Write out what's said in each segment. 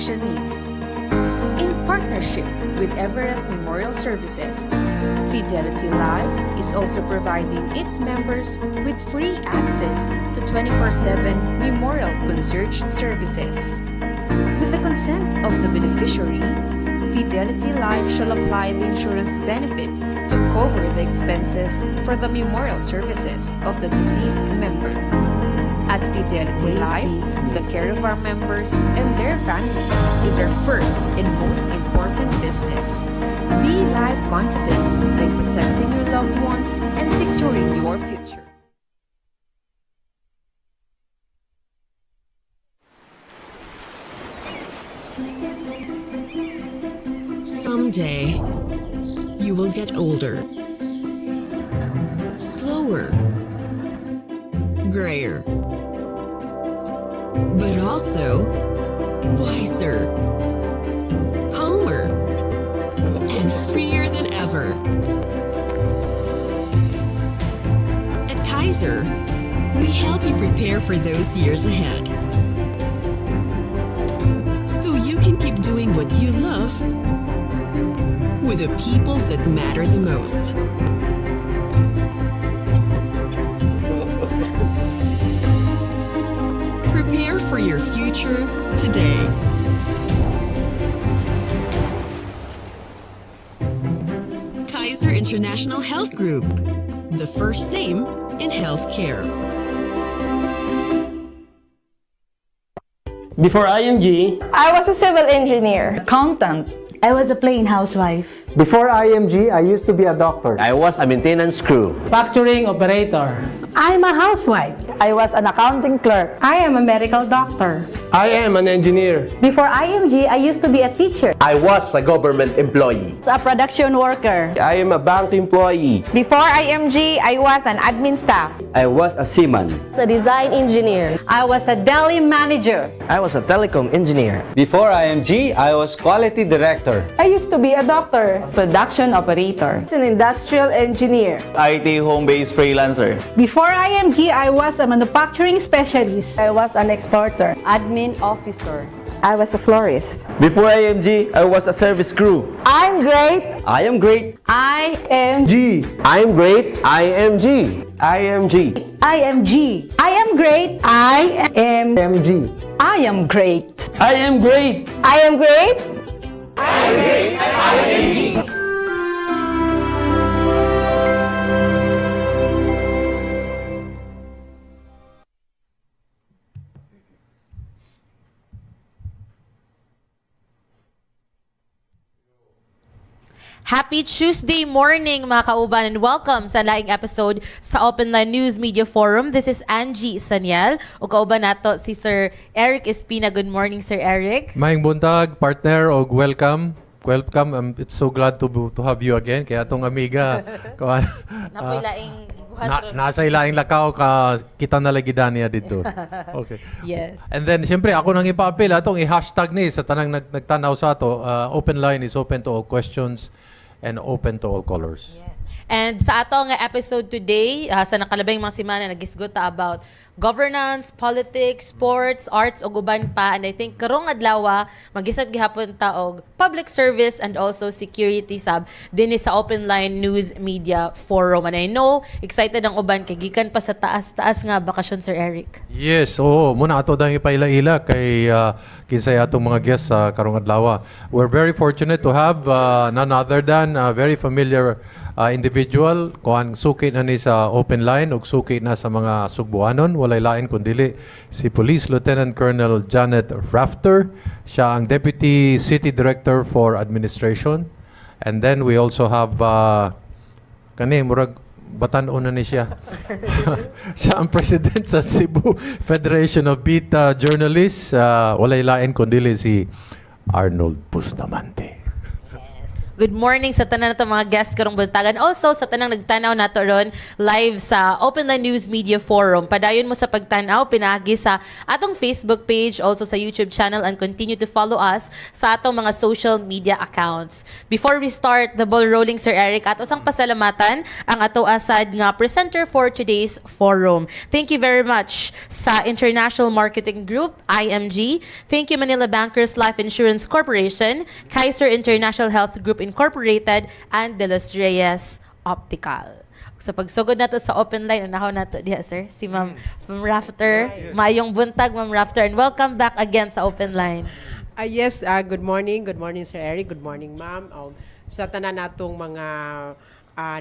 transportation needs. In partnership with Everest Memorial Services, Fidelity Life is also providing its members with free access to 24/7 memorial concierge services. With the consent of the beneficiary, Fidelity Life shall apply the insurance benefit to cover the expenses for the memorial services of the deceased member. At Fidelity Life, the care of our members and their families is our first and most important business. Be life confident by protecting your loved ones and securing your future. Someday, you will get older, slower, grayer, but also wiser, calmer, and freer than ever. At Kaiser, we help you prepare for those years ahead, so you can keep doing what you love with the people that matter the most. Prepare for your future today. Kaiser International Health Group, the first name in healthcare. Before IMG, I was a civil engineer. Accountant. I was a plain housewife. Before IMG, I used to be a doctor. I was a maintenance crew. Factoring operator. I'm a housewife. I was an accounting clerk. I am a medical doctor. I am an engineer. Before IMG, I used to be a teacher. I was a government employee. A production worker. I am a bank employee. Before IMG, I was an admin staff. I was a seaman. A design engineer. I was a deli manager. I was a telecom engineer. Before IMG, I was quality director. I used to be a doctor. Production operator. An industrial engineer. IT home-based freelancer. Before IMG, I was a manufacturing specialist. I was an exporter. Admin officer. I was a florist. Before IMG, I was a service crew. I'm great. I am great. I am G. I am great. IMG. IMG. IMG. I am great. I am MG. I am great. I am great. I am great. Happy Tuesday morning mga kauban and welcome sa laing episode sa Open Line News Media Forum. This is Angie Sanyal o kauban nato si Sir Eric Espina. Good morning, Sir Eric. Maayong buntag, partner, og welcome. Welcome. It's so glad to have you again. Kaya atong amiga, Napoy laing nasa ilaing lakaw ka kita nalagidan niya dito. Okay. Yes. And then siyempre ako nang ipa-appeal atong i-hashtag ni sa tanang nagtanaw sa ato. Open line is open to all questions and open to all colors. Yes. And sa atong episode today, sa nakalabing mga semana nagisgot ta about governance, politics, sports, arts ug uban pa, and I think karong adlaw magisag gihapon ta og public service and also security sab dinhi sa Open Line News Media Forum. And I know excited ang uban kay gikan pa sa taas nga bakasyon, Sir Eric. Yes, oo. Muna ato dang ipaila-ila kay kinsay atong mga guests sa karong adlaw. We're very fortunate to have none other than a very familiar individual kuan suki na ni sa Open Line ug suki na sa mga Sugbuanon, walay lain kundi si Police Lieutenant Colonel Janet Rafter. Siya ang Deputy City Director for Administration. And then we also have kani murag batan-o na ni siya. Siya ang President sa Cebu Federation of Beta Journalists. Walay lain kundi si Arnold Bustamante. Good morning sa tanan nato mga guest karong buntagan. Also sa tanang nagtanaw nato ron live sa Open Line News Media Forum. Padayon mo sa pagtanaw pinagi sa atong Facebook page, also sa YouTube channel, and continue to follow us sa atong mga social media accounts. Before we start the ball rolling, Sir Eric, ato sang pasalamatan ang ato asad nga presenter for today's forum. Thank you very much sa International Marketing Group, IMG. Thank you Manila Bankers Life Insurance Corporation, Kaiser International Health Group Incorporated, and the Reyes Optical. Sa pagsugod nato sa open line, unahaw nato diha, sir, si Ma'am Rafter. Mayong buntag, Ma'am Rafter, and welcome back again sa open line. Yes, good morning. Good morning, Sir Eric. Good morning, ma'am. Sa tanan natong mga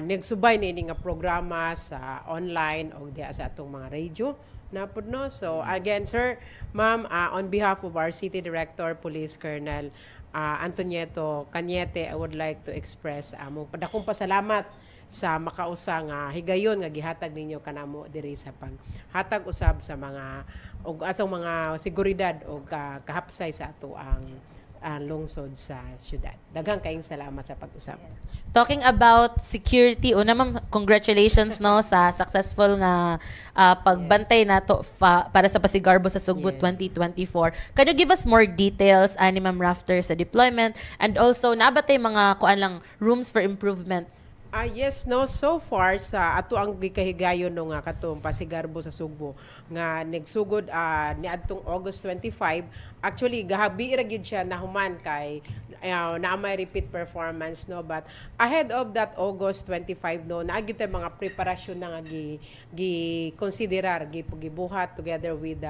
nagsubay ni nga programa sa online o diha sa atong mga radio napod no. So again, sir, ma'am, on behalf of our City Director, Police Colonel Antonieto Cañete, I would like to express among padakong pasalamat sa makausa nga higayon nga gihatag ninyo kanamo diri sa paghatag usab sa mga og asang mga seguridad o kahapsay sa ato ang lungsod sa syudad. Daghang kayong salamat sa pag-usap. Talking about security, una ma'am, congratulations no sa successful nga pagbantay nato para sa Pasigarbo sa Cebu 2024. Can you give us more details ani Ma'am Rafter sa deployment, and also nabatay mga kuan lang rooms for improvement? Yes, no, so far sa ato ang gikahigayon no nga katong Pasigarbo sa Cebu nga nagsugod ni adtong August 25, actually gahabi ra gyud siya nahuman kay na may repeat performance no, but ahead of that August 25 no naagid tay mga preparasyon na nga gi-considerar gibuhat together with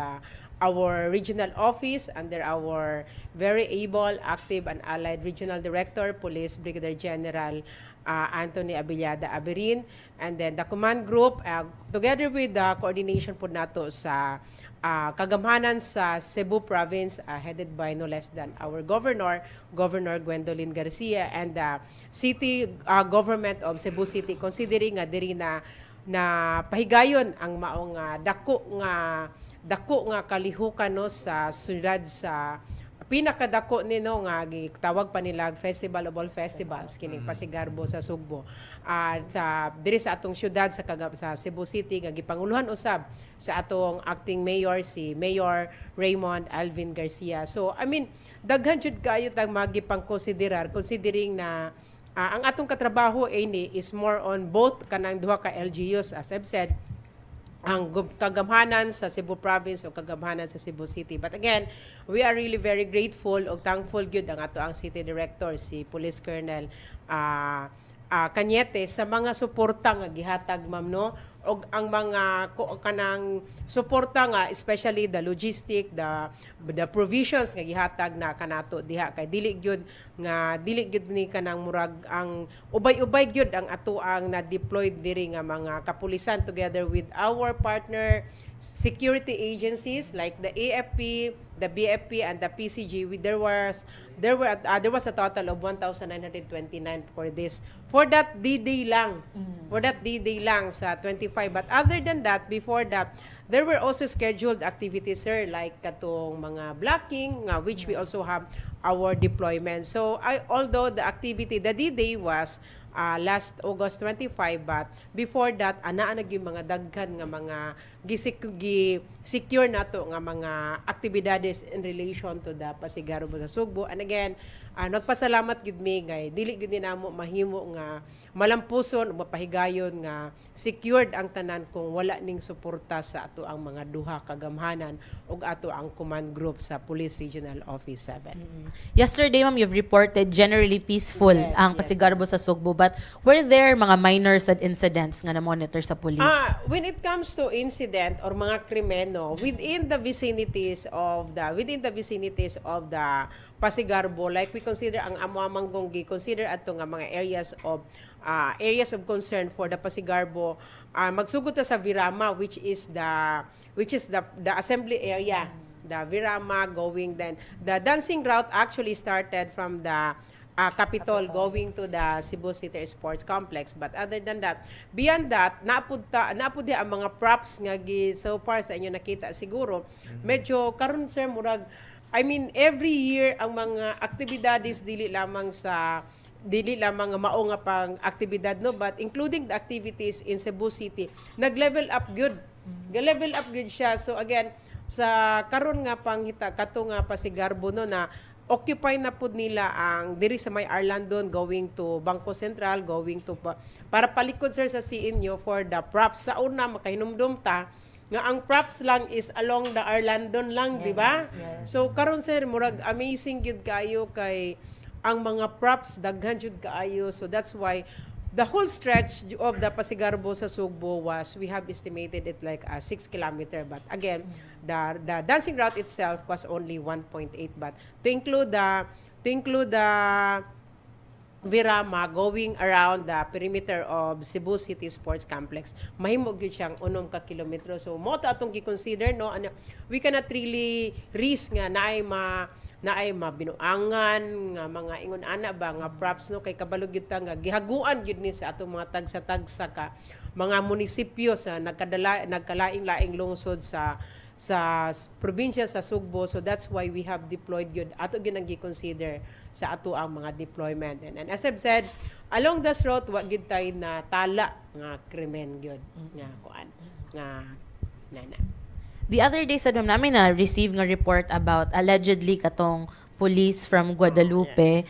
our regional office under our very able, active, and allied Regional Director, Police Brigadier General Anthony Abiliada Aberin, and then the command group, together with the coordination po nato sa kagamhanan sa Cebu Province, headed by no less than our Governor Gwendolyn Garcia, and the City Government of Cebu City, considering nga diri na pahigayon ang maong dako nga kalihukan no sa syudad sa pinakadako nino nga gitawag pa nila Festival of All Festivals kining Pasigarbo sa Cebu sa diri sa atong syudad sa Cebu City nga gipanguluhan usab sa atong acting mayor si Mayor Raymond Alvin Garcia. So I mean daghan jud kayo tag magipang-konsiderar considering na ang atong katrabaho ini is more on both kanang duha ka LGUs, as I've said, ang kagamhanan sa Cebu Province o kagamhanan sa Cebu City. But again, we are really very grateful o thankful gyud ang ato ang City Director si Police Colonel Cañete sa mga suporta nga gihatag ma'am no, og ang mga kanang suporta nga especially the logistic, the provisions nga gihatag na kanato diha kay dili gyud ni kanang murag ang ubay-ubay gyud ang ato ang na-deployed diri nga mga kapulisan together with our partner security agencies like the AFP, the BFP, and the PCG. There was a total of 1,929 for that D-Day lang. For that D-Day lang sa 25. But other than that, before that, there were also scheduled activities, sir, like katong mga blocking, which we also have our deployment. So, although the activity, the D-Day was last August 25, but before that, anaan yung mga daghan nga mga secure nato nga mga aktibidades in relation to the Pasigarbo sa Cebu. And again, nagpasalamat gid mi ngay dili gid ni namo mahimo nga malampuson o mapahigayon nga secured ang tanan kung wala ning suporta sa ato ang mga duha kagamhanan ug ato ang command group sa Police Regional Office 7. Yesterday, ma'am, you've reported generally peaceful ang Pasigarbo sa Cebu, but were there mga minor incidents nga na-monitor sa police? When it comes to incident or mga krimen no, within the vicinities of the Pasigarbo, like we consider ang Amuamanggongi, consider ato nga mga areas of concern for the Pasigarbo, magsugod ta sa Virama, which is the assembly area, the Virama going, then the dancing route actually started from the Capitol going to the Cebu City Sports Complex. But other than that, beyond that, naapud ang mga props nga so far sa inyo nakita siguro, medyo karon sir murag, I mean every year ang mga aktibidades dili lamang sa dili lamang nga mao nga pang aktibidad no, but including the activities in Cebu City, nag-level up good. Level up good siya. So again, sa karon nga panghita kato nga Pasigarbo no, na occupy na pud nila ang diri sa may Arlandon going to Bangko Sentral, going to para palikod sir sa CNU for the props. Sa una makahinumdum ta nga ang props lang is along the Arlandon lang, di ba? So karon sir murag amazing gid kayo kay ang mga props daghan jud kaayo. So that's why the whole stretch of the Pasigarbo sa Sugbo was, we have estimated it like a 6 kilometer. But again, the dancing route itself was only 1.8. But to include the Virama going around the perimeter of Cebu City Sports Complex, mahimo gyud siyang 6 ka kilometro. So mo ta atong gi-consider no, we cannot really risk nga naay mabinuangan nga mga ingon ana ba nga props no, kay kabalog gyud ta nga gihaguan gyud ni sa atong mga tagsa-tagsa ka mga munisipyo sa nagkalaing-laing lungsod sa probinsya sa Sugbo. So that's why we have deployed gyud ato gyud ang gi-consider sa ato ang mga deployment. And as I've said, along this route wa gyud tay na tala nga krimen gyud nga kuan nga nana. The other day, sa namin na-receive ng report about allegedly katong police from Guadalupe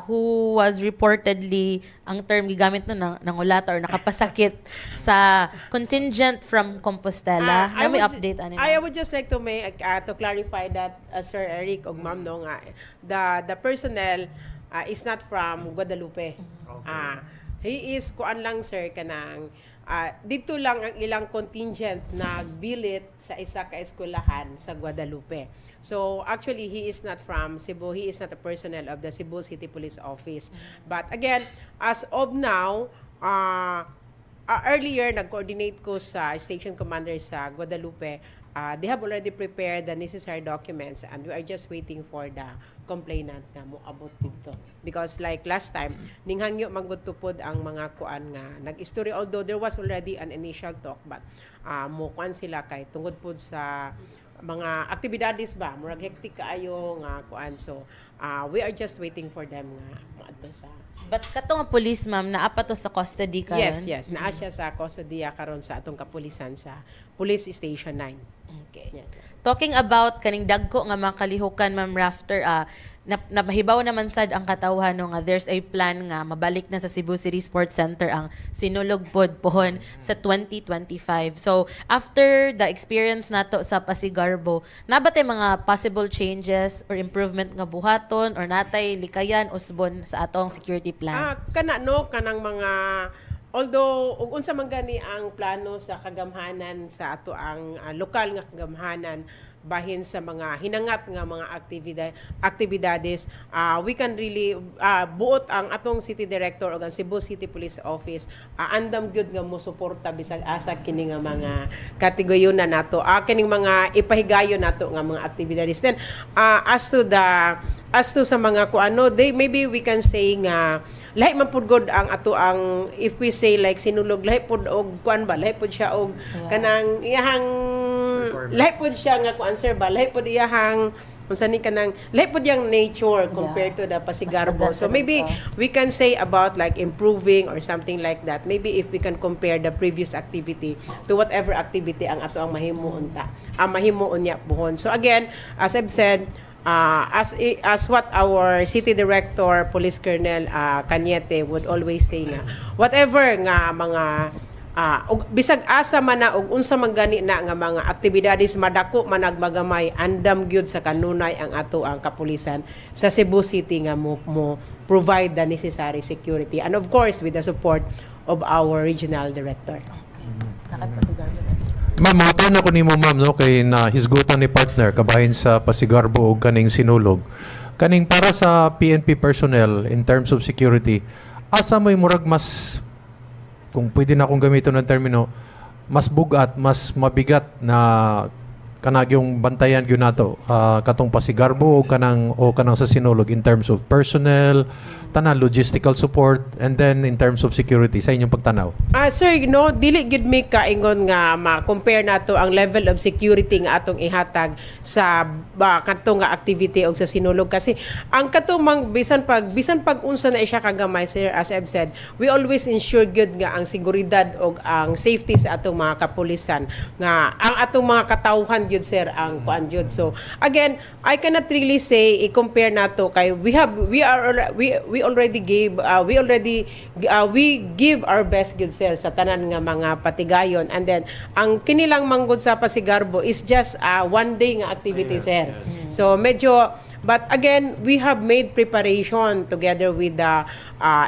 who was reportedly, ang term gigamit no, nangulata or nakapasakit sa contingent from Compostela. May update ano? I would just like to to clarify that Sir Eric og Ma'am no nga the personnel is not from Guadalupe. He is kuan lang sir kanang dito lang ang ilang contingent nagbilit sa isa ka eskwelahan sa Guadalupe. So actually he is not from Cebu. He is not a personnel of the Cebu City Police Office. But again, as of now, earlier nag-coordinate ko sa station commander sa Guadalupe. They have already prepared the necessary documents and we are just waiting for the complainant nga mo abot dito. Because like last time, ninghangyo magutupod ang mga kuan nga nag-istorya, although there was already an initial talk, but mo kuan sila kay tungod pod sa mga aktibidades ba, murag hectic kaayo nga kuan. So we are just waiting for them nga moadto sa. But katong police ma'am, naapa to sa custody karon? Yes, naa siya sa custody karon sa atong kapulisan sa Police Station 9. Okay. Yes. Talking about kaning dagko nga mga kalihukan ma'am Rafter, nabahibaw naman sad ang katawhan no, nga there's a plan nga mabalik na sa Cebu City Sports Center ang sinulog pod pohon sa 2025. So after the experience nato sa Pasigarbo, nabatay mga possible changes or improvement nga buhaton or natay likayan usbon sa atong security plan? Kanang mga although ug unsa man gani ang plano sa kagamhanan sa ato ang lokal nga kagamhanan bahin sa mga hinangat nga mga aktibidades, we can really buot ang atong city director o ang Cebu City Police Office andam gyud nga mo suporta bisag asa kini nga mga kategorya na nato, kining mga ipahigayon nato nga mga aktibidades. Then as to sa mga kuano, maybe we can say nga lahi man pud god ang ato ang, if we say like sinulog, lahi pud og kuan ba, lahi pud siya og kanang iyahang lahi pud siya nga kuan sir ba, lahi pud iyahang unsa ni kanang lahi pud yang nature compared to the Pasigarbo. So maybe we can say about like improving or something like that. Maybe if we can compare the previous activity to whatever activity ang ato ang mahimuon ta, ang mahimuon niya buhon. So again, as I've said, as what our city director, Police Colonel Cañete would always say nga, whatever nga mga bisag asa man na og unsa man gani na nga mga aktibidades madako man nagmagamay, andam gyud sa kanunay ang ato ang kapulisan sa Cebu City nga mo provide the necessary security, and of course with the support of our regional director. Ma'am, makatanong ako nimo ma'am no, kay na hisgutan ni partner kabahin sa Pasigarbo ug kaning sinulog. Kaning para sa PNP personnel in terms of security, asa mo'y murag mas, kung pwede na akong gamiton ng termino, mas bugat, mas mabigat na kanag yung bantayan gyud nato katong pasigarbo o kanang sa Sinulog in terms of personnel, tanan logistical support, and then in terms of security sa inyong pagtanaw? Sir, dili gid mi kaingon nga ma-compare nato ang level of security nga atong ihatag sa katong nga activity og sa Sinulog kasi ang katong bisan pag unsa na siya kagamay, sir, as I've said, we always ensure good nga ang seguridad og ang safety sa atong mga kapulisan nga ang atong mga katawhan gyud, sir, ang kuan gyud. So again, I cannot really say i-compare nato kay we give our best good, sir, sa tanan nga mga patigayon, and then ang kinilang manggod sa Pasigarbo is just one day nga activity, sir. So medyo, but again, we have made preparation together with the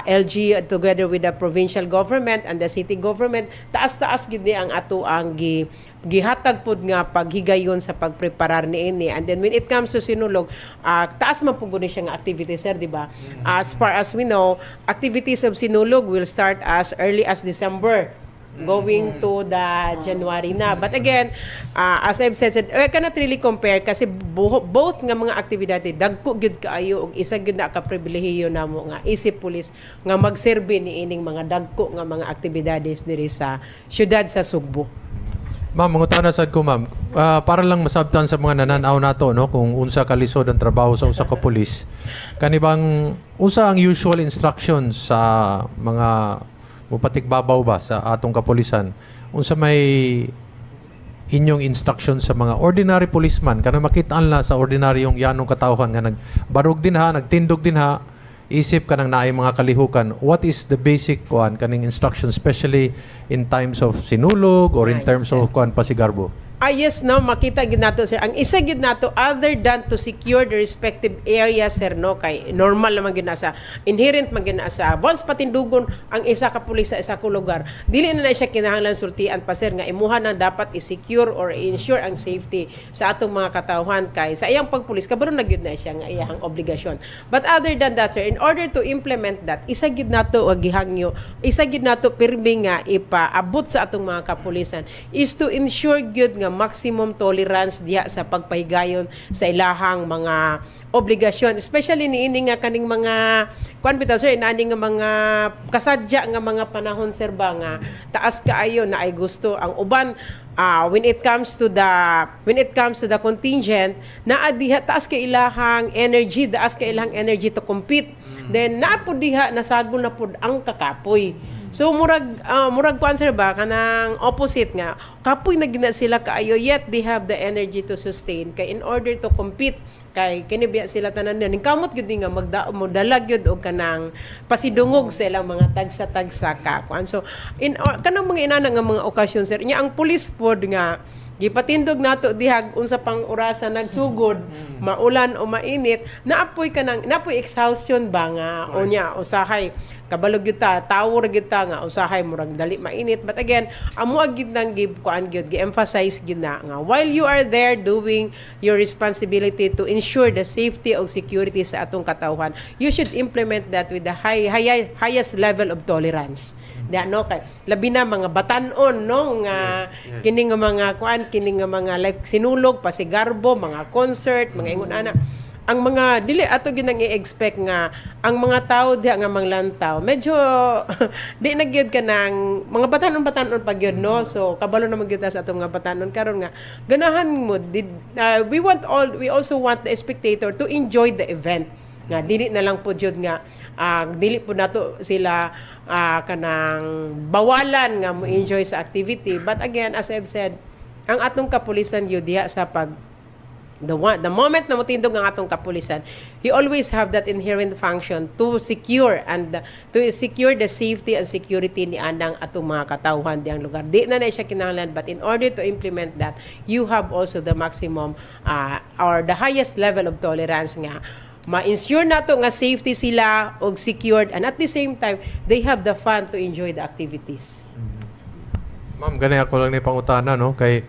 LG, together with the provincial government and the city government. Taas-taas gid ni ang ato ang gihatag pod nga paghigayon sa pagpreparar niini. And then when it comes to Sinulog, taas man pud siya nga activity, sir, di ba? As far as we know, activities of Sinulog will start as early as December, going to the January na. But again, as I've said, I cannot really compare kasi both nga mga aktibidad dagko gyud kaayo og isa gyud na ka pribilehiyo namo nga isip pulis nga magserbi ni ining mga dagko nga mga aktibidades diri sa syudad sa Cebu. Ma'am, mangutana sad ko, ma'am. Para lang masabtan sa mga nananaw nato, no, kung unsa kalisod ang trabaho sa usa ka pulis. Kanibang unsa ang usual instructions sa mga mupatikbabaw ba sa atong kapulisan? Unsa may inyong instruction sa mga ordinary policeman kana makitaan la sa ordinaryong yanong katawhan nga nagbarog din ha, nagtindog din ha, isip kanang naay mga kalihukan. What is the basic kuan kaning instruction, especially in times of Sinulog or in terms of kuan Pasigarbo? Yes, no, makita gid nato, sir. Ang isa gid nato, other than to secure the respective areas, sir, no, kay normal naman gid na sa inherent man gid na sa once patindugon ang isa ka pulis sa isa ka lugar, dili na siya kinahanglan sultian pa, sir, nga imuha na dapat i-secure or i-ensure ang safety sa atong mga katawhan kay sa iyang pagpulis kabaro na gid na siya nga iyang obligasyon. But other than that, sir, in order to implement that, isa gid nato og gihangyo, isa gid nato pirmi nga ipaabot sa atong mga kapulisan is to ensure gid nga maximum tolerance diha sa pagpahigayon sa ilahang mga obligasyon, especially niini nga kaning mga kuan bitaw, sir, inani nga mga kasadya nga mga panahon, sir, ba nga taas kaayo na ay gusto ang uban when it comes to the contingent na diha taas kay ilahang energy, to compete, then naapod diha nasagol na pud ang kakapoy. So murag kuan, sir, ba kanang opposite nga kapoy na gina sila kaayo yet they have the energy to sustain kay in order to compete kay kinibiya sila tanan ning kamot gyud nga magdalag gyud og kanang pasidungog sa ilang mga tagsa-tagsa ka kuan. So kanang mga inana nga mga okasyon, sir, nya ang pulis pod nga gipatindog nato dihag unsa pang orasa nagsugod, maulan o mainit, naapoy exhaustion ba nga unya usahay kabalog gyud ta, tower gyud ta nga usahay murag dali mainit. But again, amo agid nang gi-emphasize gyud na nga while you are there doing your responsibility to ensure the safety o security sa atong katawhan, you should implement that with the highest level of tolerance. No, kay labi na mga batanon, no, nga kini nga mga kuan, kini nga mga like Sinulog, Pasigarbo, mga concert, mga ingon ana, ang mga dili ato ginang i-expect nga ang mga tao diha nga manglantaw medyo di na gyud ka nang mga batanon pa gyud, no. So kabalo na magyud sa atong mga batanon karon nga ganahan mo we also want the spectator to enjoy the event nga dili na lang po jud nga dili po nato sila kanang bawalan nga mo enjoy sa activity. But again, as I've said, ang atong kapulisan yun diha sa the moment na motindog ang atong kapulisan, you always have that inherent function to secure the safety and security ni anang atong mga katawhan diyang lugar. Di na siya kinahanglan, but in order to implement that, you have also the maximum or the highest level of tolerance nga ma-ensure nato nga safety sila og secured, and at the same time they have the fun to enjoy the activities. Ma'am, gani ako lang ni pangutana, no, kay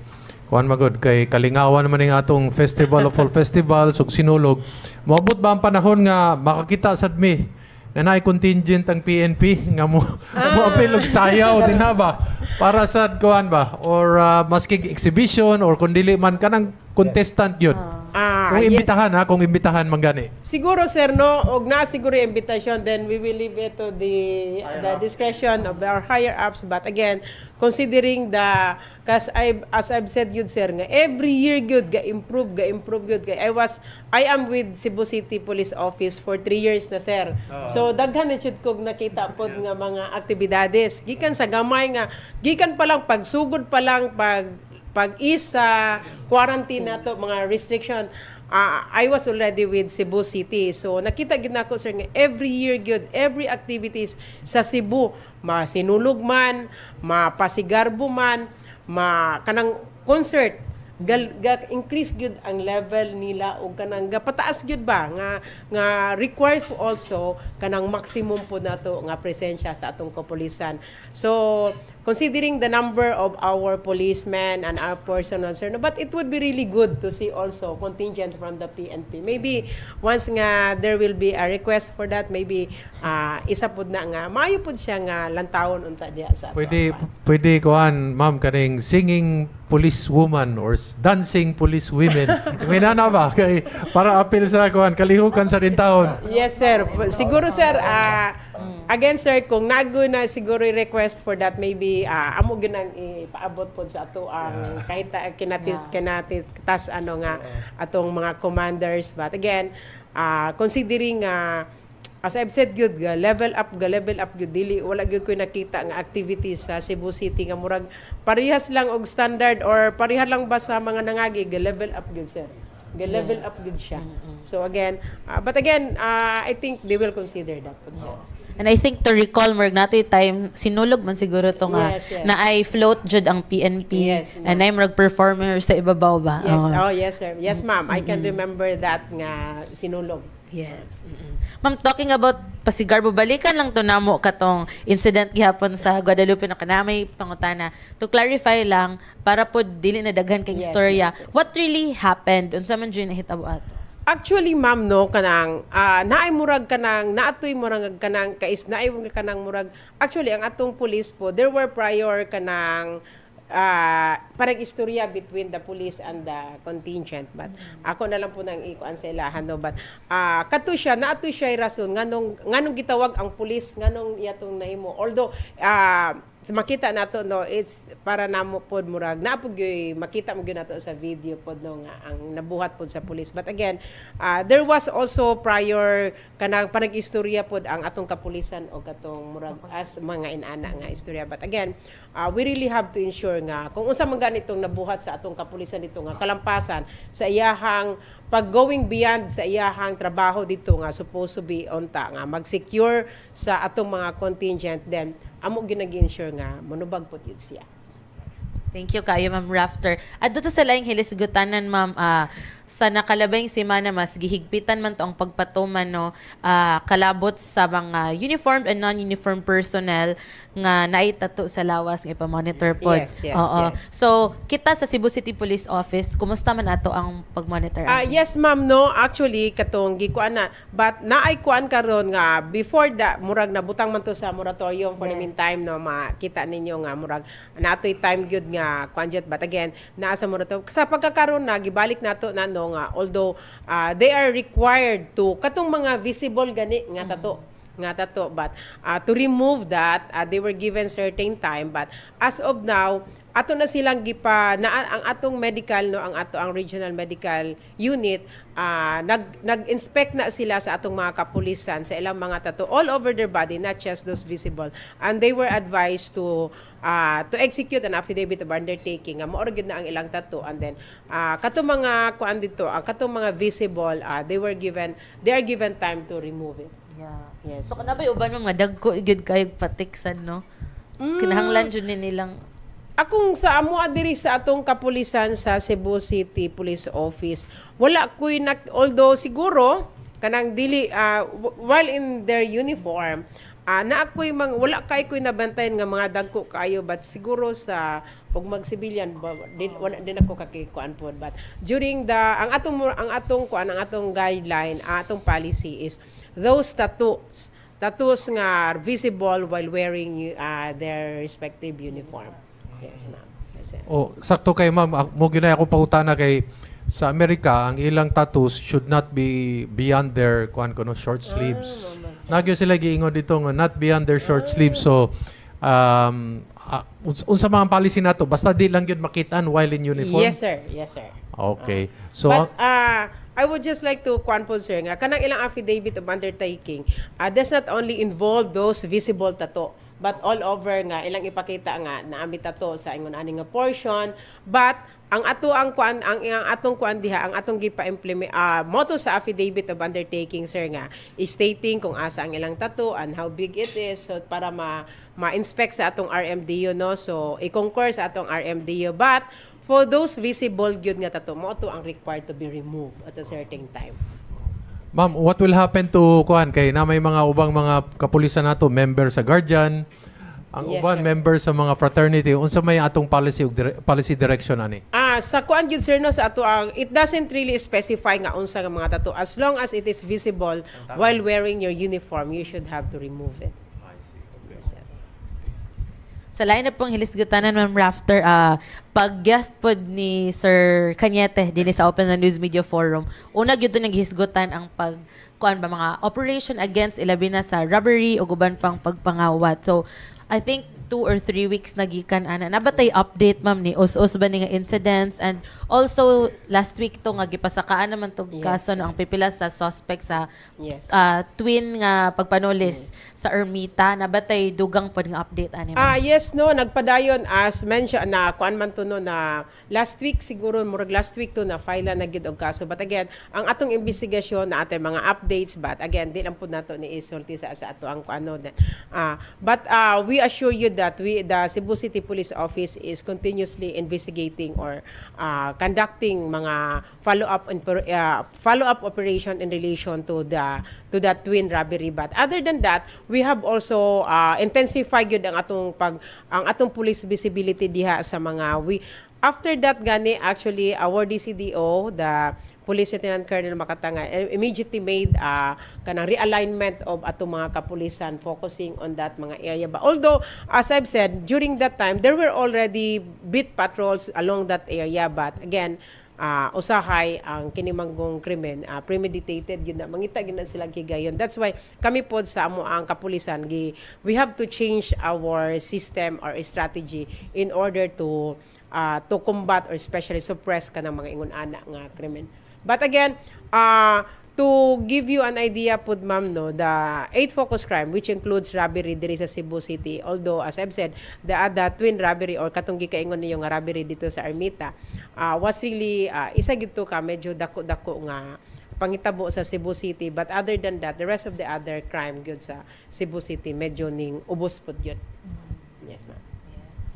kuan magod kay kalingawan naman ning atong Festival of All Festivals ug Sinulog. Moabot ba ang panahon nga makakita sad mi nga naay contingent ang PNP nga mo apil og sayaw din ha ba Para sa kuan ba? Or maskig exhibition or kung dili man kanang contestant yun. Kung Yes. imbitahan ha, kung imbitahan man gani. Siguro sir no, og na siguro yung invitation, then we will leave it to the discretion of our higher ups, but again considering the as I've said yun sir nga every year gyud ga improve gyud kay I am with Cebu City Police Office for 3 years na sir. So daghan na jud kog nakita pod nga mga aktibidades gikan sa gamay nga gikan pa lang pagsugod pa lang pag-isa, quarantine na to, mga restriction, I was already with Cebu City. So, nakita gid nako sir, nga every year gyud, every activities sa Cebu, masinulog man, mapasigarbo man, kanang concert, increase gyud ang level nila o kanang pataas gyud ba nga requires also kanang maximum po nato nga presensya sa atong kapulisan. So considering the number of our policemen and our personnel sir, but it would be really good to see also contingent from the PNP. Maybe once nga there will be a request for that, maybe isa pud na nga maayo pud siya nga lantawon unta diha sa ato. Pwede kuan ma'am kaning singing police woman or dancing police women. May nana ba kay para appeal sa kuan kalihukan sa dintawon. Yes sir. Siguro sir again sir kung nago na siguro request for that, maybe amo gyud ang ipaabot pod sa ato ang kahit kinatis ano nga atong mga commanders, but again considering as I've said gyud level up gyud dili wala gyud ko nakita nga activities sa Cebu City nga murag parehas lang og standard or pareha lang ba sa mga nangagi level up gyud sir. Level up good siya. So again, but again, I think they will consider that. And I think to recall more nato yung time sinulog man siguro to nga na I float jud ang PNP and I'm performer sa ibabaw ba. Yes. Oh yes sir. Yes ma'am. I can remember that nga sinulog. Yes. Ma'am, talking about pasigarbo, balikan lang to namo katong incident gihapon sa Guadalupe na kanamay pangutana. To clarify lang, para po dili na daghan kay istorya, what really happened? Unsa man jud nahitabo ato? Actually, ma'am, no, kanang naay murag kanang naatoy murag kanang naay kanang murag. Actually, ang atong police po, there were prior kanang parang istorya between the police and the contingent, but ako na lang po nang ikuan sa ilahan no, but kato siya naato siya rason nganong gitawag ang police nganong iyatong nahimo, although makita nato no, it's para namo pod murag napog makita mo gyud nato sa video pod no nga ang nabuhat pod sa police, but again there was also prior kanang parang istorya pod ang atong kapulisan o katong murag as mga inana nga istorya, but again we really have to ensure nga kung unsa man ganitong nabuhat sa atong kapulisan dito nga kalampasan sa iyahang pag going beyond sa iyahang trabaho dito nga supposed to be unta nga mag-secure sa atong mga contingent, then amo ginag-ensure nga monubag po yun siya. Thank you kayo, Ma'am Rafter. At doon sa laing hilisgutanan, Ma'am, sa nakalabing semana mas gihigpitan man to ang pagpatuman no, kalabot sa mga uniformed and non-uniformed personnel nga naitato sa lawas nga ipa-monitor pod. Yes. So, kita sa Cebu City Police Office, kumusta man ato ang pag-monitor? Yes, ma'am, no. Actually, katong gikuan na. But naay kuan karon nga before that murag nabutang man to sa moratorium for the meantime no, makita ninyo nga murag natoy time gyud nga kuanjet, but again naa sa moratorium sa pagkakaroon na gibalik nato na no nga although they are required to katong mga visible gani nga tato but to remove that they were given certain time, but as of now ato na silang ang atong medical no, ang regional medical unit nag-inspect na sila sa atong mga kapulisan sa ilang mga tattoo all over their body, not just those visible, and they were advised to execute an affidavit of undertaking nga mao gyud na ang ilang tattoo, and then katong mga kuan dito ang katong mga visible they are given time to remove it. Yes. So kanabay uban mga dagko gyud kay patiksan no. Kinahanglan jud ni nilang akong sa amo diri sa atong kapulisan sa Cebu City Police Office wala koy although siguro kanang dili while in their uniform na ako'y wala kay koy nabantayan nga mga dagko kayo, but siguro sa pag mag-civilian wala din ako kakikuan pod, but during ang atong guideline atong policy is those tattoos tattoos nga visible while wearing their respective uniform. Yes, ma'am. Yes, sir. Oh, sakto kay ma'am, mo ginay ako pangutana kay sa Amerika ang ilang tattoos should not be beyond their kuan kuno short sleeves. Nagyo sila giingon dito nga not beyond their short sleeves. So unsa man ang policy nato basta di lang gyud makitaan while in uniform. Yes, sir. Yes, sir. Okay. So But I would just like to po, sir, nga kanang ilang affidavit of undertaking does not only involve those visible tattoo, but all over nga ilang ipakita nga na ami tattoo sa ingon ani nga portion, but ang atong kuan diha, ang atong gipa-implement motto sa affidavit of undertaking, sir, nga is stating kung asa ang ilang tattoo and how big it is, so para ma-inspect sa atong RMDO, no, so i-concur sa atong RMDO, but for those visible gyud nga tattoo, mo to ang required to be removed at a certain time. ma'am, what will happen to kuan kay na may mga ubang mga kapulisan nato member sa Guardian, ang Yes, uban sir. member sa mga fraternity, unsa may atong policy ug policy direction ani? Sa kuan gyud, sir, no, sa ato ang it doesn't really specify nga unsa nga mga tattoo, as long as it is visible while wearing your uniform, you should have to remove it. Yes, sir. Sa lain na pong hilisgutanan, Ma'am Rafter, pag-guest pod ni Sir Cañete din sa Open na News Media Forum, una gyud naghisgutan ang kuan ba mga operation against ilabi na sa robbery o guban pang pagpangawat. So I think 2 or 3 weeks nagikan ana nabatay update, ma'am, ni us ba ni nga incidents, and also last week to nga gipasakaan naman to kaso no, ang pipila sa suspect sa Yes. twin nga pagpanolis sa Ermita, nabatay dugang pod nga update ani, ma'am. Yes, no, nagpadayon as mentioned na kuan man to, no, na last week siguro murag last week to na file na gyud og kaso, but again ang atong investigasyon na atay mga updates, but again di lang pud nato ni isulti sa ato ang kuano but we assure you that the Cebu City Police Office is continuously investigating or conducting mga follow-up operation in relation to the twin robbery. But other than that, we have also intensified yun ang atong police visibility diha sa mga after that gani, actually our DCDO, the Police Lieutenant Colonel Makatanga, immediately made kanang realignment of atong mga kapulisan focusing on that mga area. But although, as I've said, during that time, there were already beat patrols along that area. But again, usahay ang kinimanggong krimen, premeditated yun na, mangita yun na sila higayon. That's why kami po sa amo ang kapulisan, we have to change our system or strategy in order to combat or especially suppress ka ng mga ingon-ana nga krimen. But again, to give you an idea po, ma'am, no, the 8 focus crime, which includes robbery diri sa Cebu City, although as I've said, the twin robbery or katong gikaingon niyo nga robbery dito sa Ermita, was really isa gyud to ka medyo dako-dako nga pangitabo sa Cebu City. But other than that, the rest of the other crime gyud sa Cebu City medyo ning ubos pud gyud. Yes, ma'am.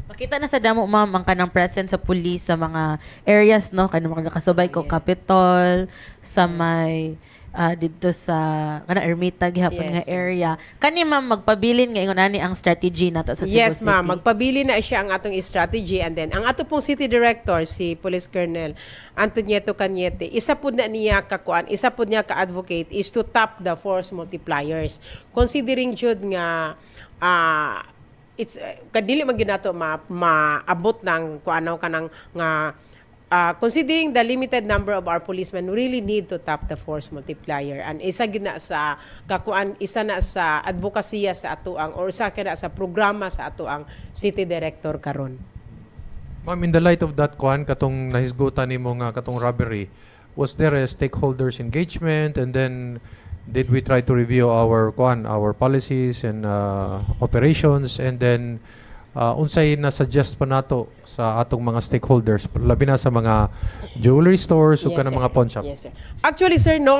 Makita na sa damo, ma'am, ang kanang presence sa police sa mga areas, no, kanang mga nakasubay ko Capitol sa may dito sa kanang Ermita gihapon nga area. Kani, ma'am, magpabilin nga ingon ani ang strategy nato sa Cebu Yes, City. ma'am. Magpabilin na siya ang atong strategy, and then ang ato pong City Director, si Police Colonel Antonieto Cañete, isa pud na niya isa pud niya ka-advocate is to tap the force multipliers. Considering jud nga it's kadili man gyud nato maabot ng kuano kanang nga considering the limited number of our policemen, we really need to tap the force multiplier, and isa gyud na sa isa na sa advokasya sa atoang or sa kana sa programa sa atoang city director karon. Ma'am, in the light of that kuan katong nahisgutan nimo nga katong robbery, was there a stakeholders engagement, and then did we try to review our policies and operations, and then unsay na suggest pa nato sa atong mga stakeholders labi na sa mga jewelry stores o kanang mga pawn shop? Yes, sir. Actually, sir, no,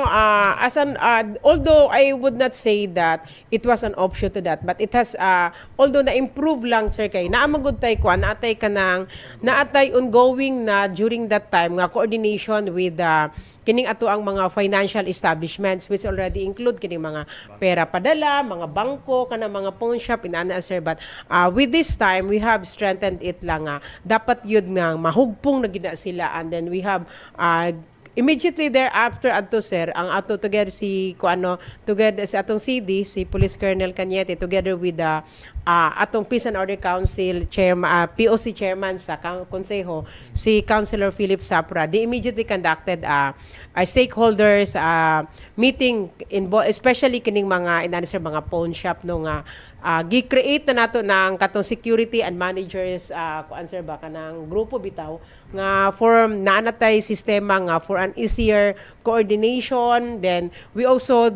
although I would not say that it was an option to that, but it has although na-improve lang, sir, kay naamagod tay kuan naatay ongoing na during that time nga coordination with kining ato ang mga financial establishments, which already include kining mga pera padala, mga bangko, kanang mga pawn shop, inana, sir. But with this time, we have strengthened it lang dapat yun nga mahugpong na gina sila, and then we have immediately thereafter adto sir ang ato together together sa atong CD si Police Colonel Cañete together with the atong Peace and Order Council chairman POC chairman sa konseho si Councilor Philip Sapra. They immediately conducted a stakeholders meeting especially kining mga sir mga pawn shop no nga gi-create na nato ng katong security and managers sir ba kanang grupo bitaw nga for naanatay sistema nga for an easier coordination. Then we also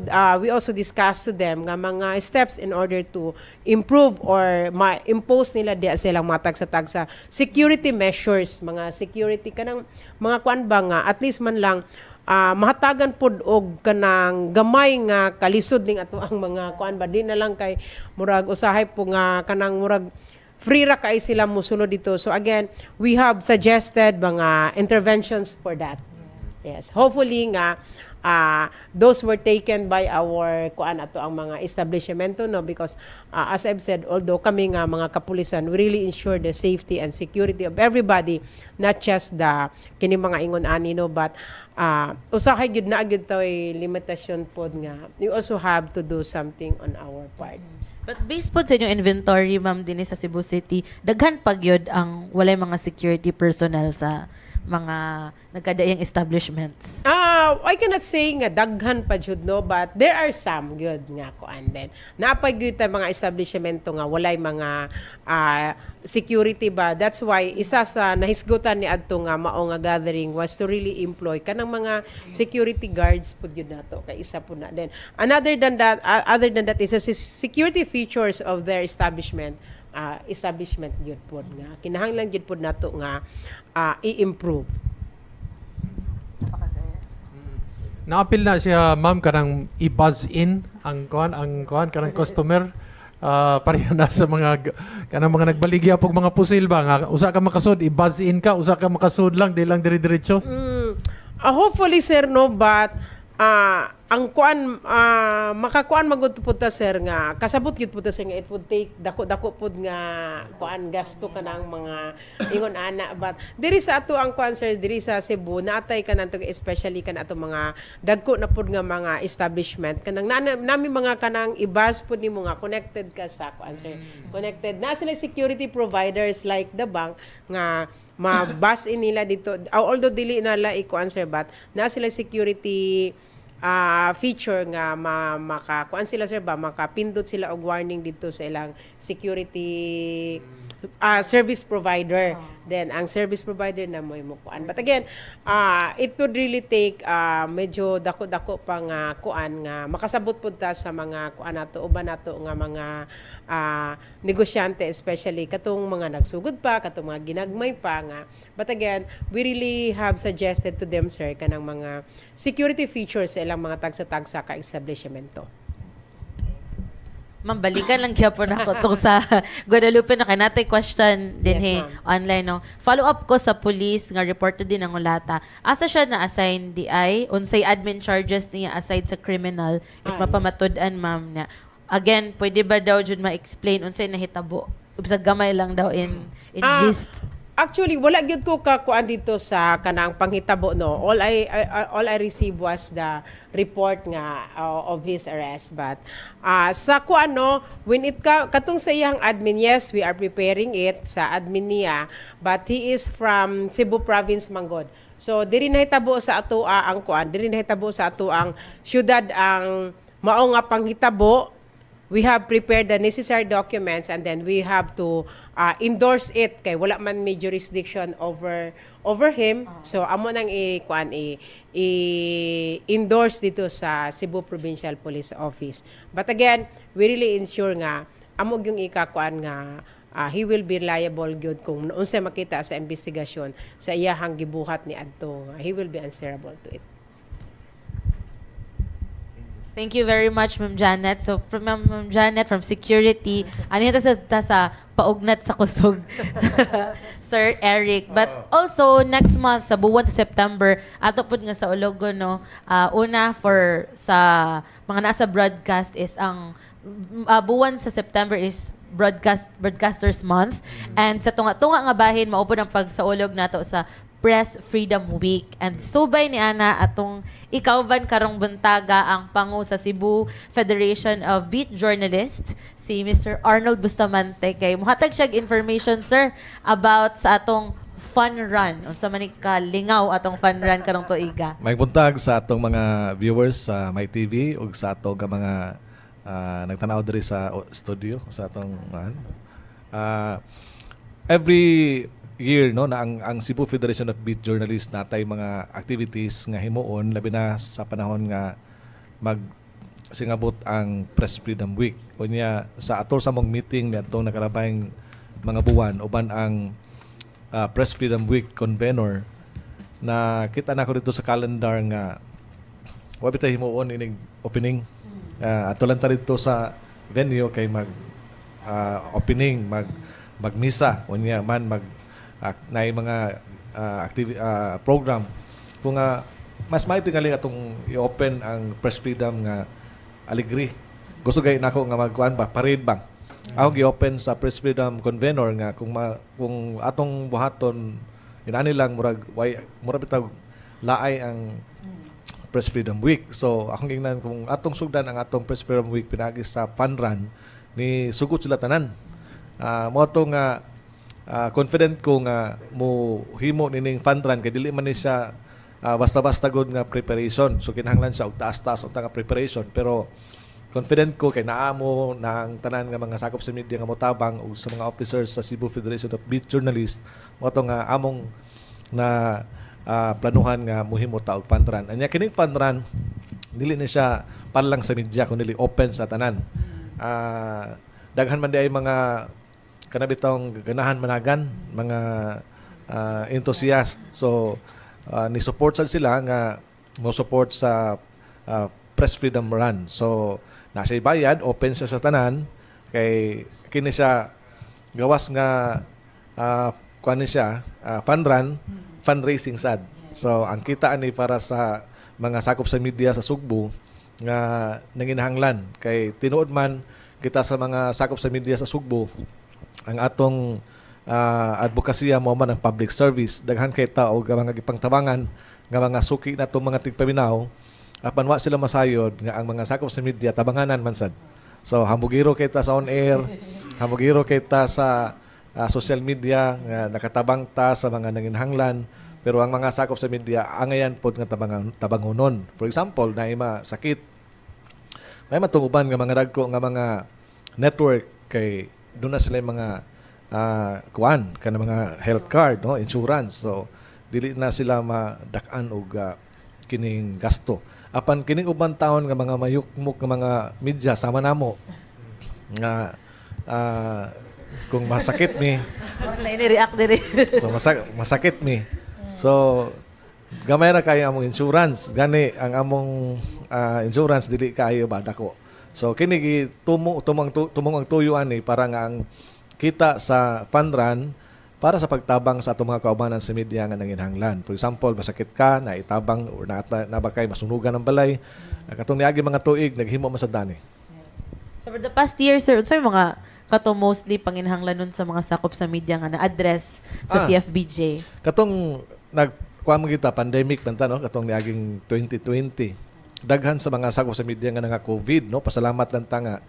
discussed to them nga mga steps in order to improve or ma-impose nila di silang mga tagsa-tagsa security measures, mga security kanang mga kuan ba nga at least man lang mahatagan pod og kanang gamay nga kalisod ning ato ang mga kuan ba di na lang kay murag usahay po nga kanang murag free ra kay sila musulod dito. So again, we have suggested mga interventions for that. Yes, hopefully nga those were taken by our kuan ato ang mga establishmento no because as I've said, although kami nga mga kapulisan we really ensure the safety and security of everybody, not just the kini mga ingon ani no but usahay gyud na gyud toy limitasyon pod nga we also have to do something on our part. But based po sa inyong inventory, ma'am, din sa Cebu City, daghan pag yun ang walay mga security personnel sa mga nagkadaiyang establishments? I cannot say nga daghan pa jud no, but there are some good nga kuan din. Naapay gyud ta mga establishmento nga walay mga security ba. That's why isa sa nahisgutan ni adto nga mao nga gathering was to really employ kanang mga security guards pud gyud nato kay isa po na. Then other than that is the security features of their establishment gyud pod nga kinahanglan gyud pod nato nga i-improve. Naapil na siya ma'am kanang i-buzz in ang kuan kanang customer pareha na sa mga kanang mga nagbaligya pog mga pusil ba nga usa ka makasud i-buzz in ka usa ka makasud lang di lang dire-diretso. Hopefully sir no but ang kuan makakuan magud pud ta sir nga kasabot gyud pud ta sir nga it would take dako pud nga kuan gasto kanang mga ingon ana but diri sa ato ang kuan sir diri sa Cebu naatay kanang especially kan ato mga dagko na pud nga mga establishment kanang nami mga kanang ibas pud nimo nga connected ka sa kuan sir connected na sila security providers like the bank nga ma-bus in nila dito although dili na la ikuan sir but na sila security feature nga makakuan sila sir ba makapindot sila og warning dito sa ilang security service provider. Then ang service provider na mo kuan but again it would really take medyo dako pa nga kuan nga makasabot pud ta sa mga kuan nato uban nato nga mga negosyante especially katong mga nagsugod pa katong mga ginagmay pa nga but again we really have suggested to them sir kanang mga security features sa ilang mga tagsa-tagsa ka establishmento. Ma'am, balikan lang gyapon ako tong sa Guadalupe na kanatay question din online no. Follow up ko sa police nga reported din ang ulata. Asa siya na assign DI unsay admin charges niya aside sa criminal if mapamatud-an ma'am na. Again, pwede ba daw jud ma-explain unsay nahitabo? Bisag gamay lang daw in gist. Actually, wala gyud ko kakuan dito sa kanang panghitabo no. All I received was the report nga of his arrest but sa kuan no when it katong sa iyang admin yes we are preparing it sa admin niya but he is from Cebu province manggod. So diri nahitabo sa ato ang kuan, diri nahitabo sa ato ang syudad ang mao nga panghitabo. We have prepared the necessary documents and then we have to endorse it kay wala man may jurisdiction over him. So amo nang i-endorse dito sa Cebu Provincial Police Office. But again, we really ensure nga amo yung ikakuan nga he will be liable gyud kung unsay makita sa investigasyon sa iyahang gibuhat ni adto. He will be answerable to it. Thank you very much, Ma'am Janet. So, from Ma'am Janet, from security, ano yun sa paugnat sa kusog, Sir Eric. But also, next month, sa buwan sa September, ato po nga sa Ologo, no, una for sa mga nasa broadcast is ang buwan sa September is Broadcasters Month. And sa tunga-tunga nga bahin, maupod ang pagsaulog nato sa Press Freedom Week. And subay ni ana atong ikauban karong buntaga ang pangu sa Cebu Federation of Beat Journalists, si Mr. Arnold Bustamante. Kay muhatag siya information, sir, about sa atong fun run. Unsa man ni kalingaw atong fun run karong tuiga. May buntag sa atong mga viewers sa My TV ug sa atong mga nagtanaw diri sa studio sa atong every year no na ang Cebu Federation of Beat Journalists natay mga activities nga himuon labi na sa panahon nga singabot ang Press Freedom Week. Unya sa atol sa mong meeting niadtong nakarabayng mga buwan uban ang Press Freedom Week convenor na kita na ko dito sa calendar nga wa bitay himuon ining opening atulan ta dito sa venue kay opening magmisa unya man na mga program kung mas maitingali atong i-open ang Press Freedom nga Aligri. Gusto gay nako nga magkuan ba parade bang. Ako gi-open sa Press Freedom convenor nga kung atong buhaton inani lang murag bitaw laay ang Press Freedom Week. So akong gingnan kung atong sugdan ang atong Press Freedom Week pinagi sa fun run ni sugot sila tanan. Mo nga confident ko nga mo himo nining fun run kay dili man ni siya basta-basta good nga preparation. So kinahanglan siya og taas-taas og nga preparation pero confident ko kay naamo na ang tanan nga mga sakop sa media nga motabang o sa mga officers sa Cebu Federation of Beat Journalists mo nga among na planuhan nga muhimo ta og fun run. Anya kining fun run dili na siya para lang sa media kundi open sa tanan. Daghan man di ay mga kanabitong ganahan managan mga enthusiast. So ni support sila nga mo support sa Press Freedom Run. So nasa bayad open siya sa tanan kay kini siya gawas nga kuan siya fun run fundraising sad. So ang kita ani para sa mga sakop sa media sa Sugbo nga nanginahanglan kay tinuod man kita sa mga sakop sa media sa Sugbo ang atong advokasya mo man ang public service. Daghan kay tao nga mga gipangtabangan nga mga suki na itong mga tigpaminaw apan wa sila masayod nga ang mga sakop sa media tabanganan man sad. So hambugiro kita sa on air, hambugiro kita sa social media nga nakatabang ta sa mga nanginhanglan pero ang mga sakop sa media angayan pod nga tabangonon. For example, na ima sakit may matunguban nga mga dagko nga mga network kay doon na sila yung mga kuan kana mga health card no insurance so dili na sila madak-an og kining gasto apan kining uban taon nga mga mayukmok nga mga media sama namo nga kung masakit mi react diri so masakit mi so gamay ra kay among insurance gani ang among insurance dili kayo ba dako. So kini tumong ang tuyo ani para nga ang kita sa fun run para sa pagtabang sa atong mga kaubanan sa media nga nanginhanglan. For example, masakit ka, naitabang or nabakay masunugan ng balay. Katong niagi mga tuig naghimo man sa dani. So for the past year, sir, unsay mga kato mostly panginhanglan nun sa mga sakop sa media nga na-address sa CFBJ? Katong nagkuha kita pandemic banta no katong niaging 2020. Daghan sa mga sakop sa media nga nga COVID no pasalamat lang ta nga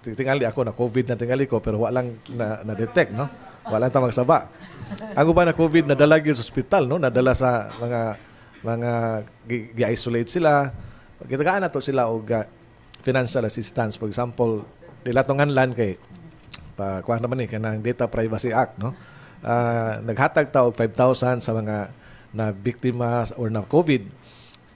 tingali ako na COVID na tingali ko pero wala lang na detect no wala ta magsaba ang uban na COVID nadala gyud sa ospital no nadala sa mga gi-isolate sila gitagaan nato sila og financial assistance for example dila tonganlan kay pa kuha naman ni kanang Data Privacy Act no naghatag ta og 5,000 sa mga na biktima or na COVID.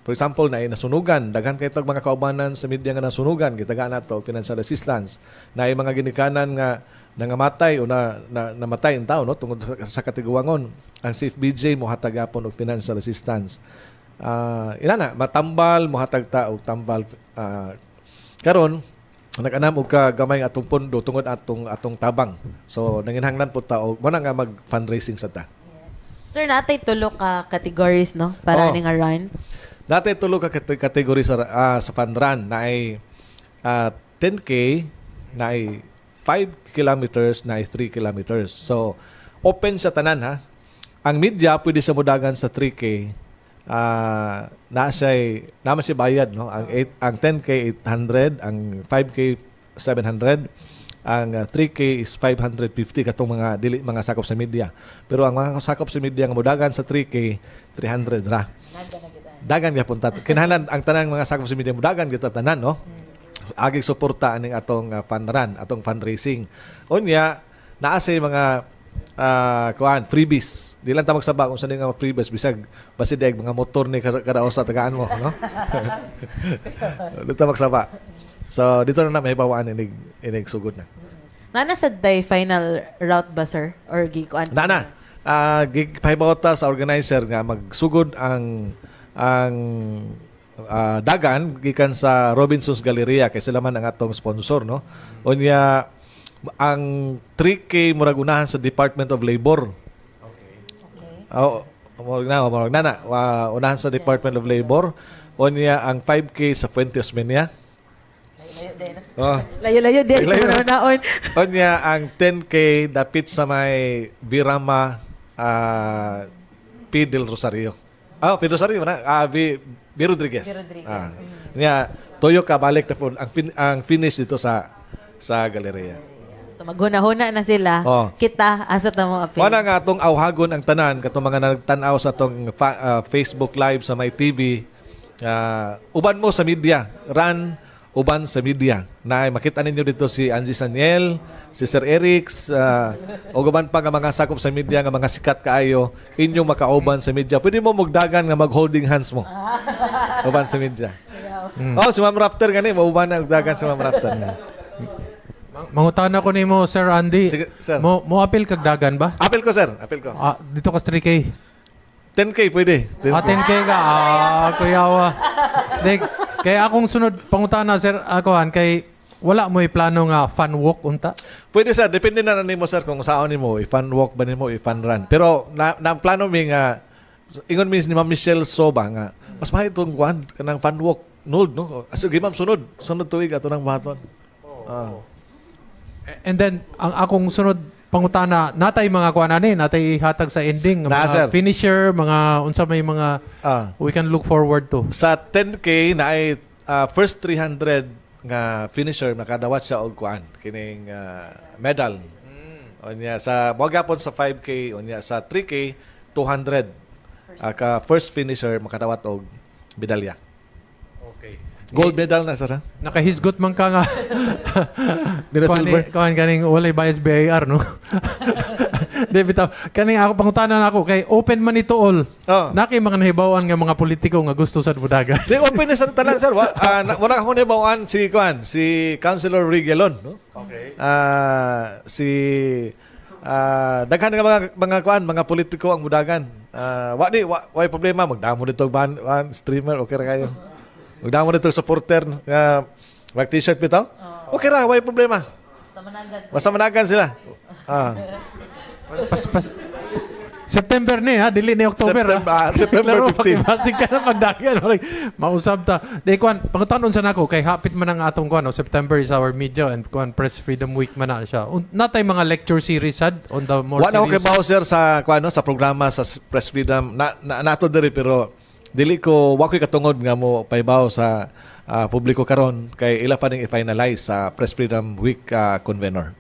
For example, na nasunugan, daghan kay tag mga kaubanan sa media nga nasunugan, gitagaan nato og financial assistance. Na mga ginikanan nga nangamatay o namatay ang tao no tungod sa katiguangon. Ang CFBJ mo hatag gyapon og financial assistance. Inana matambal mo hatag ta og tambal karon nag-anam og gamay atong pondo tungod atong tabang. So nanginhanglan po ta og mo na nga mag-fundraising sa ta. Sir, natay tulo ka categories no para ani nga run. Natay tulo ka category sa fun run na ay 10K, na ay 5 kilometers, na ay 3 kilometers. So open sa tanan ha. ang media pwede sa mudagan sa 3K. Naman siya bayad, no? Ang 10K 800, ang 5K 700, ang 3K is 550 katong mga sakop sa media. Pero ang mga sakop sa media nga mudagan sa 3K 300 ra. Dagan gyapon ta. Kinahanglan ang tanang mga sakop sa media mudagan gyud tanan, no? Agig suporta aning atong fundraan, atong fundraising. Unya naa say mga freebies. Di lang ta magsaba kung saan nga freebies bisag basi daig mga motor ni kada usa tagaan mo, no? Dito magsaba. So dito na may bawaan inig sugod na. Nana sa day final route ba, sir? Or gikuan? Nana. Gigpahibawta sa organizer nga magsugod ang dagan gikan sa Robinson's Galleria kay sila man ang atong sponsor, no? Unya ang 3K murag unahan sa Department of Labor. Murag na. Unahan sa Department of Labor. Unya ang 5K sa Fuentes Menia. Layo-layo din. Unya ang 10K dapit sa may Birama P. Del Rosario. P. Rosario na. B. Rodriguez. Unya toyo ka balik na po ang finish dito sa galeria. So maghuna-huna na sila. Kita asa ta mo apil. Wala nga atong awhagon ang tanan katong mga nagtan-aw sa atong Facebook Live sa may TV. Uban mo sa media, uban sa media. Na makita ninyo dito si Angie Saniel, si Sir Erics, o uban pa nga mga sakop sa media nga mga sikat kaayo, inyong makauban sa media. Pwede mo magdagan nga mag-holding hands mo. Uban sa media. Si Ma'am Rafter gani, mauban na magdagan si Ma'am Rafter. Mangutana ko nimo Sir Andy. Sige, sir. Mo apil kag dagan ba? Apil ko, sir. Apil ko. Dito ka 3K. 10K pwede. 10K ka. Kuyawa. Kaya akong sunod pangutana Sir kay wala mo plano nga fun walk unta? Pwede, sir. Depende na nimo, sir, kung saan nimo i-fun walk ba nimo i-fun run. Pero na plano mi nga ingon mi ni Ma'am Michelle Soba nga mas mahal itong kanang fun walk nude, no? Sige, ma'am, sunod tuig ato nang baton. And then ang akong sunod pangutana natay mga kuan natay hatag sa ending mga finisher, mga unsa may mga we can look forward to. Sa 10K na ay first 300 nga finisher nakadawat siya og kuan kining medal. Unya sa mogapon sa 5K, unya sa 3K 200 ka first finisher makadawat og medalya. Okay. Gold medal na, sir. Nakahisgot man ka nga. Silver. Kaning walay bias BIR, no? Di bitaw. Kaning ako pangutanan ako kay open man ito all. Naki mga nahibawan nga mga politiko nga gusto sa budaga. Di open na sa tanan, sir. Wala akong nahibawan si Councilor Rigelon, no? Okay. Daghan nga mga politiko ang budagan. Why problema magdamo dito streamer okay ra kayo. Magdamo dito supporter nga mag t-shirt bitaw. Okay ra, why problema. Basta managan sila. September ni dili ni October. September 15. Basig ka na pagdagan. Mausab ta. Di kuan, pangutanon sa nako kay hapit man ang atong kuan, September is our media and kuan Press Freedom Week man na siya. Natay mga lecture series on the more serious. Wala ko kay Bowser sa kuan sa programa sa Press Freedom nato diri pero dili ko wa ko'y katungod nga mo paibaw sa publiko karon kay ila pa ning i-finalize sa Press Freedom Week convener.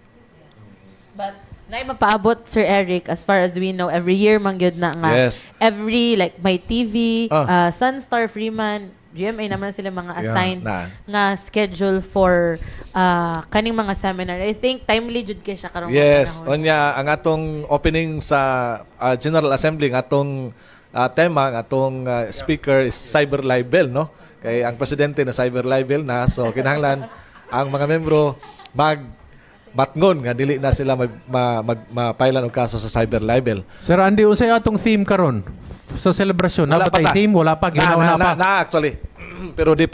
But na mapaabot, Sir Eric, as far as we know, every year mangyod na nga. Yes. Every, like, my TV, Sunstar, Freeman, GMA naman sila mga assigned nga schedule for kaning mga seminar. I think timely jud kay siya karong yes. Onya, ang atong opening sa General Assembly, ang atong tema, ang atong speaker is cyber libel, no? Kay ang presidente na cyber libel na, so kinahanglan ang mga membro matngon nga dili na sila mapailan og kaso sa cyber libel. Sir Andy, unsay atong theme karon sa celebration? Nabatay theme wala pa ginawa na pa. Na actually. Pero dili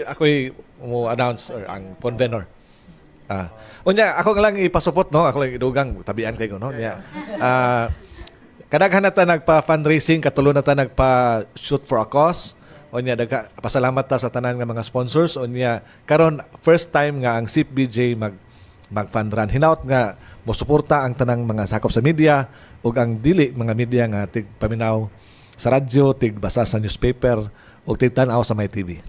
ako'y mo announce ang convener. Unya ako lang ipasupot, no? Ako lang idugang tabian kay ko, no? Nya. Kadaghan na ta nagpa-fundraising, katulo na ta nagpa-shoot for a cause. Unya pasalamat ta sa tanan nga mga sponsors. Unya karon first time nga ang CPBJ mag-fund run. Hinaut nga mosuporta ang tanang mga sakop sa media ug ang dili mga media nga tig paminaw sa radyo, tig basa sa newspaper ug tig tan-aw sa may TV.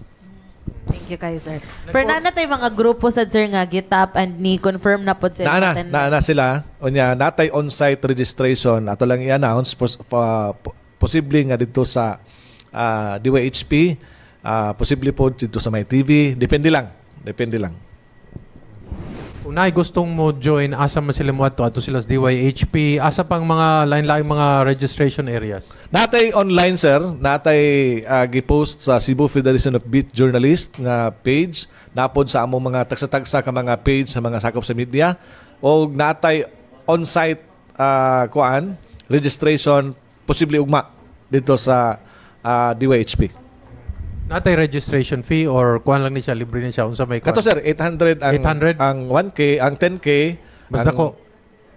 Thank you, Kaiser. Pero na tay mga grupo sa sir nga gitap and ni confirm na pod sila. Naana sila. Unya natay on-site registration ato lang i-announce posible nga dito sa DYHP, posible po dito sa may TV, depende lang. Kung naay gustong mo join, asa man sila mo ato sila sa DYHP, asa pang mga lain-laing mga registration areas? Natay online, sir. Natay gipost sa Cebu Federation of Beat Journalists nga page. Napod sa among mga tagsa-tagsa ka mga page sa mga sakop sa media. O natay on-site registration, posible ugma dito sa DYHP. Natay registration fee or kuan lang ni siya, libre ni siya unsa may kuan? Kato sir, 800 ang 1K, ang 10K, basta ko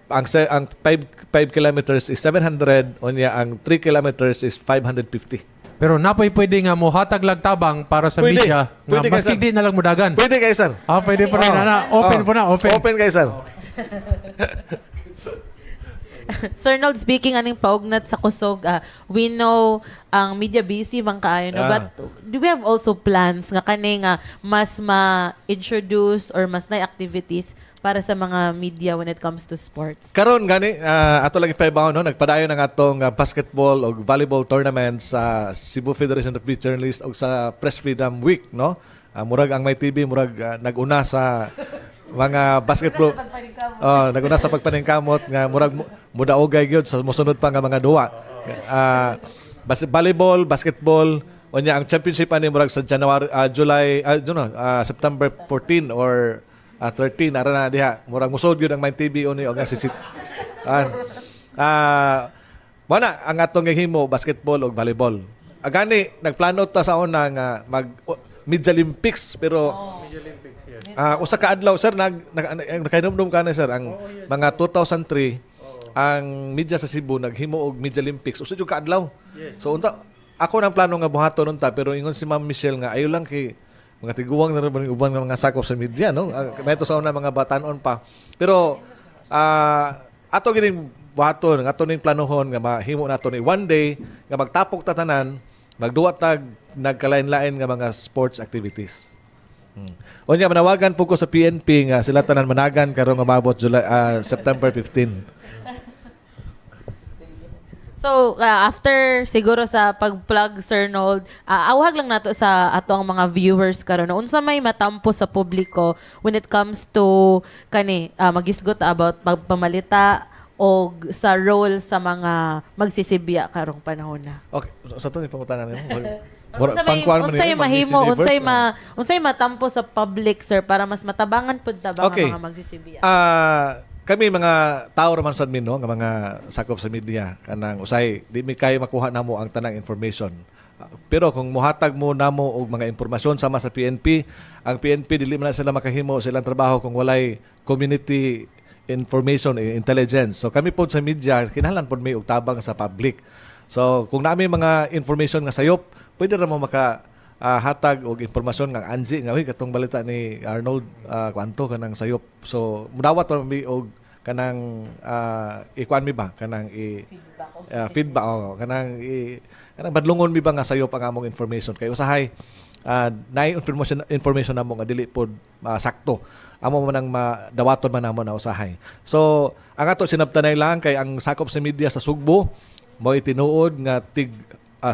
ang 5 kilometers is 700, unya ang 3 kilometers is 550. Pero napay pwede nga mo hatag lag tabang para sa media. Pwede maski di na lang mudagan. Pwede kay sir. Pwede pa rin na. Open po na, open. Open kay sir. Sir Nold, speaking aning paugnat sa kusog, we know ang media busy man kaayo, no? But do we have also plans nga kani nga mas ma-introduce or mas na activities para sa mga media when it comes to sports? Karon gani ato lang ipaibaw no, nagpadayon ang atong basketball o volleyball tournament sa Cebu Federation of Beat Journalists o sa Press Freedom Week, no? Murag ang may TV murag naguna sa mga basketball naguna sa pagpaningkamot nga murag mudaogay gyud sa mosunod pa nga mga duwa. Volleyball, basketball, unya ang championship ani murag sa September 14 or 13 ara na diha. Murag musod gyud ang Main TV oni o nga sisit. Wala ang atong gihimo basketball o volleyball. Agani nagplano ta sa una nga mag Media Olympics pero usa ka adlaw sir nagkainom ka na sir ang mga 2003 ang media sa Cebu naghimo og Media Olympics usa jud ka adlaw. So unta ako nang plano nga buhaton unta pero ingon si Ma'am Michelle nga ayo lang kay mga tiguwang na rin uban nga mga sakop sa media no. May to sa una mga batanon pa. Pero ato gining buhaton ato ning planohon nga mahimo nato ni one day nga magtapok tatanan magduwa tag nagkalain-lain nga mga sports activities. Unya manawagan po ko sa PNP nga sila tanan managan karong umabot September 15. So, after siguro sa pag-plug, Sir Nold, awag lang nato sa ato ang mga viewers karon. Unsa may matampo sa publiko when it comes to magisgot about pagpamalita o sa role sa mga magsisibya karong panahon na. Okay, sa to ni pangutangan nimo. Unsay matampo sa public, sir, para mas matabangan pud ta ba mga magsisibya? Kami mga tao raman sad min no nga mga sakop sa media kanang usay di mi kayo makuha namo ang tanang information. Pero kung muhatag mo namo og mga impormasyon sama sa PNP, ang PNP dili man sila makahimo silang trabaho kung walay community information intelligence. So kami po sa media kinahanglan pod may og tabang sa public. So kung nami mga information nga sayop, pwede ra mo maka hatag og impormasyon nga anzi nga katong balita ni Arnold kwanto kanang sayop. So mudawat pa mi og kanang ikuan mi ba kanang feedback kanang badlungon mi ba nga sayop ang among information kay usahay naay information namo nga dili pod sakto amo man ang madawaton man namo na usahay. So ang ato sinabtanay lang kay ang sakop sa media sa Sugbo mo itinuod nga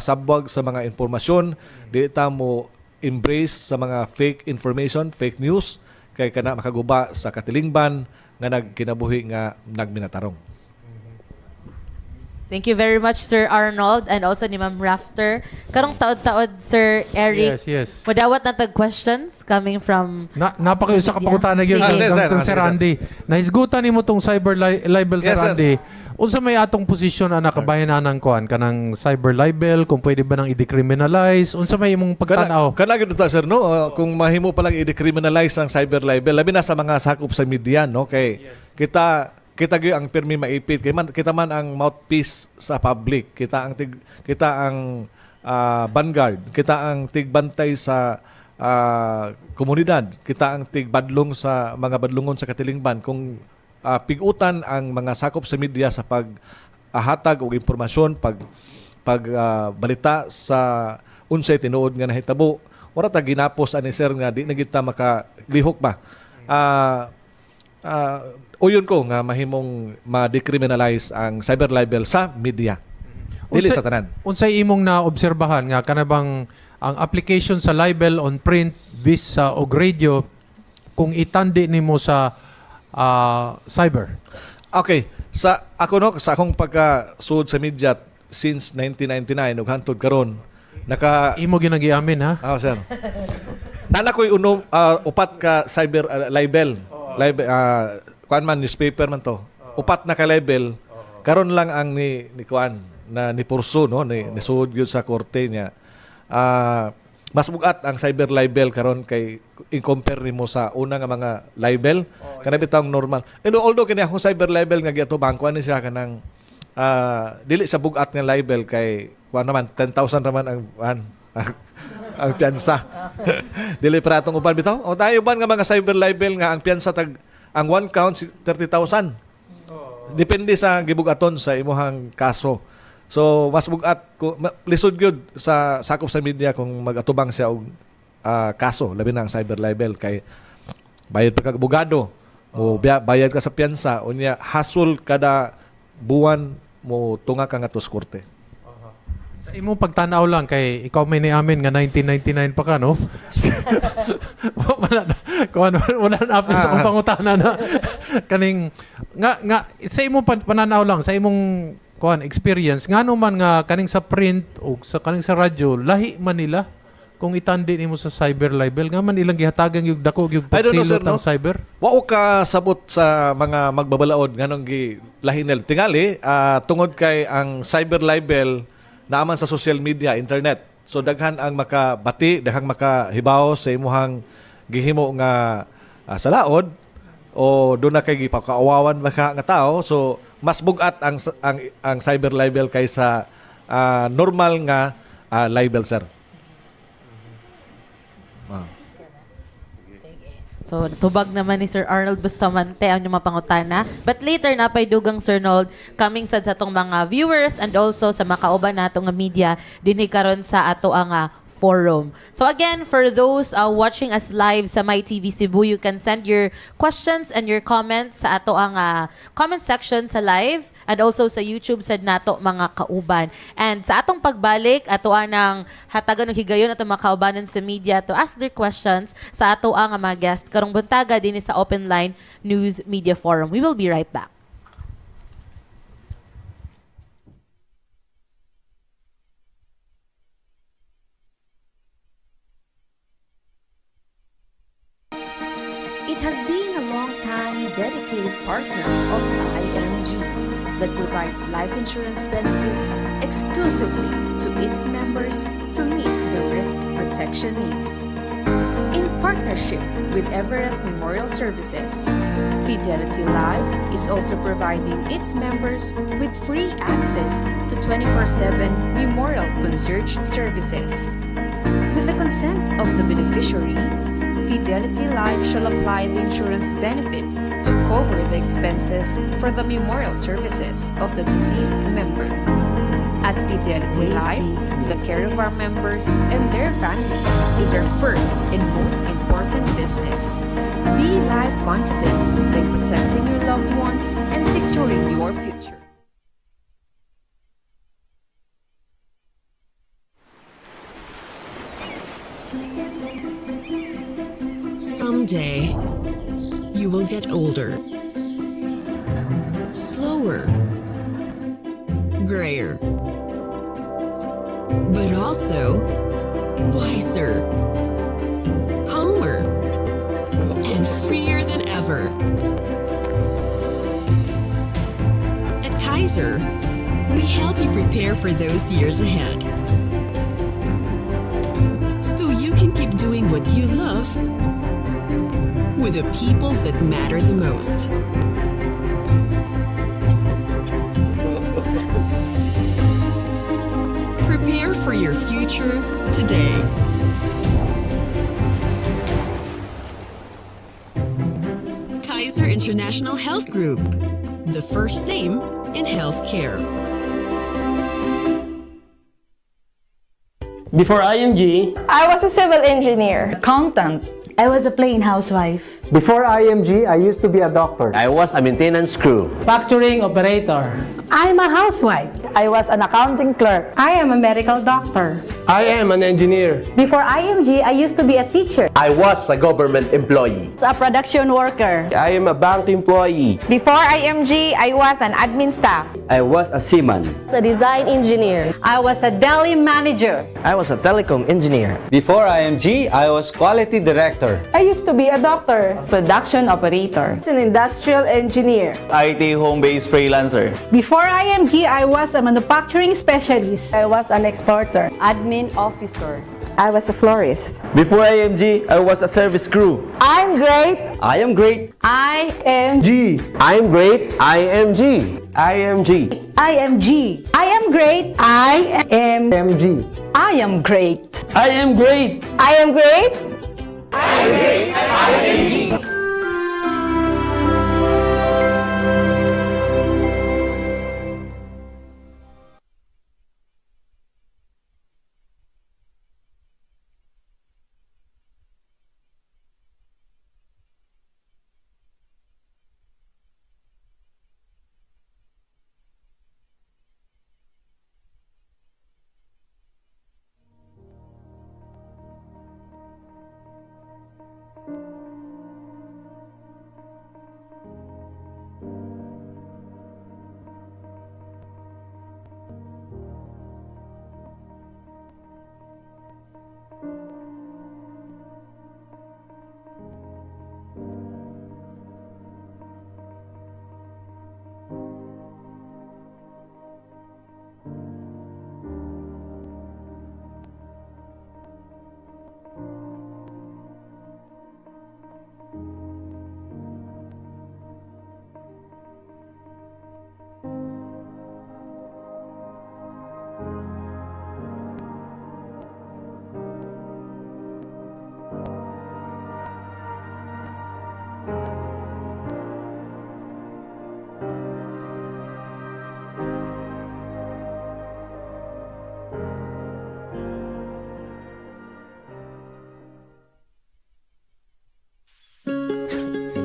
sabwag sa mga impormasyon, di ta mo embrace sa mga fake information, fake news kay kana makaguba sa katilingban nga nagkinabuhi nga nagminatarong. Thank you very much, Sir Arnold, and also ni Ma'am Rafter. Karong taod-taod, Sir Eric. Yes. Madawat na tag questions coming from napakayusa ka pakutanag yun Sir Randy. Nahisgutan nimo tong cyber libel, Sir Randy. Unsa may atong posisyon ana kabayanan kuan kanang cyber libel, kung pwede ba nang i-decriminalize, unsa may imong pagtan-aw? Kana gid ta sir no, kung mahimo pa lang i-decriminalize ang cyber libel labi na sa mga sakop sa media no kay kita gyud ang pirmi maipit kay kita man ang mouthpiece sa public, kita ang vanguard, kita ang tigbantay sa komunidad, kita ang tigbadlong sa mga badlungon sa katilingban. Kung pigutan ang mga sakop sa media sa paghatag og impormasyon, balita sa unsay tinuod nga nahitabo. Wala ta ginapos ani sir nga di na kita makalihok ba. Uyon ko nga mahimong ma-decriminalize ang cyber libel sa media. Dili sa tanan. Unsay imong naobserbahan nga kanabang ang application sa libel on print, bis og radio kung itandi nimo sa cyber? Okay, sa akong pagkasuod sa media since 1999 ug hantod karon imo ginagiamin ha? Sir. Nala ko'y upat ka cyber libel. Kuan man newspaper man to. Upat na ka libel. Karon lang ang ni kuan na ni purso no ni suod gyud sa korte niya. Mas bugat ang cyber libel karon kay i-compare nimo sa una nga mga libel kana bitang normal. And although kini akong cyber libel nga giato bangko ani siya kanang dili sa bugat nga libel kay kuan naman 10,000 raman ang piyansa. Dili para atong uban bitaw. O tayo uban nga mga cyber libel nga ang piyansa ang one count 30,000. Depende sa gibugaton sa imuhang kaso. So mas bugat lisod gyud sa sakop sa media kung magatubang siya og kaso labi na ang cyber libel kay bayad pa ka abogado mo bayad ka sa piyansa unya hassle kada buwan mo tunga ka ngadto sa korte. Sa imong pagtanaw lang kay ikaw may niamin nga 1999 pa ka no. wala na apil sa akong pangutana na kaning nga sa imong pananaw lang sa imong experience ngano man nga kaning sa print o sa kaning sa radyo lahi man nila kung itandi nimo sa cyber libel nga man ilang gihatagan yung dako yung pagsilot ang cyber. Wao ka sabot sa mga magbabalaod nganong lahinel tingali tungod kay ang cyber libel naaman sa social media, internet. So daghan ang makabati, daghang makahibaw sa imuhang gihimo nga salaod o doon na kay gipakaawawan baka nga tao. So mas bugat ang cyber libel kaysa normal nga libel sir. So, tubag naman ni Sir Arnold Bustamante ang yung mapangutana. But later na pay dugang Sir Nold coming sa atong mga viewers and also sa makauban natong media dinhi karon sa ato ang forum. So again, for those watching us live sa My TV Cebu, you can send your questions and your comments sa ato ang comment section sa live and also sa YouTube sa nato mga kauban. And sa atong pagbalik, ato anang hatagan ng higayon atong mga kaubanan sa media to ask their questions sa ato ang mga guest karong buntaga din sa Open Line News Media Forum. We will be right back. It has been a long-time dedicated partner of IMG that provides life insurance benefit exclusively to its members to meet their risk protection needs. In partnership with Everest Memorial Services, Fidelity Life is also providing its members with free access to 24/7 memorial concierge services. With the consent of the beneficiary, Fidelity Life shall apply the insurance benefit to cover the expenses for the memorial services of the deceased member. At Fidelity Life, the care of our members and their families is our first and most important business. Be life confident by protecting your loved ones and securing your future. Someday, you will get older, slower, grayer, but also wiser, calmer, and freer than ever. At Kaiser, we help you prepare for those years ahead so you can keep doing what you love with the people that matter the most. Prepare for your future today. Kaiser International Health Group, the first name in healthcare. Before IMG, I was a civil engineer. Accountant. I was a plain housewife. Before IMG, I used to be a doctor. I was a maintenance crew. factoring operator. I'm a housewife. I was an accounting clerk. I am a medical doctor. I am an engineer. Before IMG, I used to be a teacher. I was a government employee. A production worker. I am a bank employee. Before IMG, I was an admin staff. I was a seaman. A design engineer. I was a deli manager. I was a telecom engineer. Before IMG, I was quality director. I used to be a doctor. Production operator. An industrial engineer. IT home-based freelancer. Before IMG, I was a manufacturing specialist. I was an exporter. Admin officer. I was a florist. Before IMG, I was a service crew. I'm great. I am great. I am G. I am great. IMG. IMG. IMG. I am great. I am MG. I am great. I am great. I am great.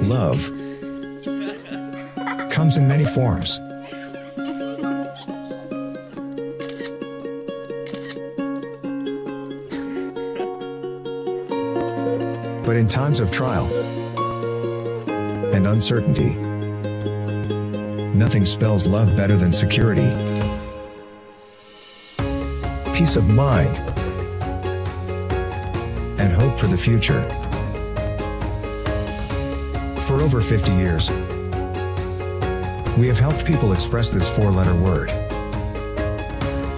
Love comes in many forms. But in times of trial and uncertainty, nothing spells love better than security, peace of mind, and hope for the future. For over 50 years, we have helped people express this four-letter word,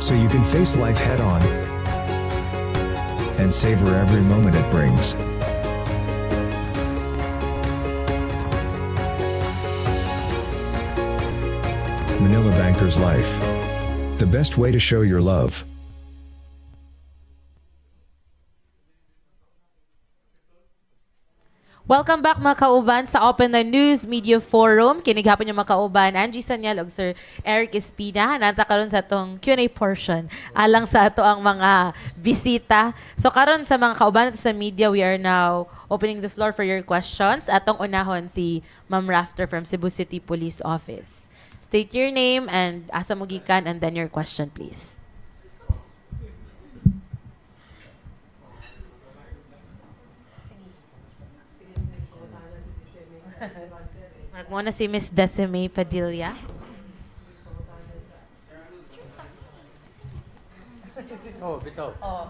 so you can face life head-on and savor every moment it brings. Manila Banker's Life. The best way to show your love. Welcome back mga kauban sa Open na News Media Forum. Kinighapon yung mga kauban, Angie Sanyal ug Sir Eric Espina. Nanta karon sa atong Q&A portion. Alang sa ato ang mga bisita. So karon sa mga kauban at sa media, we are now opening the floor for your questions. Atong unahon si Ma'am Rafter from Cebu City Police Office. State your name and asa mo gikan and then your question, please. Mark mo na si Miss Desiree Padilla. Oh, bitaw. Oh.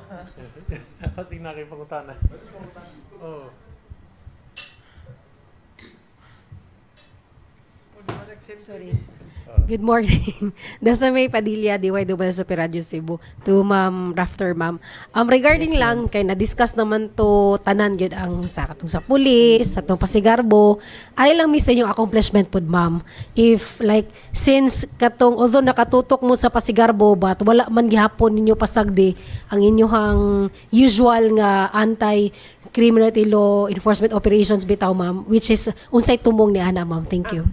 Kasi nakipangutana. Oh. Sorry. Good morning. Desiree Padilla, DY sa Radyo Cebu. To Ma'am Rafter, ma'am. Regarding yes, lang, kay na-discuss naman to tanan gyud ang sa katong sa pulis, sa atong pasigarbo. Ari lang misa yung accomplishment pod, ma'am. If like, since katong, although nakatutok mo sa pasigarbo, but wala man gihapon ninyo pasagdi ang inyong usual nga criminality law enforcement operations bitaw ma'am, which is unsay tumong ni ana ma'am. Thank you.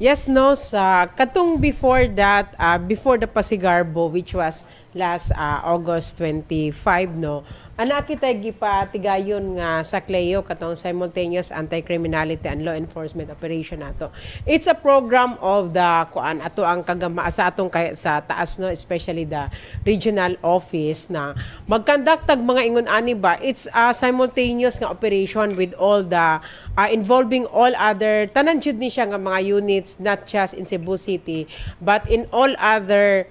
Yes, no, sa katong before that, before the Pasigarbo, which was last August 25, no, ana kita gipatigayon nga sa CLEO katong simultaneous anti-criminality and law enforcement operation nato. It's a program of the kuan ato ang kagama sa atong sa taas, no, especially the regional office na magconduct tag mga ingon ani ba. It's a simultaneous nga operation with all the involving all other tanan jud ni siya nga mga units, not just in Cebu City but in all other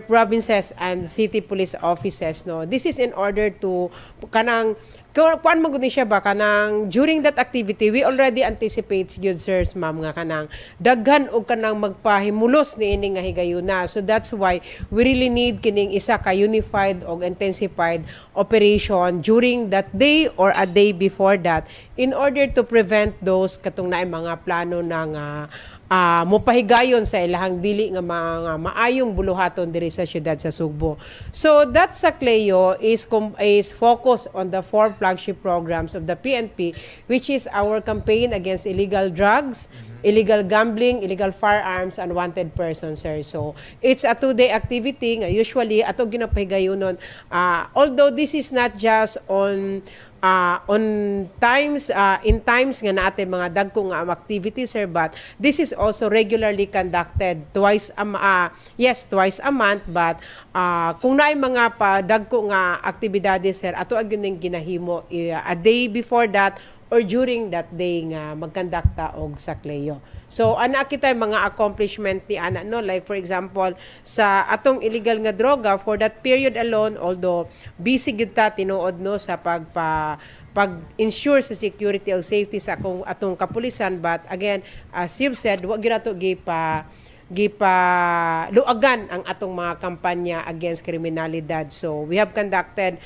provinces and city police offices, no. This is in order to kanang kuan mo gud ni siya ba kanang during that activity we already anticipate gyud sirs ma'am nga kanang daghan og kanang magpahimulos niini nga higayuna. So that's why we really need kining isa ka unified og intensified operation during that day or a day before that in order to prevent those katong naay mga plano ng mopahigayon sa ilahang dili nga mga maayong buluhaton diri sa syudad sa Cebu. So that sa CLEO is focused on the 4 flagship programs of the PNP, which is our campaign against illegal drugs, illegal gambling, illegal firearms, and wanted persons, sir. So it's a 2-day activity nga usually ato ginapahigayonon. Although this is not just on times in times nga natin mga dagko nga activities, sir, but this is also regularly conducted twice a month, but kung naay mga dagko nga aktibidades, sir, ato agyud ginahimo a day before that or during that day nga magkandakta og sa CLEO. So ana kita mga accomplishment ni ana, no, like for example sa atong illegal nga droga for that period alone, although busy gid ta tinuod, no, sa pag-ensure sa security o safety sa atong kapulisan, but again as you've said, wa gyud ato luagan ang atong mga kampanya against kriminalidad. So we have conducted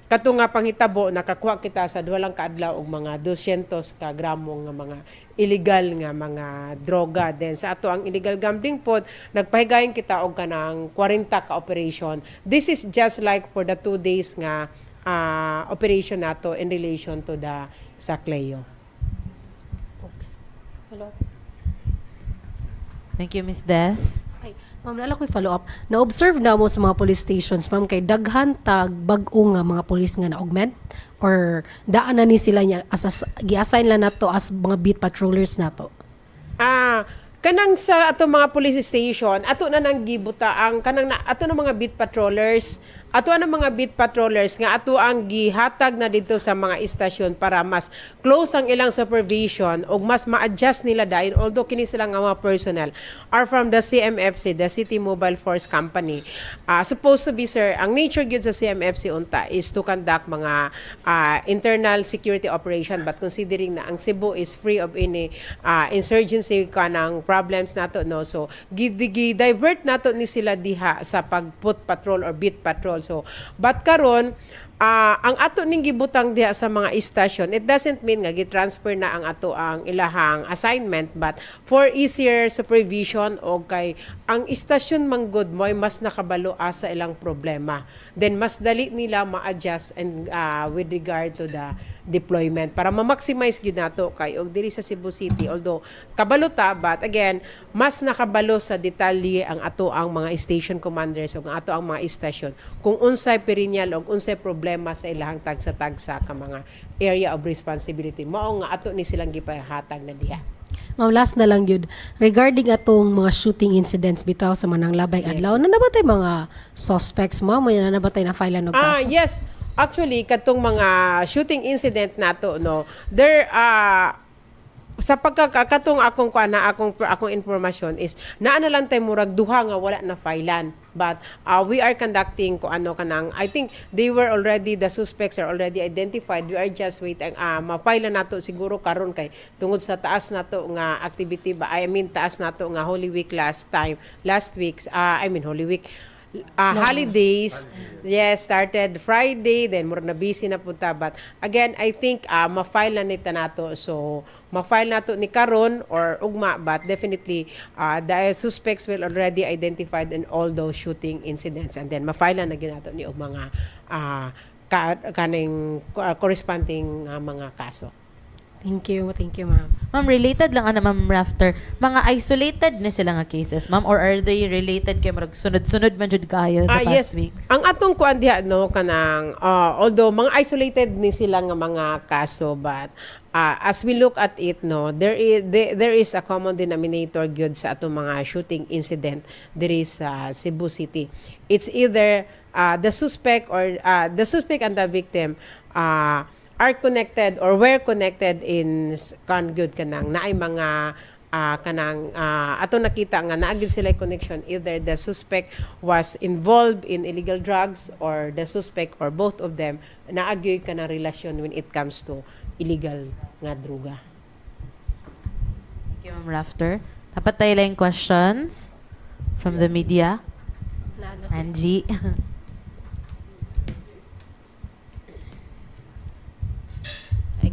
kato nga panghitabo, nakakuha kita sa duha lang kaadlaw og mga 200 ka gramo nga mga illegal nga mga droga. Then sa ato ang illegal gambling pod, nagpahigayon kita og kanang 40 ka operation. This is just like for the 2 days nga operation nato in relation to the sa CLEO. Hello. Thank you, Ms. Des. Ma'am, nala ko'y follow-up. Na-observe na mo sa mga police stations, ma'am, kay daghan tag bag-o nga mga police nga na-augment or daan na ni sila niya gi-assign lang nato as mga beat patrollers nato? Kanang sa ato mga police station, ato na nang gibuta ang kanang ato na mga beat patrollers, nga ato ang gihatag na dito sa mga istasyon para mas close ang ilang supervision o mas ma-adjust nila dahil although kini sila nga mga personnel are from the CMFC, the City Mobile Force Company. Supposed to be, sir, ang nature gyud sa CMFC unta is to conduct mga internal security operation, but considering na ang Cebu is free of any insurgency kanang problems nato, no, so divert nato ni sila diha sa pag-put patrol or beat patrol. So but karon ang ato ning gibutang diha sa mga istasyon, it doesn't mean nga gi-transfer na ang ato ang ilahang assignment, but for easier supervision o kay ang istasyon manggod moy mas nakabalo sa ilang problema, then mas dali nila ma-adjust and with regard to the deployment para ma-maximize gyud nato kay og diri sa Cebu City, although kabalo ta, but again mas nakabalo sa detalye ang ato ang mga station commanders ug ang ato ang mga istasyon kung unsay perinyal o unsay problema sa ilahang tagsa-tagsa ka mga area of responsibility, mao nga ato ni silang gipahatag na diha. Ma'am, last na lang yun. Regarding atong mga shooting incidents bitaw sa manang labay adlaw, nanabatay mga suspects, ma'am, may nanabatay na file og kaso? Yes. Actually, katong mga shooting incident nato, no, there sa pagkakatong akong informasyon is naana lang tay murag duha nga wala na filean, but we are conducting kanang I think they were already, the suspects are already identified. We are just waiting ma-file nato siguro karon kay tungod sa taas nato nga activity ba, taas nato nga Holy Week last week, Holy Week holidays, yes, started Friday, then mura na busy na punta, but again I think ma-file na nita nato, so ma-file nato ni karon or ugma, but definitely the suspects will already identified in all those shooting incidents, and then ma-file na gyud nato ni og mga kaning corresponding mga kaso. Thank you, ma'am. Ma'am, related lang ma'am Rafter. Mga isolated na sila nga cases, ma'am, or are they related kay marag sunod-sunod man jud kayo the past weeks? Ang atong kuan diha no kanang although mga isolated ni sila nga mga kaso, but as we look at it no, there is a common denominator gyud sa atong mga shooting incident diri sa Cebu City. It's either the suspect and the victim are connected or were connected in kanang naay mga ato nakita nga naagid sila connection, either the suspect was involved in illegal drugs or the suspect or both of them naagyoy kanang relasyon when it comes to illegal nga droga. Thank you, Ma'am Rafter. Dapat tayo lang questions from the media. Angie.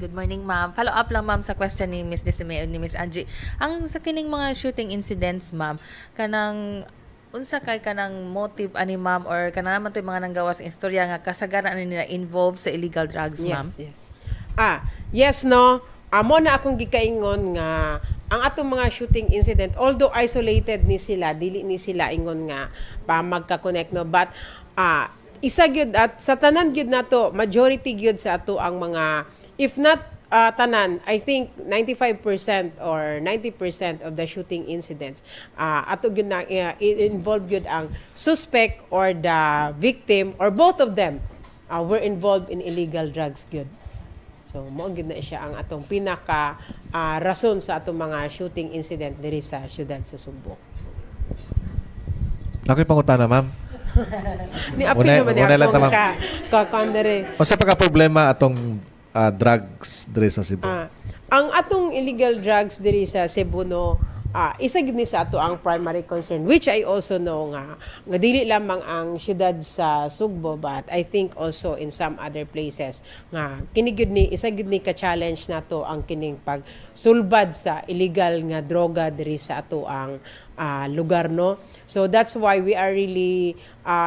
Good morning, ma'am. Follow up lang, ma'am, sa question ni Ms. Desime o ni Ms. Angie. Ang sa kining mga shooting incidents, ma'am, kanang unsa kay kanang motive ani ma'am or kanang naman to mga nanggawas sa istorya nga kasagaran ani nila involved sa illegal drugs, ma'am? Yes, no. Amo na akong gikaingon nga ang atong mga shooting incident, although isolated ni sila, dili ni sila ingon nga pa magka-connect, no, but isa gyud at sa tanan gyud nato, majority gyud sa ato ang mga, if not tanan, I think 95% or 90% of the shooting incidents ato gyud na involved gyud ang suspect or the victim or both of them were involved in illegal drugs gyud. So mo gyud na siya ang atong pinaka rason sa atong mga shooting incident diri sa siyudad sa Cebu. Ako'y pangutana, ma'am. Ni apil naman ni akong kakandere. O sa pagka-problema atong drugs diri sa Cebu? Ang atong illegal drugs diri sa Cebu, no, isa gid ni sa ato ang primary concern, which I also know nga dili lamang ang siyudad sa Sugbo, but I think also in some other places nga kini gid ni isa gid ni ka-challenge nato ang kining pagsulbad sa illegal nga droga diri sa ato ang lugar, no. So that's why we are really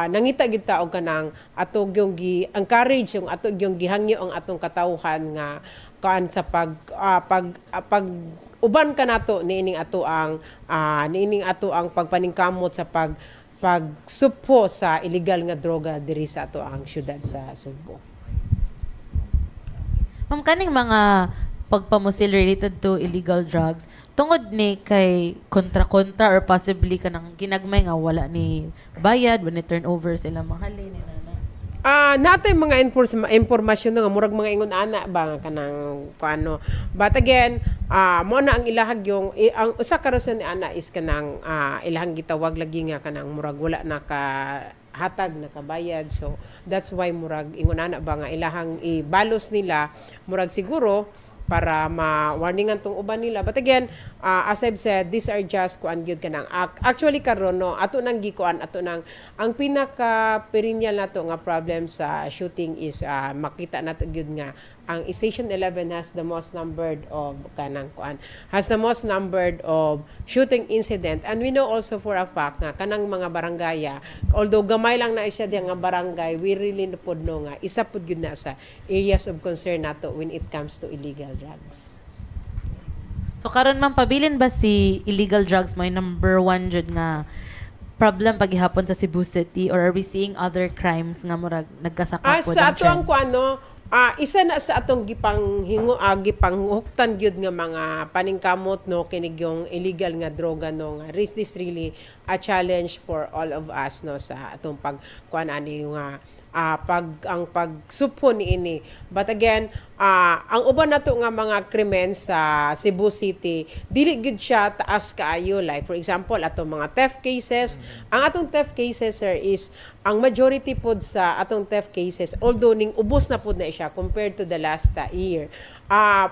nangita gid ta og kanang ato gyung gi-encourage yung ato gyung gihangyo ang atong katawhan nga kan sa pag uban ka nato niining ato ang pagpaningkamot sa pagsuppo sa illegal nga droga diri sa ato ang siyudad sa Cebu. Ma'am, kaning mga pagpamusil related to illegal drugs, tungod ni kay kontra-kontra or possibly kanang ginagmay nga wala ni bayad when ni turnover sila mahalin ni nana. Natay mga impormasyon nga murag mga ingon ana ba nga kanang paano. But again, mo na ang ilahag yung ang usa ka rason ni ana is kanang ilahang gitawag lagi nga kanang murag wala na ka hatag na kabayad. So that's why murag ingon ana ba nga ilahang ibalos nila murag siguro para ma-warningan tong uban nila. But again, as I've said, these are just kuan gyud kanang actually karon, no, ato nang gikuan, ato nang ang pinaka perennial nato nga problem sa shooting is makita nato gyud nga ang Station 11 has the most numbered of shooting incident, and we know also for a fact nga kanang mga barangaya, although gamay lang na siya diya nga barangay, we really pud no nga isa pud gyud na sa areas of concern nato when it comes to illegal drugs. So karon man pabilin ba si illegal drugs may number one jud nga problem paghihapon sa Cebu City, or are we seeing other crimes nga murag nagkasakop sa ato ang kuano, isa na sa atong gipanghuktan gyud nga mga paningkamot, no, kinig yung illegal nga droga, no, nga is this really a challenge for all of us, no, sa atong pagkuan ani nga ang pagsupon ini. But again, ang uban nato nga mga krimen sa Cebu City, dili gid siya taas kaayo. Like for example, atong mga theft cases, ang atong theft cases, sir, is ang majority pod sa atong theft cases, although ning ubos na pod na siya compared to the last year.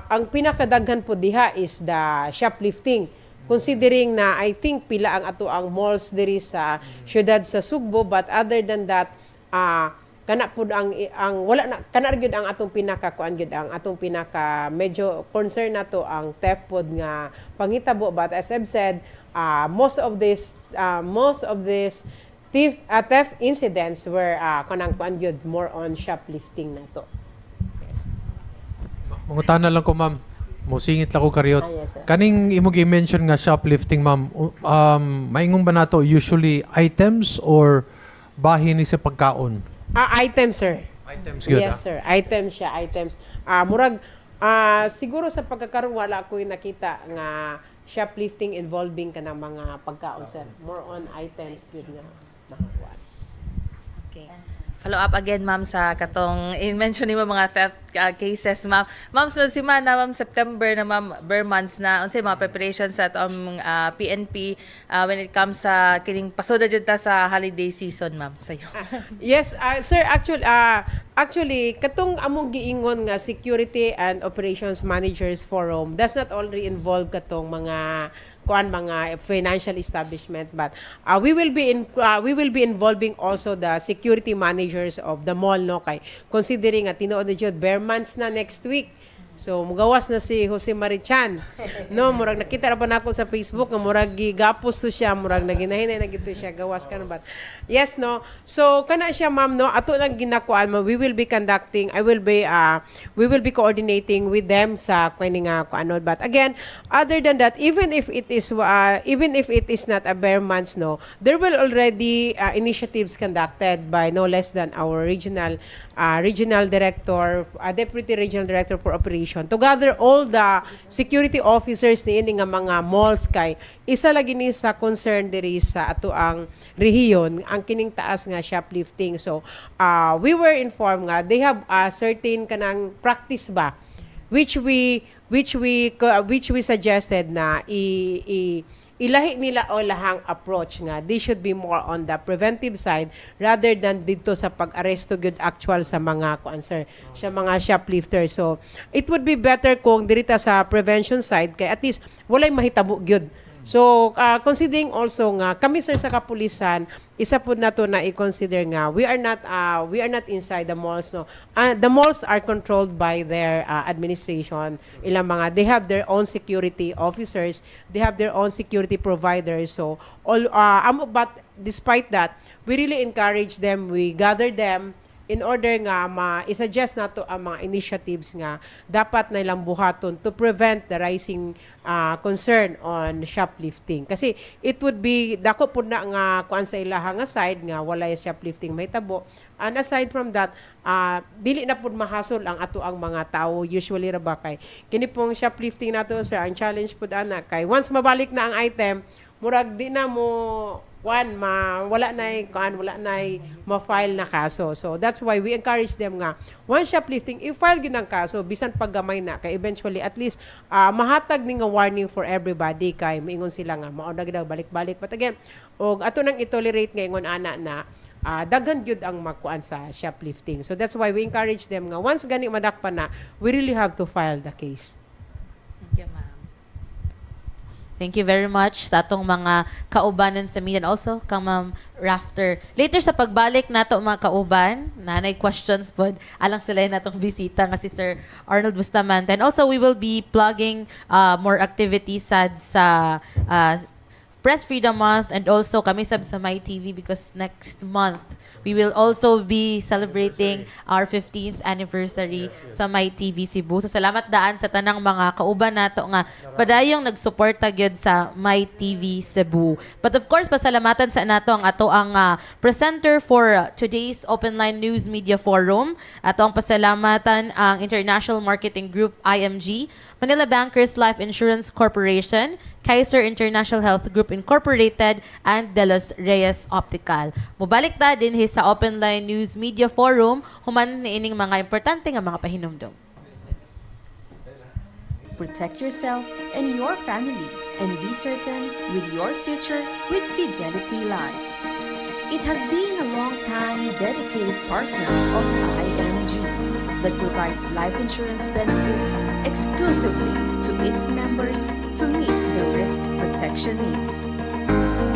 Ang pinakadaghan pod diha is the shoplifting. Considering na I think pila ang ato ang malls diri sa siyudad sa Sugbo, but other than that, kana pud ang wala na kana gyud ang atong pinaka kuan gyud ang atong pinaka medyo concern nato ang theft pod nga pangitabo. But as I've said, most of this theft incidents were kanang kuan gyud more on shoplifting na to. Yes. Mungutana lang ko, ma'am. Musingit lang ko karyot. Yes, sir. Kaning imong i-mention nga shoplifting, ma'am. Maingong ba nato usually items or bahin ni sa pagkaon? Items, sir. Items good. Yes, sir. Items siya, items. Murag siguro sa pagkakaroon wala ko nakita nga shoplifting involving kanang mga pagkaon, sir. More on items yun nga nakakuan. Okay. Follow up again, ma'am, sa katong in-mention ni mo mga theft cases, ma'am. Ma'am, so si ma'am, September na, ma'am, bare months na, unsay mga preparations sa atong PNP when it comes sa kining pasoda jud ta sa holiday season, ma'am, sayo. Yes, sir, actually katong among giingon nga Security and Operations Managers Forum does not only involve katong mga financial establishment, but we will be involving also the security managers of the mall, no, kay considering at tinuod na jud bare months na next week. So mugawas na si Jose Marichan, no, murag nakita ra ba nako sa Facebook nga murag gigapos to siya, murag naginahinay na gito siya gawas kan ba. Yes, no. So kana siya, ma'am, no, ato lang ginakuan mo, we will be coordinating with them sa kani nga ano, but again, other than that, even if it is not a bare months, no, there will already initiatives conducted by no less than our regional director, deputy regional director for operations, to gather all the security officers ni ini nga mga malls, kay isa lagi ni sa concern diri sa ato ang rehiyon ang kining taas nga shoplifting. So we were informed nga they have a certain kanang practice ba which we suggested na ilahi nila o lahang approach nga they should be more on the preventive side rather than dito sa pag-aresto good actual sa mga sa mga shoplifters. So it would be better kung dirita sa prevention side kay at least walay mahitabo gyud. So considering also nga kami, sir, sa kapulisan, isa po na to na i-consider nga we are not inside the malls, no. The malls are controlled by their administration. Ilang mga they have their own security officers, they have their own security providers. So all but despite that, we really encourage them, we gather them in order nga i-suggest nato ang mga initiatives nga dapat na ilang buhaton to prevent the rising concern on shoplifting. Kasi it would be dako pud na nga kuan sa ilahang side nga walay shoplifting mahitabo. And aside from that, dili na pud mahasol ang ato ang mga tao usually ra ba kay kini pong shoplifting nato, sir, ang challenge pud ana kay once mabalik na ang item, murag di na mo wala na ma-file na kaso. So that's why we encourage them nga once shoplifting, i-file ginang kaso bisan paggamay na kay eventually at least mahatag ni nga warning for everybody kay maingon sila nga mao na gid balik-balik. But again, og ato nang i-tolerate nga ingon ana na daghan gyud ang makuan sa shoplifting. So that's why we encourage them nga once gani madakpan na, we really have to file the case. Thank you, ma'am. Thank you very much sa atong mga kaubanan sa media and also kang Ma'am Rafter. Later sa pagbalik nato mga kauban, nanay questions pod alang sila natong bisita nga si Sir Arnold Bustamante. And also we will be plugging more activities sa Press Freedom Month and also kami sa My TV because next month we will also be celebrating our 15th anniversary sa My TV Cebu. So salamat daan sa tanang mga kauban nato nga padayong nagsuporta gyud sa My TV Cebu. But of course pasalamatan sa nato ang ato ang presenter for today's Open Line News Media Forum. Ato ang pasalamatan ang International Marketing Group IMG, Manila Bankers Life Insurance Corporation, Kaiser International Health Group Incorporated, and De Los Reyes Optical. Mubalik ta din sa Open Line News Media Forum human niining mga importante nga mga pahinumdom. Protect yourself and your family and be certain with your future with Fidelity Life. It has been a long time dedicated partner of IMG that provides life insurance benefit exclusively to its members to meet the risk protection needs.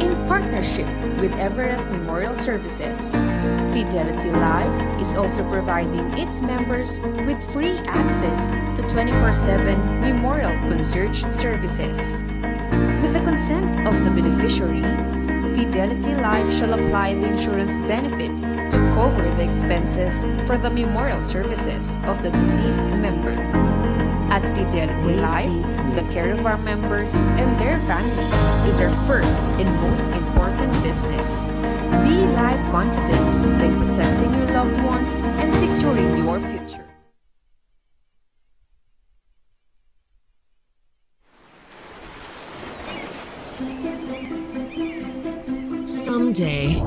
In partnership with Everest Memorial Services, Fidelity Life is also providing its members with free access to 24/7 memorial concierge services. With the consent of the beneficiary, Fidelity Life shall apply the insurance benefit to cover the expenses for the memorial services of the deceased member. At Fidelity Life, the care of our members and their families is our first and most important business. Be life confident by protecting your loved ones and securing your future. Someday,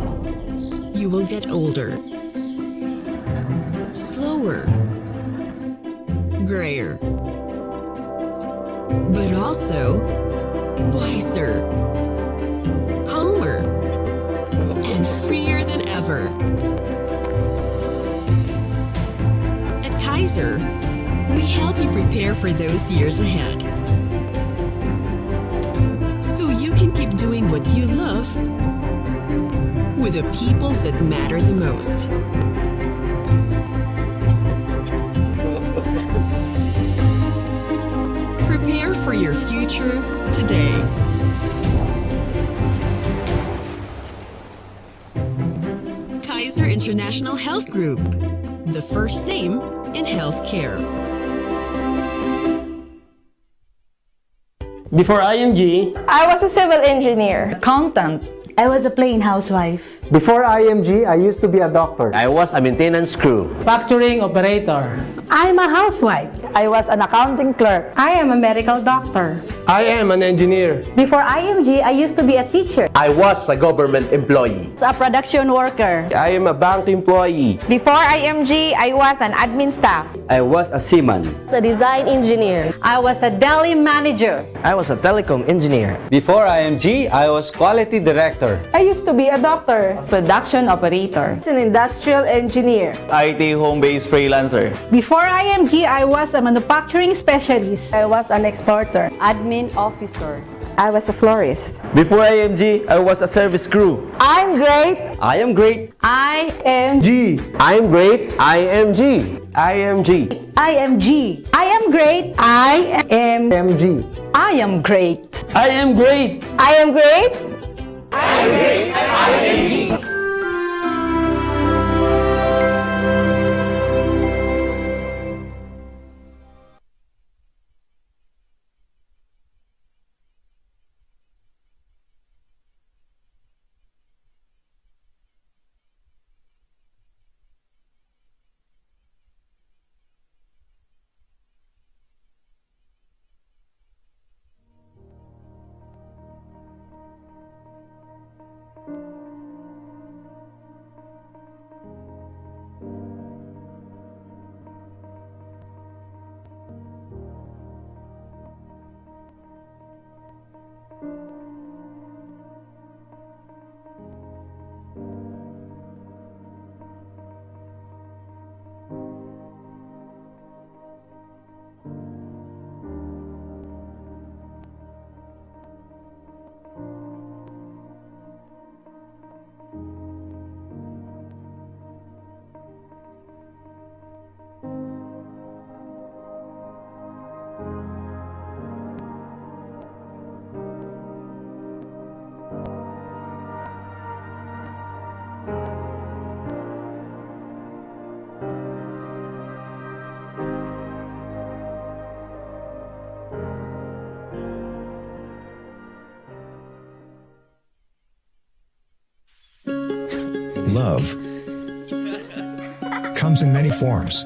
you will get older, slower, grayer, but also wiser, calmer, and freer than ever. At Kaiser, we help you prepare for those years ahead, so you can keep doing what you love with the people that matter the most. Prepare for your future today. Kaiser International Health Group, the first name in healthcare. Before IMG, I was a civil engineer. Accountant. I was a plain housewife. Before IMG, I used to be a doctor. I was a maintenance crew. factoring operator. I'm a housewife. I was an accounting clerk. I am a medical doctor. I am an engineer. Before IMG, I used to be a teacher. I was a government employee. A production worker. I am a bank employee. Before IMG, I was an admin staff. I was a seaman. A design engineer. I was a deli manager. I was a telecom engineer. Before IMG, I was quality director. I used to be a doctor. Production operator. An industrial engineer. IT home-based freelancer. Before IMG, I was a manufacturing specialist. I was an exporter. Admin officer. I was a florist. Before IMG, I was a service crew. I'm great. I am great. I am G. I am great. IMG. IMG. IMG. I am great. I am MG. I am great. I am great. I am great. Love comes in many forms.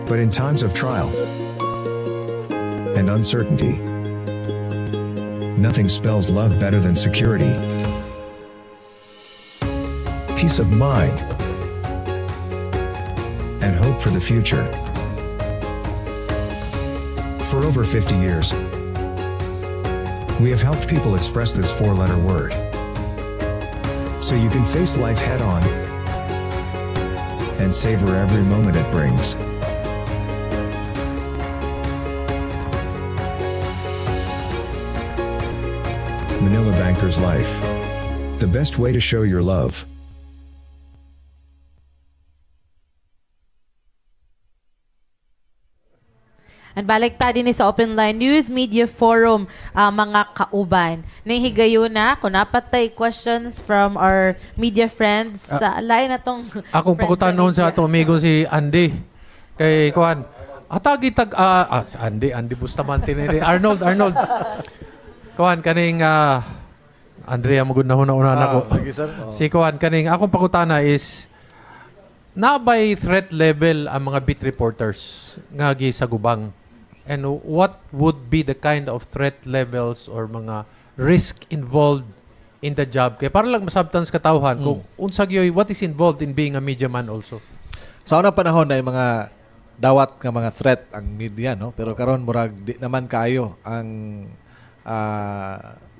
But in times of trial and uncertainty, nothing spells love better than security, peace of mind, and hope for the future. For over 50 years, we have helped people express this four-letter word, so you can face life head-on and savor every moment it brings. Manila Banker's Life. The best way to show your love. And baliktad din sa Open Line News Media Forum mga kauban. Nahigayon na kung napatay questions from our media friends sa line na tong Akong pakutan noon sa ato amigo si Andy. Kay Kuan. Si Andy Bustamante ni Arnold. Kuan kaning Andrea magud na una nako. Si Kuan kaning akong pakutana is na by threat level ang mga beat reporters nga gi sa gubang. And what would be the kind of threat levels or mga risk involved in the job? Kaya para lang masabtan sa katawhan kung unsag yoy what is involved in being a media man also. Sa unang panahon ay mga dawat nga mga threat ang media, no? Pero karon murag di naman kayo ang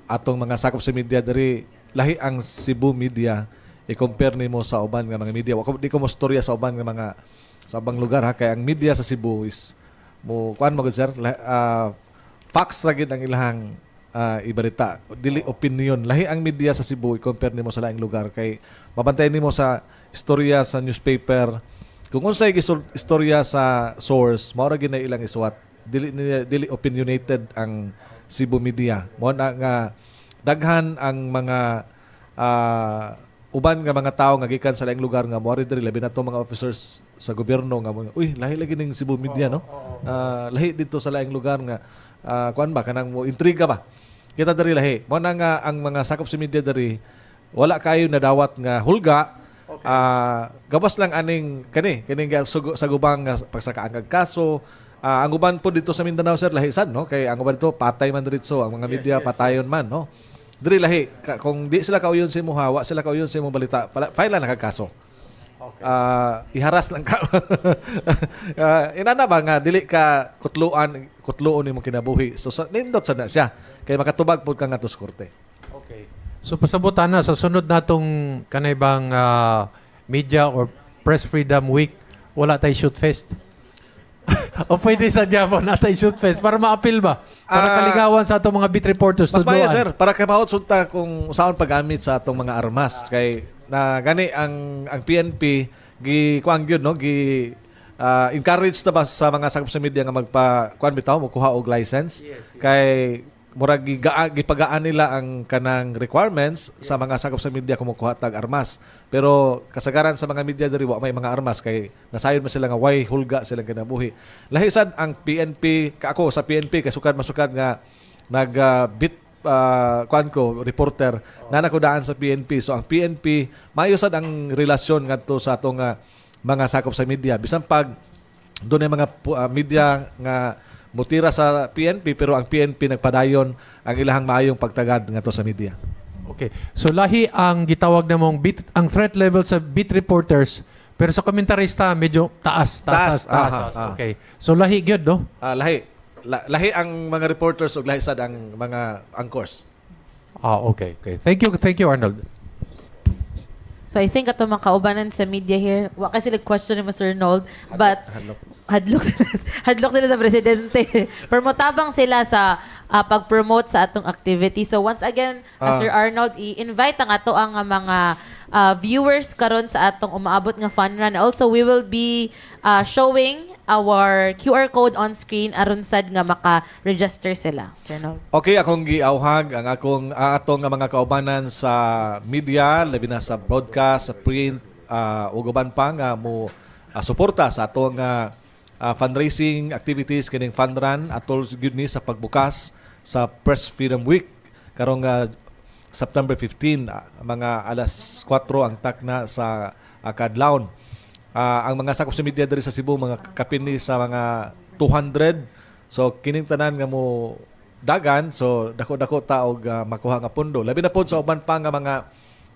atong mga sakop sa media diri lahi ang Cebu media i-compare nimo sa uban nga mga media. Di ko mo storya sa uban nga mga sa ubang lugar ha kay ang media sa Cebu is mo kuan mo sir facts ra gid ang ilahang ibalita dili opinion. Lahi ang media sa Cebu i-compare nimo sa laing lugar kay mabantayan nimo sa istorya sa newspaper. Kung unsay istorya sa source, mao ra gyud na ilang isuwat. Dili opinionated ang Cebu media. Mo na nga daghan ang mga uban nga mga tao nga gikan sa laing lugar nga moari diri labi na to mga officers sa gobyerno nga uy lahi lagi ning Cebu media no. Lahi dito sa laing lugar nga kuan ba kanang mo intriga ba. Kita diri lahi. Mo na nga ang mga sakop sa media diri wala kayo nadawat nga hulga. Gawas lang aning kining sa gubang pagsakaangag kaso. Ang uban po dito sa Mindanao sir lahi sad no kay ang uban dito patay man diretso ang mga media patayon man no. Diri lahi kung di sila kauyon sa imong hawa sila kauyon sa imong balita file lang kaso. Iharas lang ka. Inana ba nga dili ka kutluon imong kinabuhi. So nindot sad na siya kay makatubag pud ka nga to sa korte. Okay. So pasabutan na sa sunod natong kanay bang media or press freedom week wala tay shoot fest. O pwede sa Diabo na tay shoot fest para ma-appeal ba? Para kaligawan sa atong mga beat reporters mas maya sir para kay maot sunta kung usaon paggamit sa atong mga armas kay na gani ang PNP gi kuang gyud no gi encourage ta ba sa mga sakop sa media nga magpa kuan bitaw mo kuha og license kay murag gipagaan nila ang kanang requirements sa mga sakop sa media kumukuha tag armas. Pero kasagaran sa mga media diri wa may mga armas kay nasayon man sila nga way hulga silang kinabuhi. Lahi sad ang PNP ako sa PNP kay masukad nga nag bit kuan ko reporter na nakudaan sa PNP. So ang PNP maayo sad ang relasyon ngadto sa atong mga sakop sa media bisan pag doon ay mga media nga mutira sa PNP pero ang PNP nagpadayon ang ilahang maayong pagtagad ngadto sa media. Okay. So lahi ang gitawag namong ang threat level sa beat reporters pero sa komentarista medyo taas. Okay. So lahi gyud no? Lahi ang mga reporters ug lahi sad ang mga anchors. Okay. Thank you Arnold. So I think ato mga kaubanan sa media here, wa kasi like question ni Mr. Arnold, but hadlok sila sa presidente. Pero motabang sila sa pag-promote sa atong activity. So once again, Mr. Arnold, i-invite ang ato ang mga viewers karon sa atong umaabot nga fun run. Also, we will be showing our QR code on screen aron sad nga maka-register sila. Sir Arnold. Okay, akong giawhag ang atong nga mga kaubanan sa media, labi na sa broadcast, sa print, ug uban pa nga mo suporta sa atong fundraising activities kining fund run atol gyud ni sa pagbukas sa Press Freedom Week karong September 15 mga alas 4 ang takna sa kadlawon. Ang mga sakop sa media diri sa Cebu mga kapini sa mga 200. So kining tanan nga mo dagan so dako-dako ta og makuha nga pundo. Labi na pod sa uban pa nga mga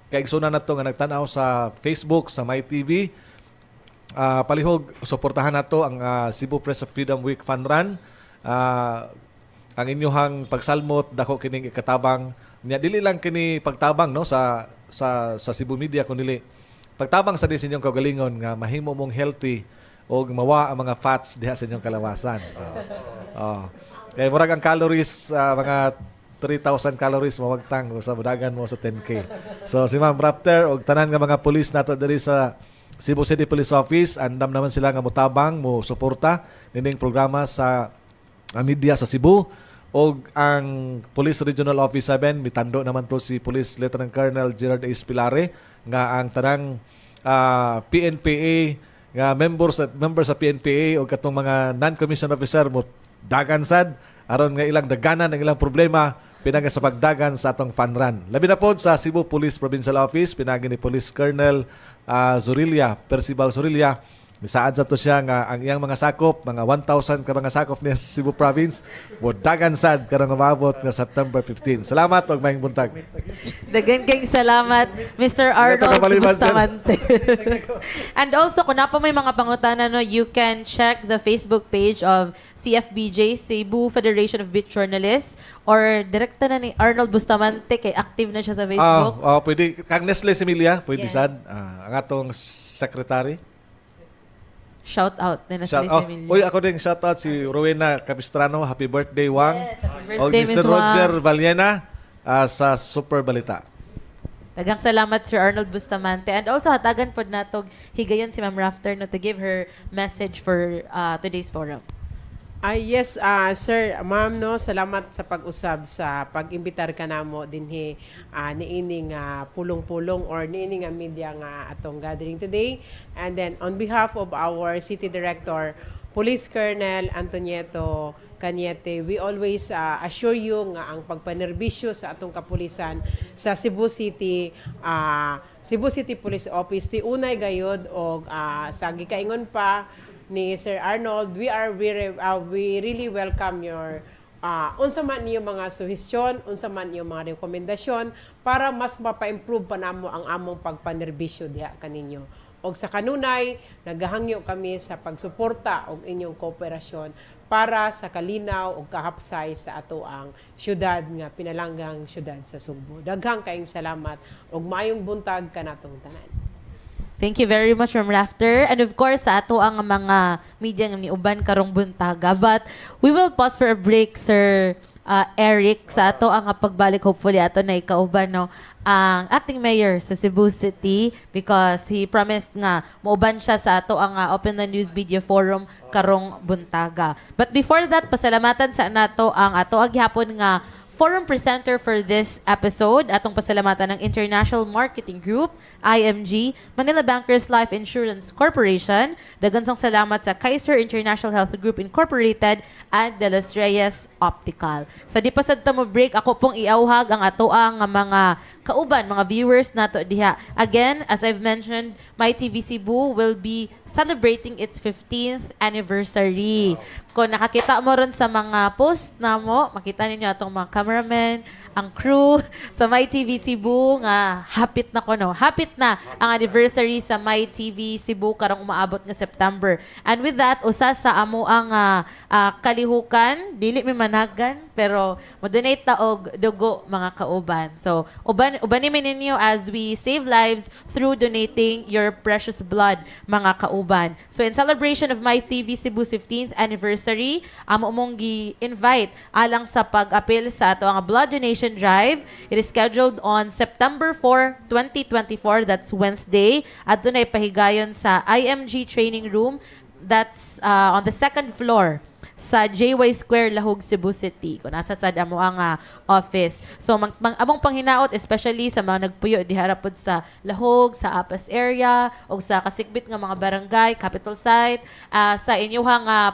kaigsunan nato nga nagtan-aw sa Facebook, sa MyTV. Palihog suportahan nato ang Cebu Press Freedom Week Fund Run. Ang inyohang pagsalmot dako kining ikatabang nya dili lang kini pagtabang no sa Cebu Media kundi pagtabang sa inyong kagalingon nga mahimo mong healthy o mawa ang mga fats diha sa inyong kalawasan. So, kaya murag ang calories mga 3,000 calories mawagtang sa budagan mo sa 10K. So si Ma'am Raptor og tanan nga mga pulis nato diri sa Cebu City Police Office andam naman sila nga motabang mo suporta nining programa sa media sa Cebu. O ang Police Regional Office 7, mitando naman to si Police Lieutenant Colonel Gerard A. Spilare nga ang tanang PNPA nga members sa PNPA o katong mga non-commissioned officer mo dagan sad aron nga ilang daganan ang ilang problema pinaga sa pagdagan sa atong fun run. Labi na pod sa Cebu Police Provincial Office pinagi ni Police Colonel Percival Zurilia. Misaad sa to siya nga ang iyang mga sakop, mga 1,000 ka mga sakop niya sa Cebu Province, mo dagan sad karong umabot nga September 15. Salamat og maayong buntag. Dagan kayong salamat, Mr. Arnold Bustamante. And also, kung napo may mga pangutana, no, you can check the Facebook page of CFBJ, Cebu Federation of Beat Journalists, or direkta na ni Arnold Bustamante, kay active na siya sa Facebook. Pwede. Kang Nestle Similia, pwede sad. Ang atong secretary. Shout out na Shout out. Uy, ako din shout out si Rowena Capistrano. Happy birthday, Wang. Yes, happy birthday, O Ms. Mr. Roger Valiena sa Super Balita. Dagang salamat, Sir Arnold Bustamante. And also, hatagan pod natog higayon si Ma'am Rafter no, to give her message for today's forum. Yes, sir, ma'am, no, salamat sa pag-usab sa pag-imbitar ka namo dinhi niining pulong-pulong or niining media nga atong gathering today. And then on behalf of our City Director, Police Colonel Antonieto Cañete, we always assure you nga ang pagpanerbisyo sa atong kapulisan sa Cebu City Police Office ti unay gayud og sa gikaingon pa ni Sir Arnold, we really welcome your unsa man niyo mga suhestyon, unsa man niyo mga rekomendasyon para mas mapa-improve pa namo ang among pagpanerbisyo diha kaninyo. Og sa kanunay, naghahangyo kami sa pagsuporta og inyong kooperasyon para sa kalinaw og kahapsay sa ato ang syudad nga pinalanggang syudad sa Cebu. Daghang kaayong salamat og maayong buntag kanatong tanan. Thank you very much, Ma'am Rafter. And of course, sa ato ang mga media ng niuban karong buntaga. But we will pause for a break, Sir Eric. Sa ato ang pagbalik, hopefully, ato na ikauban, no, ang acting mayor sa Cebu City because he promised nga mauban siya sa ato ang Open the News Media Forum karong buntaga. But before that, pasalamatan sa nato ang ato aghapon nga forum presenter for this episode, atong pasalamatan ng International Marketing Group, IMG, Manila Bankers Life Insurance Corporation, dagansang salamat sa Kaiser International Health Group Incorporated, and de los Reyes Optical. Sa di pa sad ta mo break, ako pong iauhag ang ato ang mga kauban, mga viewers nato diha. Again, as I've mentioned, MyTV Cebu will be celebrating its 15th anniversary. Kung nakakita mo ron sa mga post na mo, makita ninyo atong mga cameramen, ang crew sa MyTV Cebu nga hapit na ko, no. Hapit na ang anniversary sa MyTV Cebu karong umaabot nga September. And with that, usa sa amo ang kalihukan, dili mi managan, pero mo-donate ta og dugo mga kauban. So, uban mi ninyo as we save lives through donating your precious blood, mga kauban. So, in celebration of MyTV Cebu's 15th anniversary, amo mong gi-invite alang sa pag-apil sa ato ang blood donation drive. It is scheduled on September 4, 2024. That's Wednesday. At doon ay pahigayon sa IMG Training Room. That's on the second floor sa JY Square, Lahog, Cebu City. Kung nasa sad amo ang office. So, among panghinaot, especially sa mga nagpuyo di harapod sa Lahog, sa Apas area, o sa kasikbit nga mga barangay, capital site, sa inyong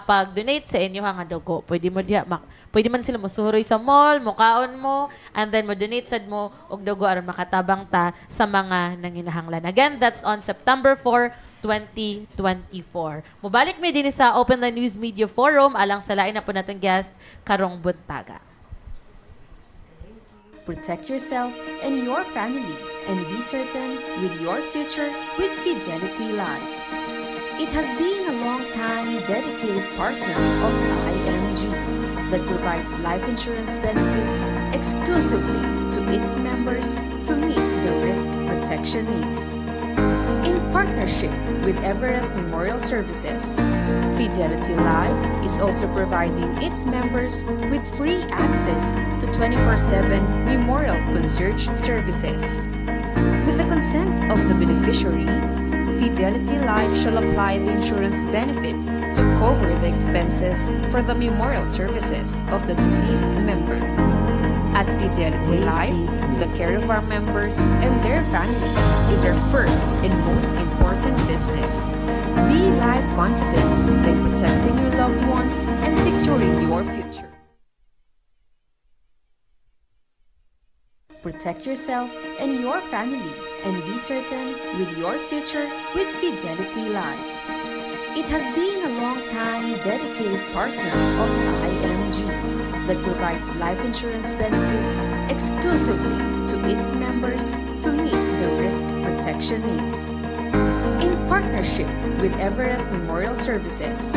pag-donate sa inyong dugo. Pwede man sila musuroy sa mall, mukaon mo, and then mo-donate sad mo og dugo aron makatabang ta sa mga nanginahanglan. Again, that's on September 4, 2024. Mubalik mi din sa Open the News Media Forum alang sa lain na po natong guest karong buntaga. Protect yourself and your family and be certain with your future with Fidelity Life. It has been a long time dedicated partner of IMG that provides life insurance benefit exclusively to its members to meet the risk protection needs. In partnership with Everest Memorial Services, Fidelity Life is also providing its members with free access to 24/7 memorial concierge services. With the consent of the beneficiary, Fidelity Life shall apply the insurance benefit to cover the expenses for the memorial services of the deceased member. At Fidelity Life, the care of our members and their families is our first and most important business. Be life confident by protecting your loved ones and securing your future. Protect yourself and your family and be certain with your future with Fidelity Life. It has been a long time dedicated partner of IMG that provides life insurance benefit exclusively to its members to meet the risk protection needs. In partnership with Everest Memorial Services,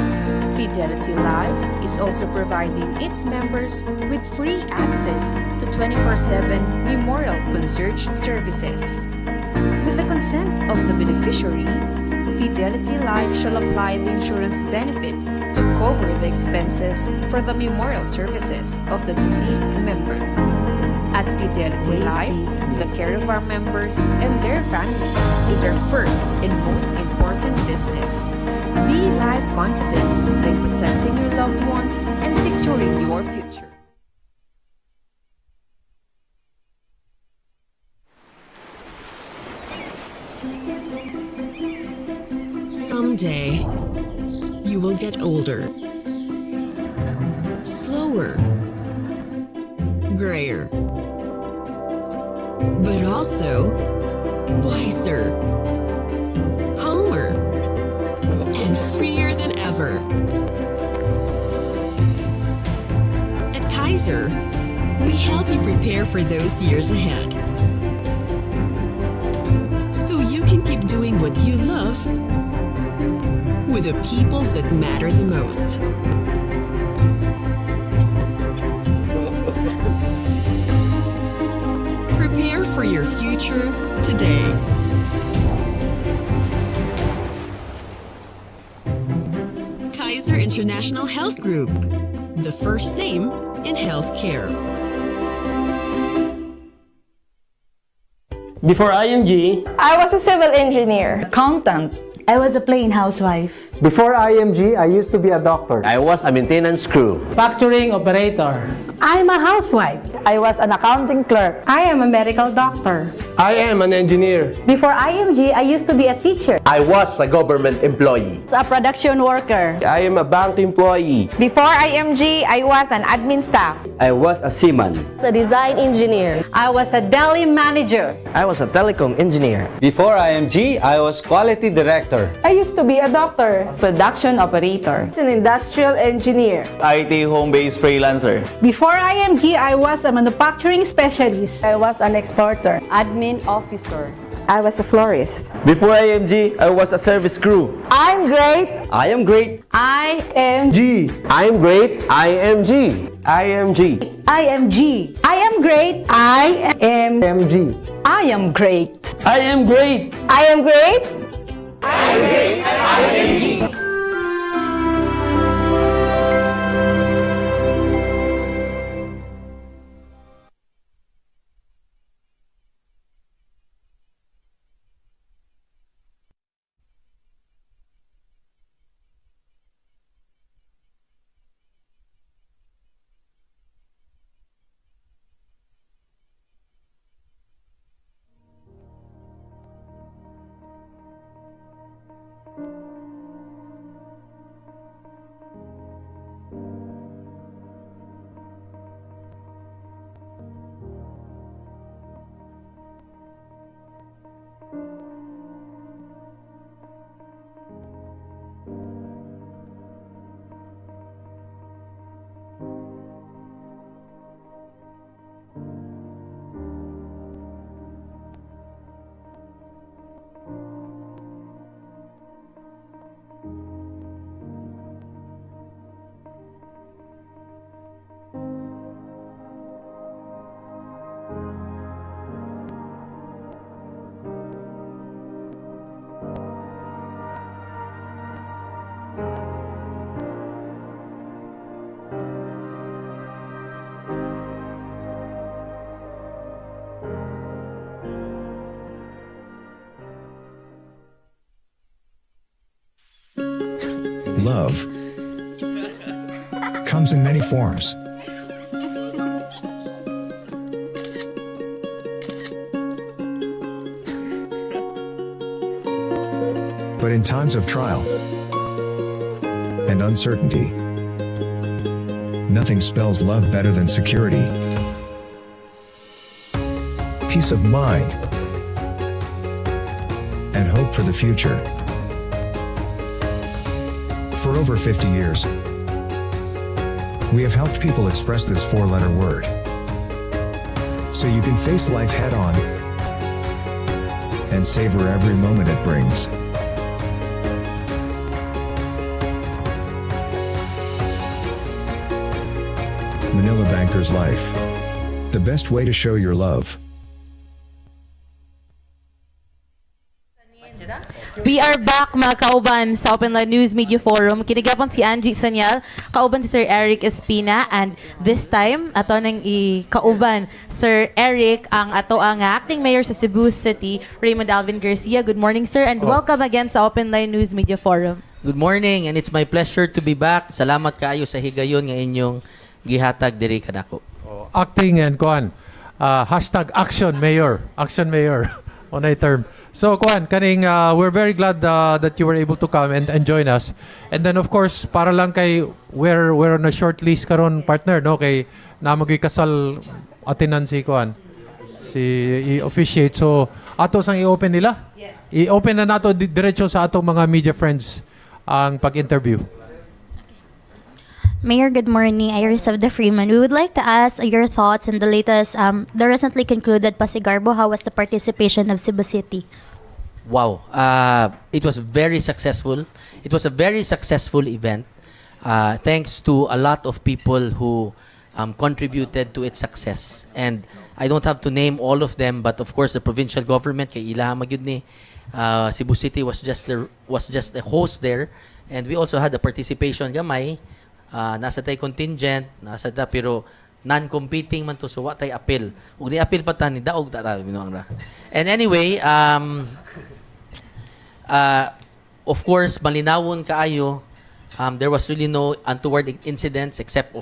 Fidelity Life is also providing its members with free access to 24/7 memorial concierge services. With the consent of the beneficiary, Fidelity Life shall apply the insurance benefit to cover the expenses for the memorial services of the deceased member. At Fidelity Life, the care of our members and their families is our first and most important business. Be life confident by protecting your loved ones and securing your future. Someday, you will get older, slower, grayer, but also wiser, calmer, and freer than ever. At Kaiser, we help you prepare for those years ahead, so you can keep doing what you love with the people that matter the most. Prepare for your future today. Kaiser International Health Group, the first name in healthcare. Before IMG, I was a civil engineer. Accountant. I was a plain housewife. Before IMG, I used to be a doctor. I was a maintenance crew. factoring operator. I'm a housewife. I was an accounting clerk. I am a medical doctor. I am an engineer. Before IMG, I used to be a teacher. I was a government employee. A production worker. I am a bank employee. Before IMG, I was an admin staff. I was a seaman. A design engineer. I was a deli manager. I was a telecom engineer. Before IMG, I was quality director. I used to be a doctor. Production operator. An industrial engineer. IT home-based freelancer. Before IMG, I was a manufacturing specialist. I was an exporter. Admin officer. I was a florist. Before IMG, I was a service crew. I'm great. I am great. I am G. I am great. IMG. IMG. IMG. I am great. I am MG. I am great. I am great. I am great. love comes in many forms. But in times of trial and uncertainty, nothing spells love better than security, peace of mind, and hope for the future. For over 50 years, we have helped people express this four-letter word, so you can face life head-on and savor every moment it brings. Manila Banker's Life. The best way to show your love. We are back mga kauban sa Open Line News Media Forum. Kinigapon si Angie Sanyal, kauban si Sir Eric Espina, and this time ato nang i-kauban Sir Eric ang ato ang acting mayor sa Cebu City, Raymond Alvin Garcia. Good morning, sir, and welcome again sa Open Line News Media Forum. Good morning, and it's my pleasure to be back. Salamat kaayo sa higayon nga inyong gihatag diri kanako. Acting and kuan. Hashtag Action Mayor. Action Mayor. On a term. So kuan, kaning we're very glad that you were able to come and join us. And then of course, para lang kay we're on a short list karon partner, no, kay namoy kasal atinan si kuan. Si i-officiate. So ato sang i-open nila. Yes. I-open na nato diretso sa atong mga media friends ang pag-interview. Mayor, good morning. Iris of the Freeman. We would like to ask your thoughts on the latest, the recently concluded Pasigarbo. How was the participation of Cebu City? Wow. It was very successful. It was a very successful event. Thanks to a lot of people who contributed to its success. And I don't have to name all of them, but of course the provincial government, kay ilaha magyud ni, Cebu City was just a host there. And we also had the participation gamay. Nasa tay contingent, nasa ta, pero non-competing man to, so wa tay appeal. Ug ni appeal pa ta ni daog ta binuang ra. And anyway, of course, malinawon kaayo, there was really no untoward incidents except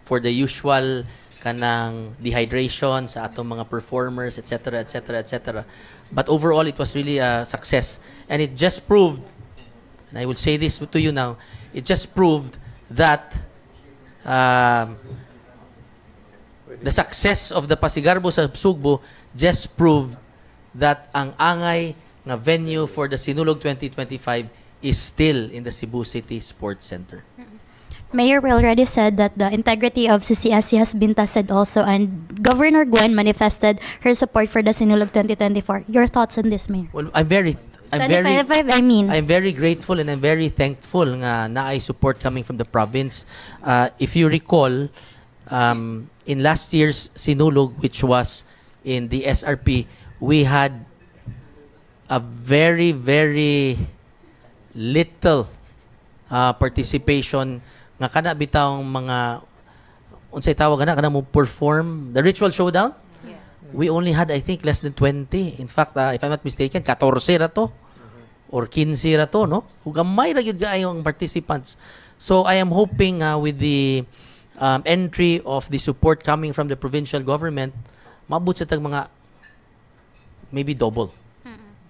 for the usual kanang dehydration sa atong mga performers, etc., etc., etc. But overall, it was really a success. And it just proved, and I will say this to you now, it just proved that the success of the Pasigarbo sa Sugbo just proved that ang angay nga venue for the Sinulog 2025 is still in the Cebu City Sports Center. Mayor, we already said that the integrity of CCSC has been tested also, and Governor Gwen manifested her support for the Sinulog 2024. Your thoughts on this, Mayor? Well, I'm very grateful and I'm very thankful nga naay support coming from the province. If you recall, in last year's Sinulog, which was in the SRP, we had a very, very little participation nga kana bitawng mga unsay tawag kana mo perform the ritual showdown. We only had, I think, less than 20. In fact, if I'm not mistaken, 14 ra to or 15 ra to, no? Hugamay ra gyud kaayo ang participants. So I am hoping with the entry of the support coming from the provincial government, mabot sa tag mga maybe double.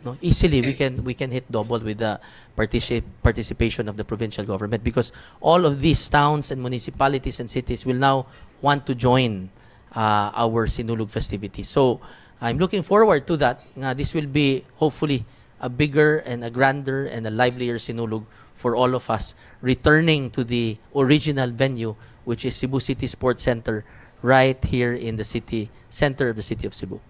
No? Easily we can hit double with the participation of the provincial government, because all of these towns and municipalities and cities will now want to join our Sinulog festivities. So I'm looking forward to that. This will be hopefully a bigger and a grander and a livelier Sinulog for all of us, returning to the original venue, which is Cebu City Sports Center, right here in the city center of the city of Cebu.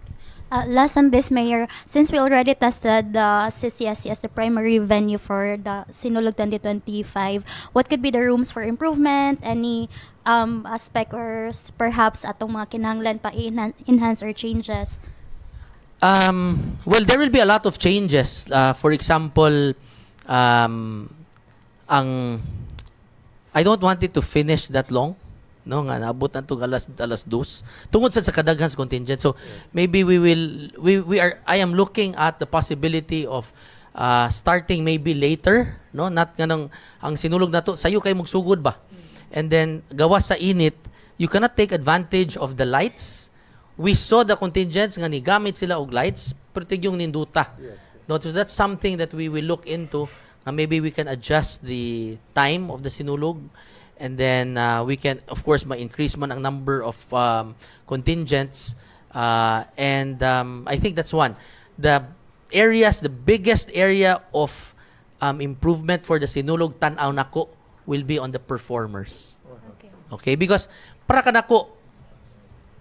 Last on this, Mayor, since we already tested the CCSC as the primary venue for the Sinulog 2025, what could be the rooms for improvement? Any aspect or perhaps atong mga kinahanglan pa enhance or changes? Well, there will be a lot of changes. For example, I don't want it to finish that long. No, nga naabot na to alas 2 tungod sa kadaghan sa contingent. So maybe I am looking at the possibility of starting maybe later, no? Not ganang ang sinulog na to sayo kay magsugod ba. And then gawas sa init, you cannot take advantage of the lights. We saw the contingents nga ni gamit sila og lights pero tigyong ninduta. No, so that's something that we will look into. Maybe we can adjust the time of the sinulog, and then we can, of course, ma-increase man ang number of contingents. And I think that's one. The biggest area of improvement for the sinulog tanaw nako will be on the performers. Okay, because para kanako,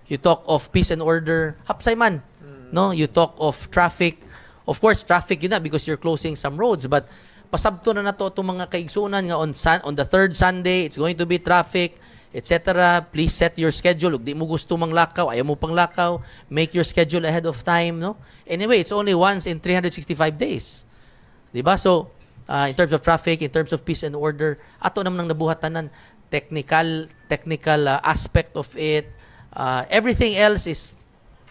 you talk of peace and order, hapsay man. No, you talk of traffic. Of course, traffic yun na because you're closing some roads, but pasabto na nato itong mga kaigsunan nga on the third Sunday, it's going to be traffic, etc. Please set your schedule. Ug di mo gusto mang lakaw, ayaw mo pang lakaw, make your schedule ahead of time, no? Anyway, it's only once in 365 days. Diba? So, in terms of traffic, in terms of peace and order, ato naman ang nabuhatanan, technical aspect of it. Everything else is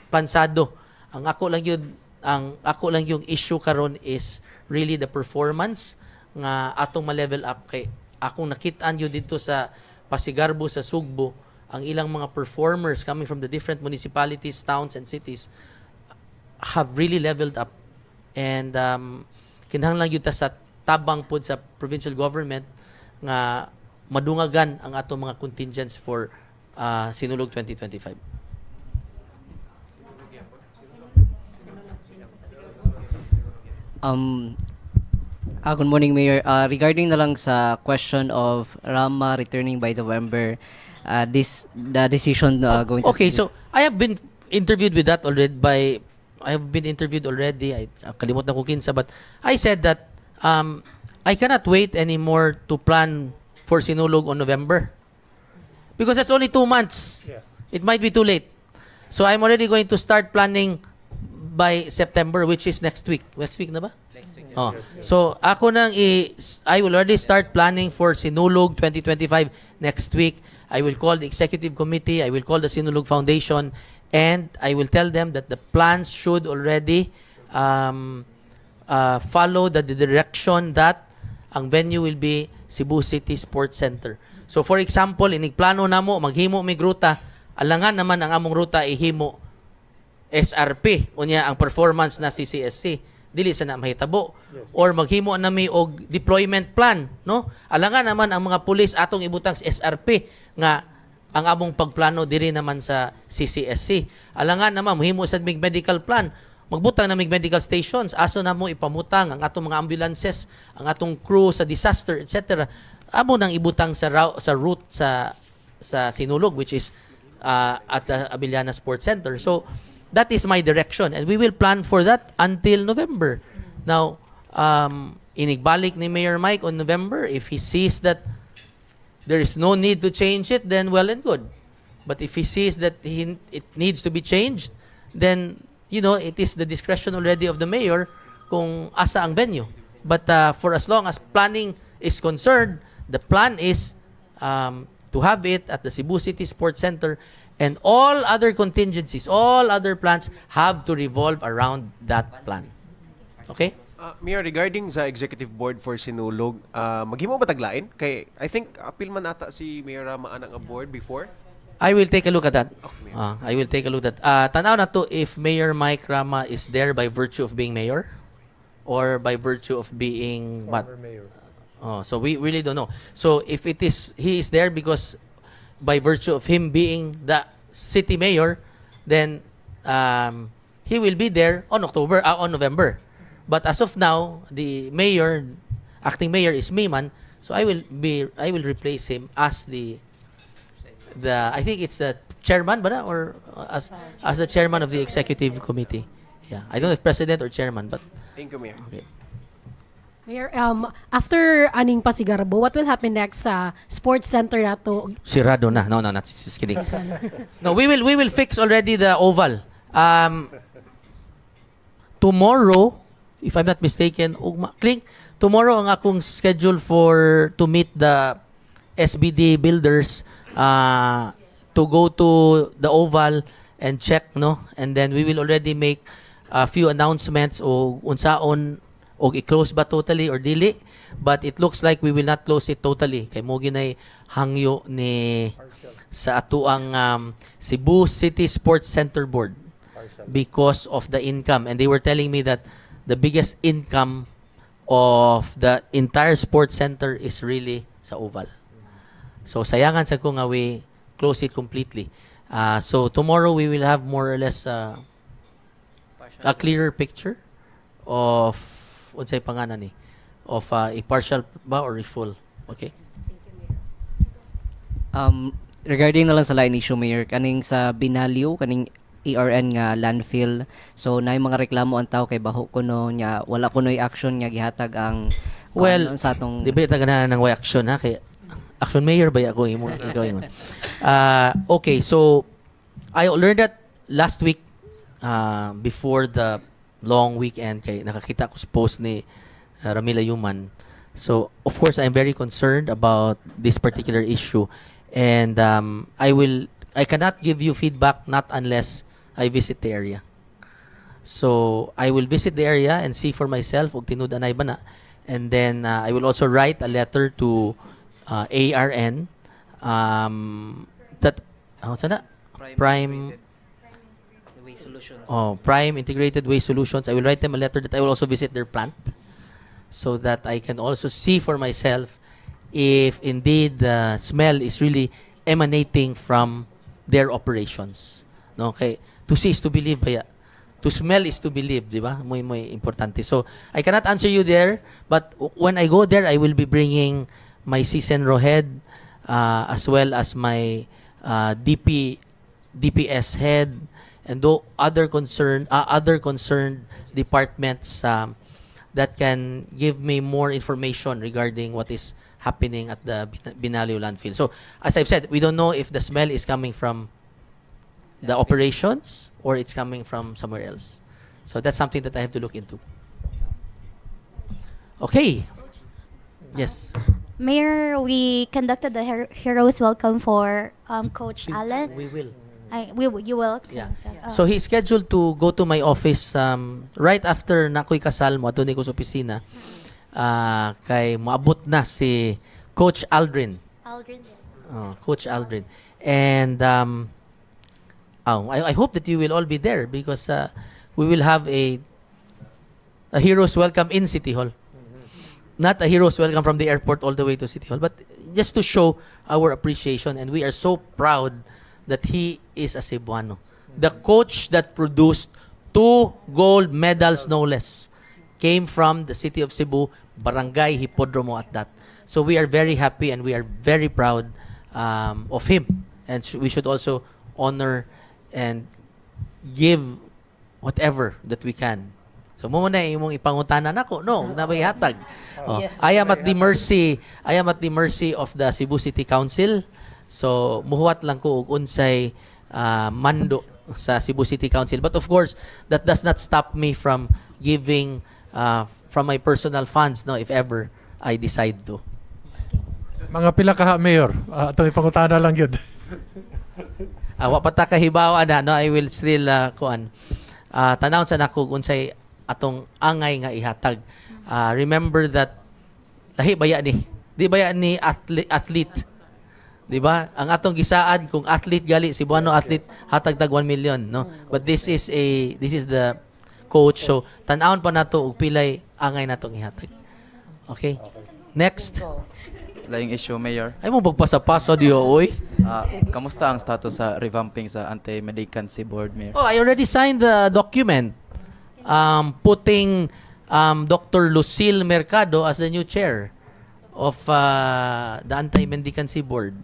plansado. Ang ako lang yung issue karon is really the performance nga atong ma-level up kay akong nakitaan yun dito sa Pasigarbo sa Sugbo, ang ilang mga performers coming from the different municipalities, towns and cities have really leveled up. And kinahanglan yun ta sa tabang pod sa provincial government nga madungagan ang atong mga contingents for Sinulog 2025. Good morning, Mayor. Regarding na lang sa question of Rama returning by November, the decision going to... Okay, so I have been interviewed with that already I kalimutan ko kinsa, but I said that I cannot wait anymore to plan for Sinulog on November because that's only 2 months. It might be too late. So I'm already going to start planning by September, which is next week. Next week na ba? Next week. Oh. So ako nang I will already start planning for Sinulog 2025 next week. I will call the executive committee, I will call the Sinulog Foundation, and I will tell them that the plans should already follow the direction that ang venue will be Cebu City Sports Center. So for example, inigplano namo maghimo mig ruta, alangan naman ang among ruta ihimo SRP unya ang performance na CCSC dili sa na mahitabo. Or maghimo nami og deployment plan, no? Alangan naman ang mga pulis atong ibutang sa SRP nga ang among pagplano diri naman sa CCSC. Alangan naman mahimo sad mig medical plan, magbutang na mig medical stations, aso na mo ipamutang ang atong mga ambulances, ang atong crew sa disaster, etc. Amo nang ibutang sa route sa Sinulog, which is at the Abiliana Sports Center. So that is my direction, and we will plan for that until November. Now, inigbalik ni Mayor Mike on November. If he sees that there is no need to change it, then well and good. But if he sees that it needs to be changed, then it is the discretion already of the mayor kung asa ang venue. But for as long as planning is concerned, the plan is to have it at the Cebu City Sports Center, and all other contingencies, all other plans have to revolve around that plan. Okay? Mayor, regarding sa executive board for Sinulog, maghimo ba taglain? Kay I think apil man ata si Mayor Rama anang board before. I will take a look at that. I will take a look at that. Tanaw na to if Mayor Mike Rama is there by virtue of being mayor or by virtue of being what? Mayor. So we really don't know. So if he is there because by virtue of him being the city mayor, then he will be there on November. But as of now, the acting mayor is me man. So I will replace him as the I think it's the chairman, ba na? Or as the chairman of the executive committee. Yeah, I don't know if president or chairman, but thank you, Mayor. Okay. Mayor, after aning Pasigarbo, what will happen next sa sports center nato? Sirado na. No, not just kidding. No, we will fix already the oval. Tomorrow, if I'm not mistaken, tomorrow ang akong schedule to meet the SBD builders to go to the oval and check, no? And then we will already make a few announcements o unsaon og i-close ba totally or dili, but it looks like we will not close it totally kay mo ginay hangyo ni sa ato ang Cebu City Sports Center Board because of the income, and they were telling me that the biggest income of the entire sports center is really sa oval. So sayangan sa ko nga we close it completely. So tomorrow we will have more or less a clearer picture of unsay panganan ni of a partial ba or a full. Okay. Regarding na lang sa line issue, Mayor, kaning sa Binalyo, kaning ERN nga landfill. So na mga reklamo ang tao kay baho kuno nya wala kunoy action nga gihatag ang sa atong di ba tagana ng way action ha kay action mayor ba ako imo ikaw ingon. Okay, so I learned that last week before the long weekend kay nakakita ko sa post ni Ramila Yuman. So of course I'm very concerned about this particular issue, and I cannot give you feedback not unless I visit the area. So I will visit the area and see for myself ug tinud-anay ba na, and then I will also write a letter to ARN that sana Prime Waste Solutions. Prime Integrated Waste Solutions. I will write them a letter that I will also visit their plant so that I can also see for myself if indeed the smell is really emanating from their operations. No, okay. To see is to believe baya. To smell is to believe, di ba? Muy importante. So I cannot answer you there, but when I go there, I will be bringing my CSENRO head as well as my DPS head and other concerned departments that can give me more information regarding what is happening at the Binalyo landfill. So as I've said, we don't know if the smell is coming from the operations or it's coming from somewhere else. So that's something that I have to look into. Okay. Yes. Mayor, we conducted the Heroes Welcome for Coach Allen. We will. You will? Yeah. So he's scheduled to go to my office right after na ko'y kasal mo ato ni ko sa opisina. Kay maabot na si Coach Aldrin. Coach Aldrin. And I hope that you will all be there because we will have a Heroes Welcome in City Hall. Not a Heroes Welcome from the airport all the way to City Hall, but just to show our appreciation. And we are so proud that he is a Cebuano. The coach that produced 2 gold medals, no less, came from the city of Cebu, Barangay Hipodromo at that. So we are very happy and we are very proud of him. And we should also honor and give whatever that we can. So mo na imong ipangutanan nako, no, nabayhatag. Yes. I am at the mercy of the Cebu City Council. So muhuwat lang ko og unsay mando sa Cebu City Council. But of course, that does not stop me from giving from my personal funds, no, if ever I decide to. Mga pila ka mayor, atong ipangutana lang yun. Wa pa ta kahibawa na, no, I will still tanaw sa nako unsay atong angay nga ihatag. Remember that lahi baya ni, di baya ni athlete. Di ba? Ang atong gisaad kung athlete gali, Cebuano athlete hatag tag 1 million, no? But this is the coach. So tan-awon pa nato og pilay angay natong ihatag. Okay? Next. Laing issue, Mayor. Ay mo pagpasa-pasa diyo, oy. Kamusta ang status sa revamping sa anti-medicancy board, Mayor? Oh, I already signed the document putting Dr. Lucille Mercado as the new chair of the anti-mendicancy board.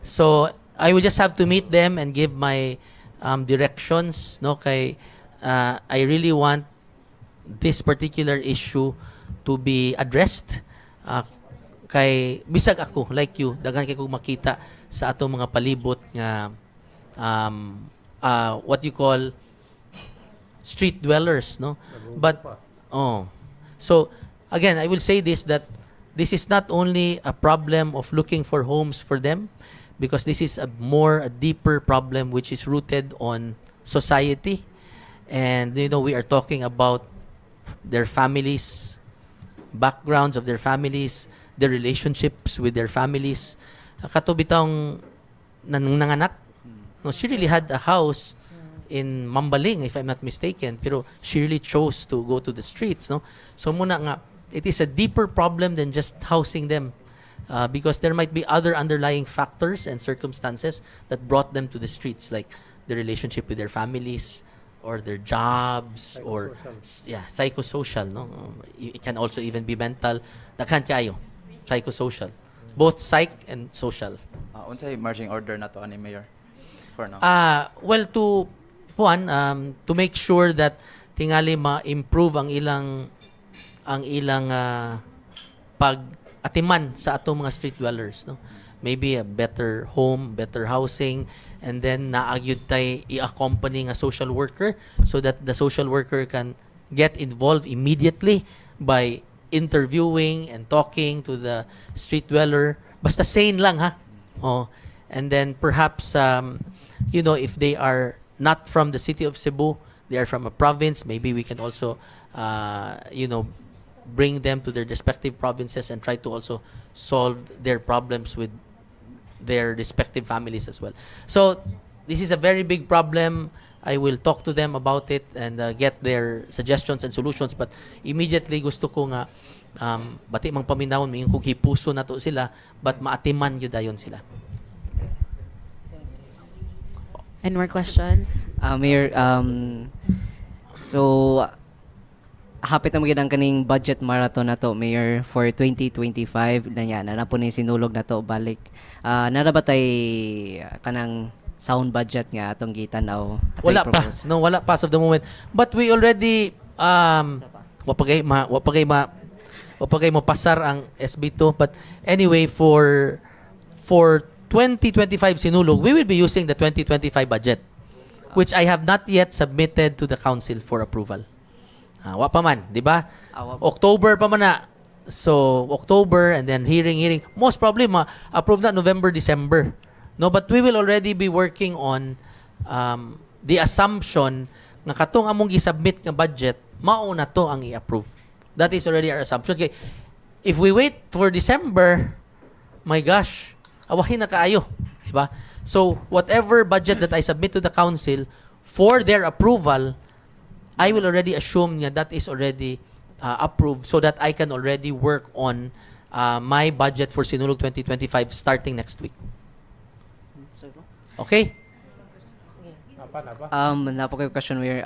So I will just have to meet them and give my directions, no, kay I really want this particular issue to be addressed. Kay bisag ako like you, daghan kay kog makita sa atong mga palibot nga what you call street dwellers, no? But so again, I will say this, that this is not only a problem of looking for homes for them, because this is a deeper problem which is rooted on society. And we are talking about their families, backgrounds of their families, their relationships with their families. Kato bitang nanganak. No, she really had a house in Mambaling, if I'm not mistaken, pero she really chose to go to the streets, no? So muna nga, it is a deeper problem than just housing them, because there might be other underlying factors and circumstances that brought them to the streets, like the relationship with their families, or their jobs, or psychosocial, no? It can also even be mental. Daghan kayo, psychosocial, both psych and social. Unsay marching order na to ani Mayor for now? Well, to make sure that tingali ma-improve ang ilang pag-atiman sa atong mga street dwellers, no? Maybe a better home, better housing, and then naagyud tay i-accompany a social worker so that the social worker can get involved immediately by interviewing and talking to the street dweller. Basta sane lang, ha? Oh. And then perhaps if they are not from the city of Cebu, they are from a province, maybe we can also bring them to their respective provinces and try to also solve their problems with their respective families as well. So this is a very big problem. I will talk to them about it and get their suggestions and solutions, but immediately gusto ko nga bati mang paminawon may kung hipuso na to sila, but maatiman yun dayon sila. Any more questions? Mayor, so hapit na magiging ang kaning budget marathon na to, Mayor, for 2025 na yan. Na po na sinulog na to balik. Nara ba tay kanang sound budget nga atong gitanaw? Wala pa. No, wala pa as of the moment. But we already wapagay mo pasar ang SB2, but anyway for 2025 sinulog, we will be using the 2025 budget, which I have not yet submitted to the council for approval. Wa pa man, di ba? October pa man na. So, October and then hearing. Most probably ma-approve na November, December. No, but we will already be working on the assumption nga katong among gi-submit nga budget, mauna to ang i-approve. That is already our assumption. Okay, if we wait for December, my gosh, awahin na kaayo, diba? So, whatever budget that I submit to the council for their approval, I will already assume that is already approved so that I can already work on my budget for Sinulog 2025 starting next week. Okay? Napo kayo question, Mayor.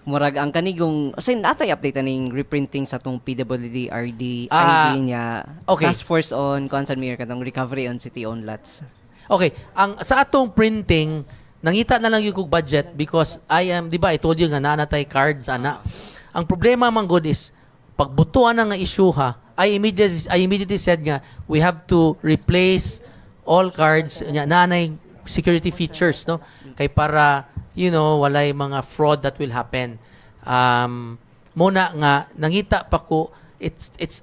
Murag ang kanigong natay update aning reprinting sa tong PWD RD ID niya. Okay. Task force on concern, Mayor, katong recovery on city-owned lots. Okay, sa atong printing nangita na lang yung budget because di ba I told you nga nanatay cards ana. Ang problema man good is pagbutuan na nga issue ha, I immediately said nga we have to replace all cards nya nanay security features, no, kay para walay mga fraud that will happen. Muna nga nangita pa ko it's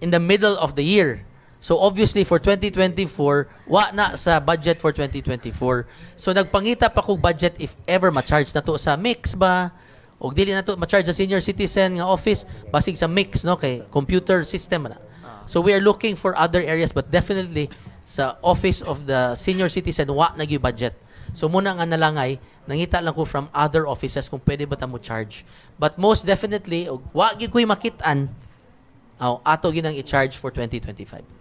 in the middle of the year. So obviously for 2024, wa na sa budget for 2024. So nagpangita pa kog budget if ever ma-charge na to sa mix ba o dili na to ma-charge sa senior citizen nga office basig sa mix, no, kay computer system na. So we are looking for other areas, but definitely sa office of the senior citizen wa na gyud budget. So muna nga nalangay nangita lang ko from other offices kung pwede ba ta mo charge. But most definitely wa gyud koy makit-an ato ginang i-charge for 2025.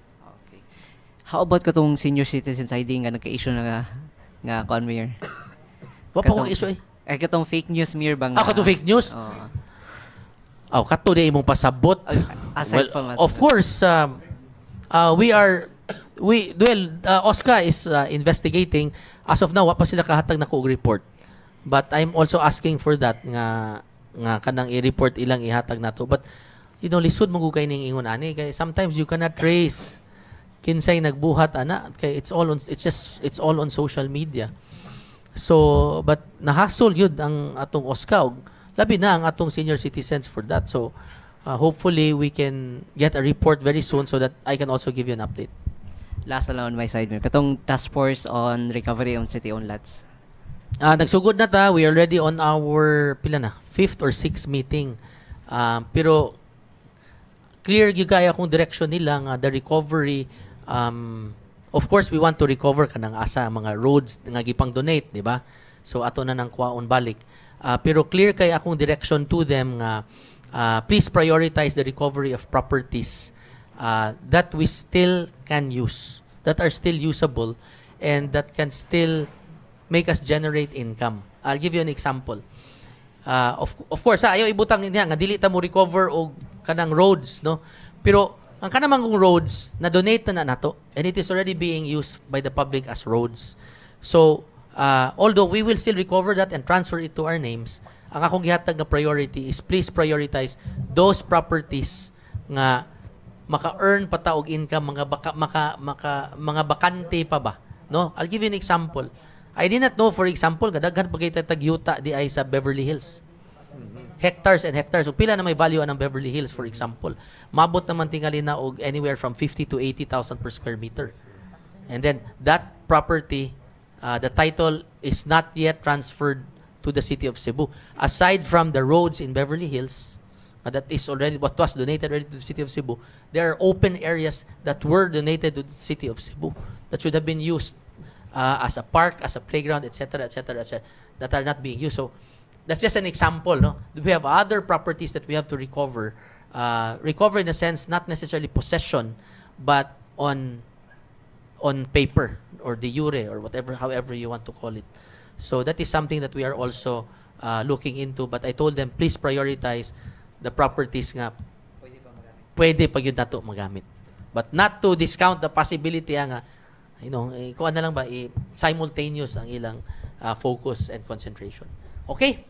How about katong senior citizens ID nga nagka-issue na nga Mayor? Wa pa kong issue katong fake news, Mayor, bang? Katong fake news? Kato di imong pasabot. Aside from of course, OSCA is investigating. As of now, wa pa sila kahatag na kog report. But I'm also asking for that nga kanang i-report ilang ihatag nato. But lisod mo kay ning ingon ani kay sometimes you cannot trace kinsay nagbuhat ana kay it's all on social media. So but nahasol yun ang atong OSCA labi na ang atong senior citizens for that. So hopefully we can get a report very soon so that I can also give you an update. Last na lang on my side, katong task force on recovery on city-owned lots. Nagsugod na ta. We already on our 5th or 6th meeting. Pero clear gyud kay akong direction nila nga the recovery, of course we want to recover kanang asa mga roads nga gipang donate, di ba? So ato na nang kuwaon balik. Pero clear kay akong direction to them nga please prioritize the recovery of properties that we still can use, that are still usable, and that can still make us generate income. I'll give you an example. Of course, ayaw ibutang niya nga dili ta mo recover og kanang roads, no? Pero ang kanang roads na donate na nato, and it is already being used by the public as roads. So although we will still recover that and transfer it to our names, ang akong gihatag na priority is please prioritize those properties nga maka-earn pa ta og income, mga bakante pa ba, no? I'll give you an example. I did not know, for example, daghan pagay tagyuta di ay sa Beverly Hills. Hectares and hectares. So pila na may value ng Beverly Hills, for example. Mabot naman tingali na og anywhere from 50 to 80,000 per square meter. And then that property, the title is not yet transferred to the city of Cebu. Aside from the roads in Beverly Hills, that is already what was donated already to the city of Cebu, there are open areas that were donated to the city of Cebu that should have been used as a park, as a playground, etc., etc., etc., that are not being used. So that's just an example, no? We have other properties that we have to recover. Recover in a sense, not necessarily possession, but on paper or de jure or whatever, however you want to call it. So that is something that we are also looking into. But I told them, please prioritize the properties nga pwede pa yun nato magamit. But not to discount the possibility nga, kung ano lang ba, simultaneous ang ilang focus and concentration. Okay?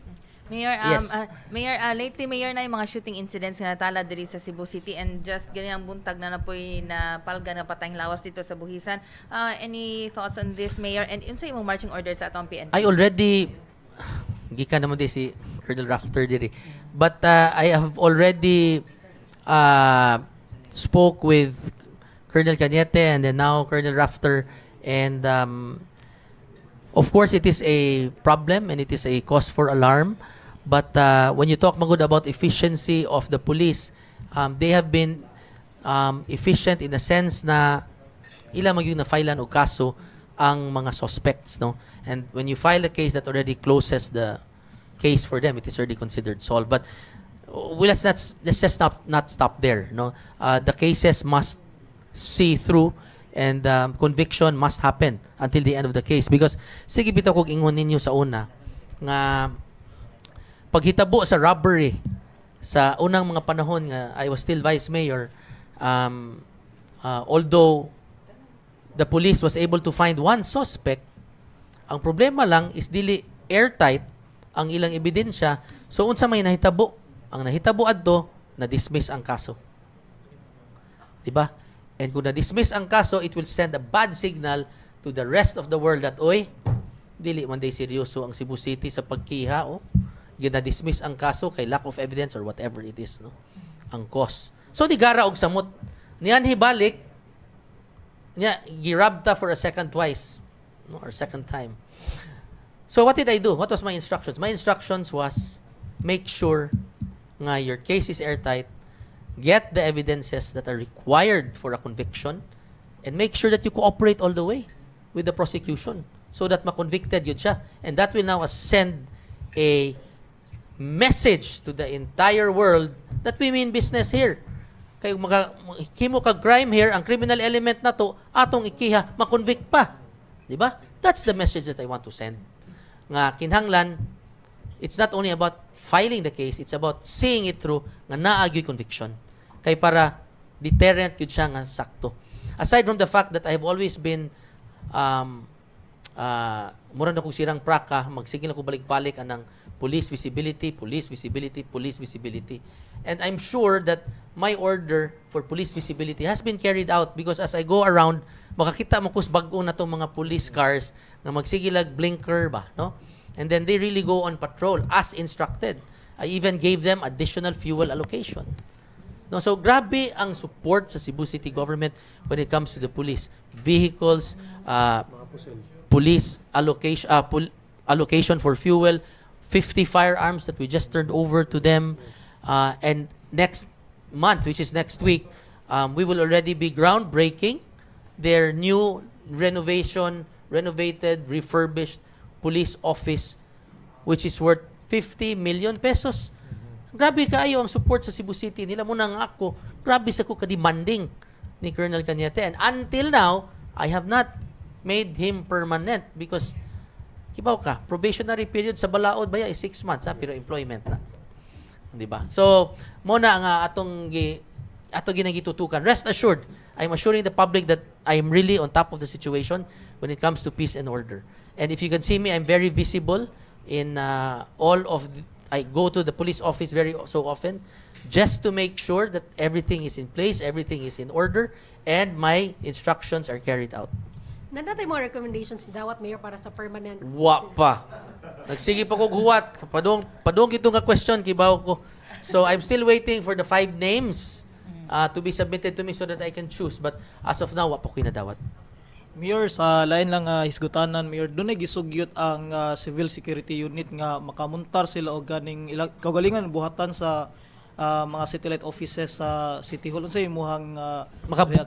Mayor, Yes. Mayor, lately, Mayor, na yung mga shooting incidents nga natala diri sa Cebu City and just ganyan buntag na napoy na palga na patayng lawas dito sa Buhisan. Any thoughts on this, Mayor? And yun sa imong marching orders sa atong PNP? I already, gikan naman din si Colonel Rafter diri. But I have already spoke with Colonel Cañete and then now Colonel Rafter, and of course it is a problem and it is a cause for alarm. But when you talk magud about efficiency of the police, they have been efficient in the sense na ila magyud na filean og kaso ang mga suspects, no? And when you file a case that already closes the case for them, it is already considered solved. But let's just not stop there, no? The cases must see through, and conviction must happen until the end of the case, because sige bitaw kog ingon ninyo sa una nga paghitabo sa robbery sa unang mga panahon nga I was still vice mayor, although the police was able to find one suspect, ang problema lang is dili airtight ang ilang ebidensya. So unsa may nahitabo, ang nahitabo adto na dismiss ang kaso, diba? And kung na-dismiss ang kaso, it will send a bad signal to the rest of the world that, oy, dili man day seryoso ang Cebu City sa pagkiha, yun na-dismiss ang kaso kay lack of evidence or whatever it is, no? Ang cause. So, di gara og samot. Niyan hibalik, niya, girabta for a second twice, no? Or second time. So, what did I do? What was my instructions? My instructions was, make sure nga your case is airtight, get the evidences that are required for a conviction, and make sure that you cooperate all the way with the prosecution so that makonvicted yun siya. And that will now send a message to the entire world that we mean business here. Kaya himo kag crime here, ang criminal element na to, atong ikiha, makonvict pa. Diba? That's the message that I want to send. Nga kinhanglan, it's not only about filing the case, it's about seeing it through nga naagyoy conviction. Kay para deterrent yun siya nga sakto. Aside from the fact that I have always been mura na kong sirang praka, magsige na ko balik-balik anang police visibility, police visibility, police visibility. And I'm sure that my order for police visibility has been carried out, because as I go around, makakita mo kus bag-o na itong mga police cars na magsigilag blinker ba, no? And then they really go on patrol as instructed. I even gave them additional fuel allocation. No, so grabe ang support sa Cebu City government when it comes to the police. Vehicles, police allocation for fuel, 50 firearms that we just turned over to them. And next month, which is next week, we will already be groundbreaking their new renovated, refurbished police office, which is worth 50 million pesos. Grabe kaayo ang support sa Cebu City. Nila muna nga ako, grabe sa ko ka-demanding ni Colonel Cañete. And until now, I have not made him permanent because, kibaw ka, probationary period sa balaod baya is 6 months, pero employment na. Diba? So, muna nga atong ginagitutukan. Rest assured, I'm assuring the public that I am really on top of the situation when it comes to peace and order. And if you can see me, I'm very visible in all of I go to the police office so often just to make sure that everything is in place, everything is in order, and my instructions are carried out. Nandatay mo recommendations dawat mayor para sa permanent. Wa pa. Nagsige pa ko guwat. Padong ito nga question kibaw ko. So I'm still waiting for the 5 names to be submitted to me so that I can choose. But as of now, wa pa ko inadawat. Mayor, sa lain lang hisgutanan, Mayor, doon ay gisugyot ang civil security unit nga makamuntar sila og ganing kaugalingan buhatan sa mga satellite offices sa City Hall. Unsay imong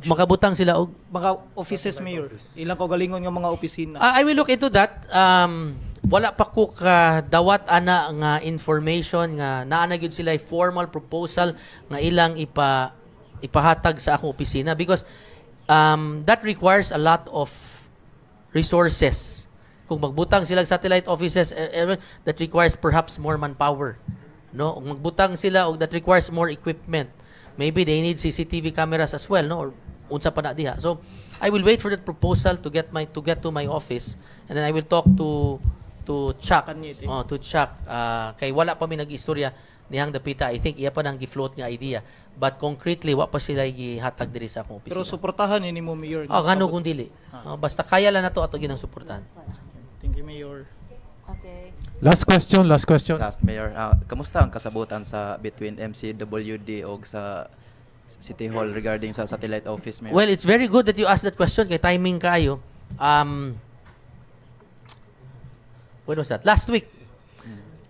makabutang sila og mga offices, Mayor? Ilang kaugalingon nga mga opisina? I will look into that. Wala pa ko kadawat ana nga information nga naa na gyud sila formal proposal nga ilang ipahatag sa akong opisina because that requires a lot of resources. Kung magbutang sila satellite offices, that requires perhaps more manpower. No, kung magbutang sila og that requires more equipment. Maybe they need CCTV cameras as well, no, or unsa pa na diha. So I will wait for that proposal to get to my office, and then I will talk to Chuck. Kay wala pa mi nag-istorya nihang dapita. I think iya pa nang gi-float nga idea. But concretely, wa pa sila gihatag diri sa akong opisina. Pero suportahan ini mo, Mayor. Ngano kung dili. Basta kaya lang nato ato ginang suportahan. Thank you, Mayor. Okay. Last question. Last, Mayor. Kamusta ang kasabutan sa between MCWD o sa City Hall regarding sa satellite office, Mayor? Well, it's very good that you asked that question kay timing kayo. When was that? Last week.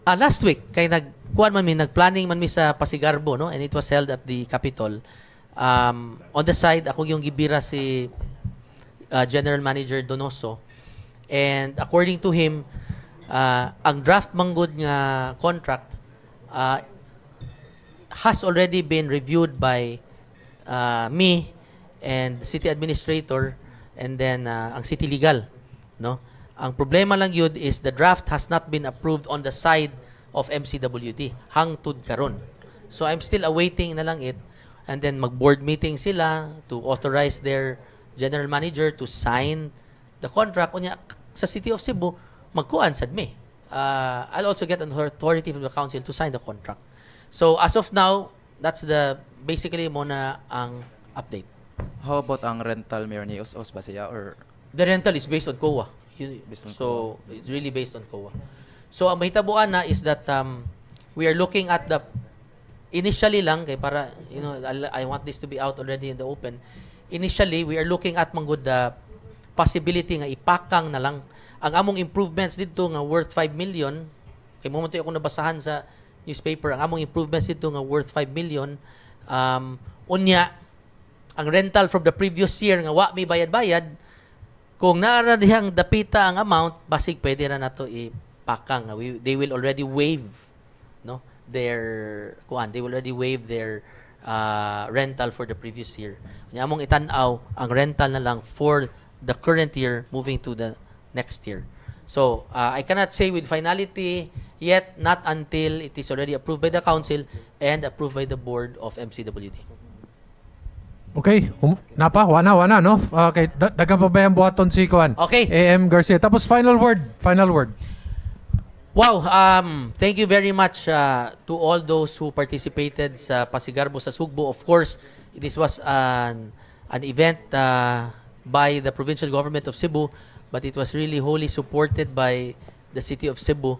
Last week kay nagplanning man mi sa Pasigarbo, no, and it was held at the Capitol. On the side ako yung gibira si General Manager Donoso, and according to him ang draft manggod nga contract has already been reviewed by me and the city administrator and then ang city legal, no. Ang problema lang yun is the draft has not been approved on the side of MCWD hangtud karon. So I'm still awaiting na lang it, and then mag-board meeting sila to authorize their general manager to sign the contract. Unya sa City of Cebu magkuan sad me. I'll also get an authority from the council to sign the contract. So as of now, that's basically muna ang update. How about ang rental, Mayor, ni Os ba siya or the rental is based on COA. So it's really based on COA. So ang mahitabuan na is that we are looking at the initially lang kay para I want this to be out already in the open. Initially we are looking at manggod the possibility nga ipakang na lang ang among improvements dito nga worth 5 million. Kay mo ako nabasahan sa newspaper ang among improvements dito nga worth 5 million. Unya ang rental from the previous year nga wa may bayad-bayad, kung naara dihang dapita ang amount, basig pwede na nato ipakang. They will already waive, no, their rental for the previous year. Nya among itan-aw ang rental na lang for the current year moving to the next year. So I cannot say with finality yet, not until it is already approved by the council and approved by the board of MCWD. Okay, wana no? Okay, dagang pa ba yung buhaton si Kuan? Okay. AM Garcia. Tapos final word. Wow, thank you very much to all those who participated sa Pasigarbo sa Sugbo. Of course, this was an event by the provincial government of Cebu, but it was really wholly supported by the city of Cebu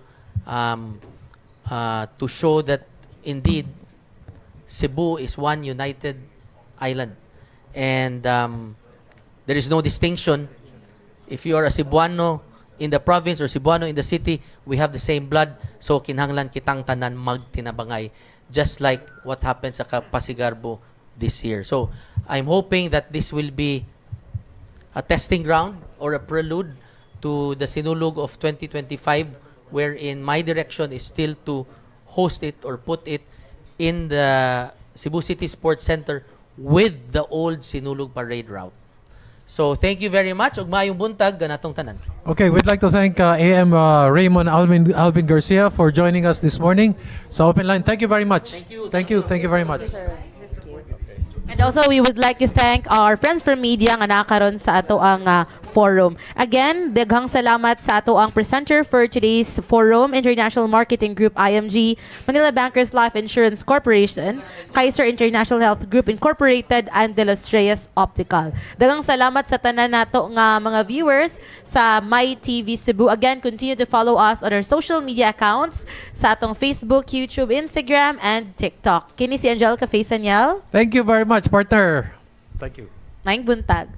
to show that indeed Cebu is one united island. And there is no distinction. If you are a Cebuano in the province or Cebuano in the city, we have the same blood. So kinahanglan kitang tanan magtinabangay just like what happened sa Pasigarbo this year. So I'm hoping that this will be a testing ground or a prelude to the Sinulog of 2025, wherein my direction is still to host it or put it in the Cebu City Sports Center with the old Sinulog Parade route. So thank you very much. Ug maayong buntag ganatong tanan. Okay, we'd like to thank AM Raymond Alvin Garcia for joining us this morning sa Open Line. Thank you very much. Thank you very much. And also, we would like to thank our friends from media nga nakaroon sa ato ang forum. Again, daghang salamat sa ato ang presenter for today's forum, International Marketing Group IMG, Manila Bankers Life Insurance Corporation, Kaiser International Health Group Incorporated, and Reyes Optical. Daghang salamat sa tanan nato nga mga viewers sa My TV Cebu. Again, continue to follow us on our social media accounts sa atong Facebook, YouTube, Instagram, and TikTok. Kini si Angelica Faisaniel. Thank you very much, partner. Thank you. Maing buntag.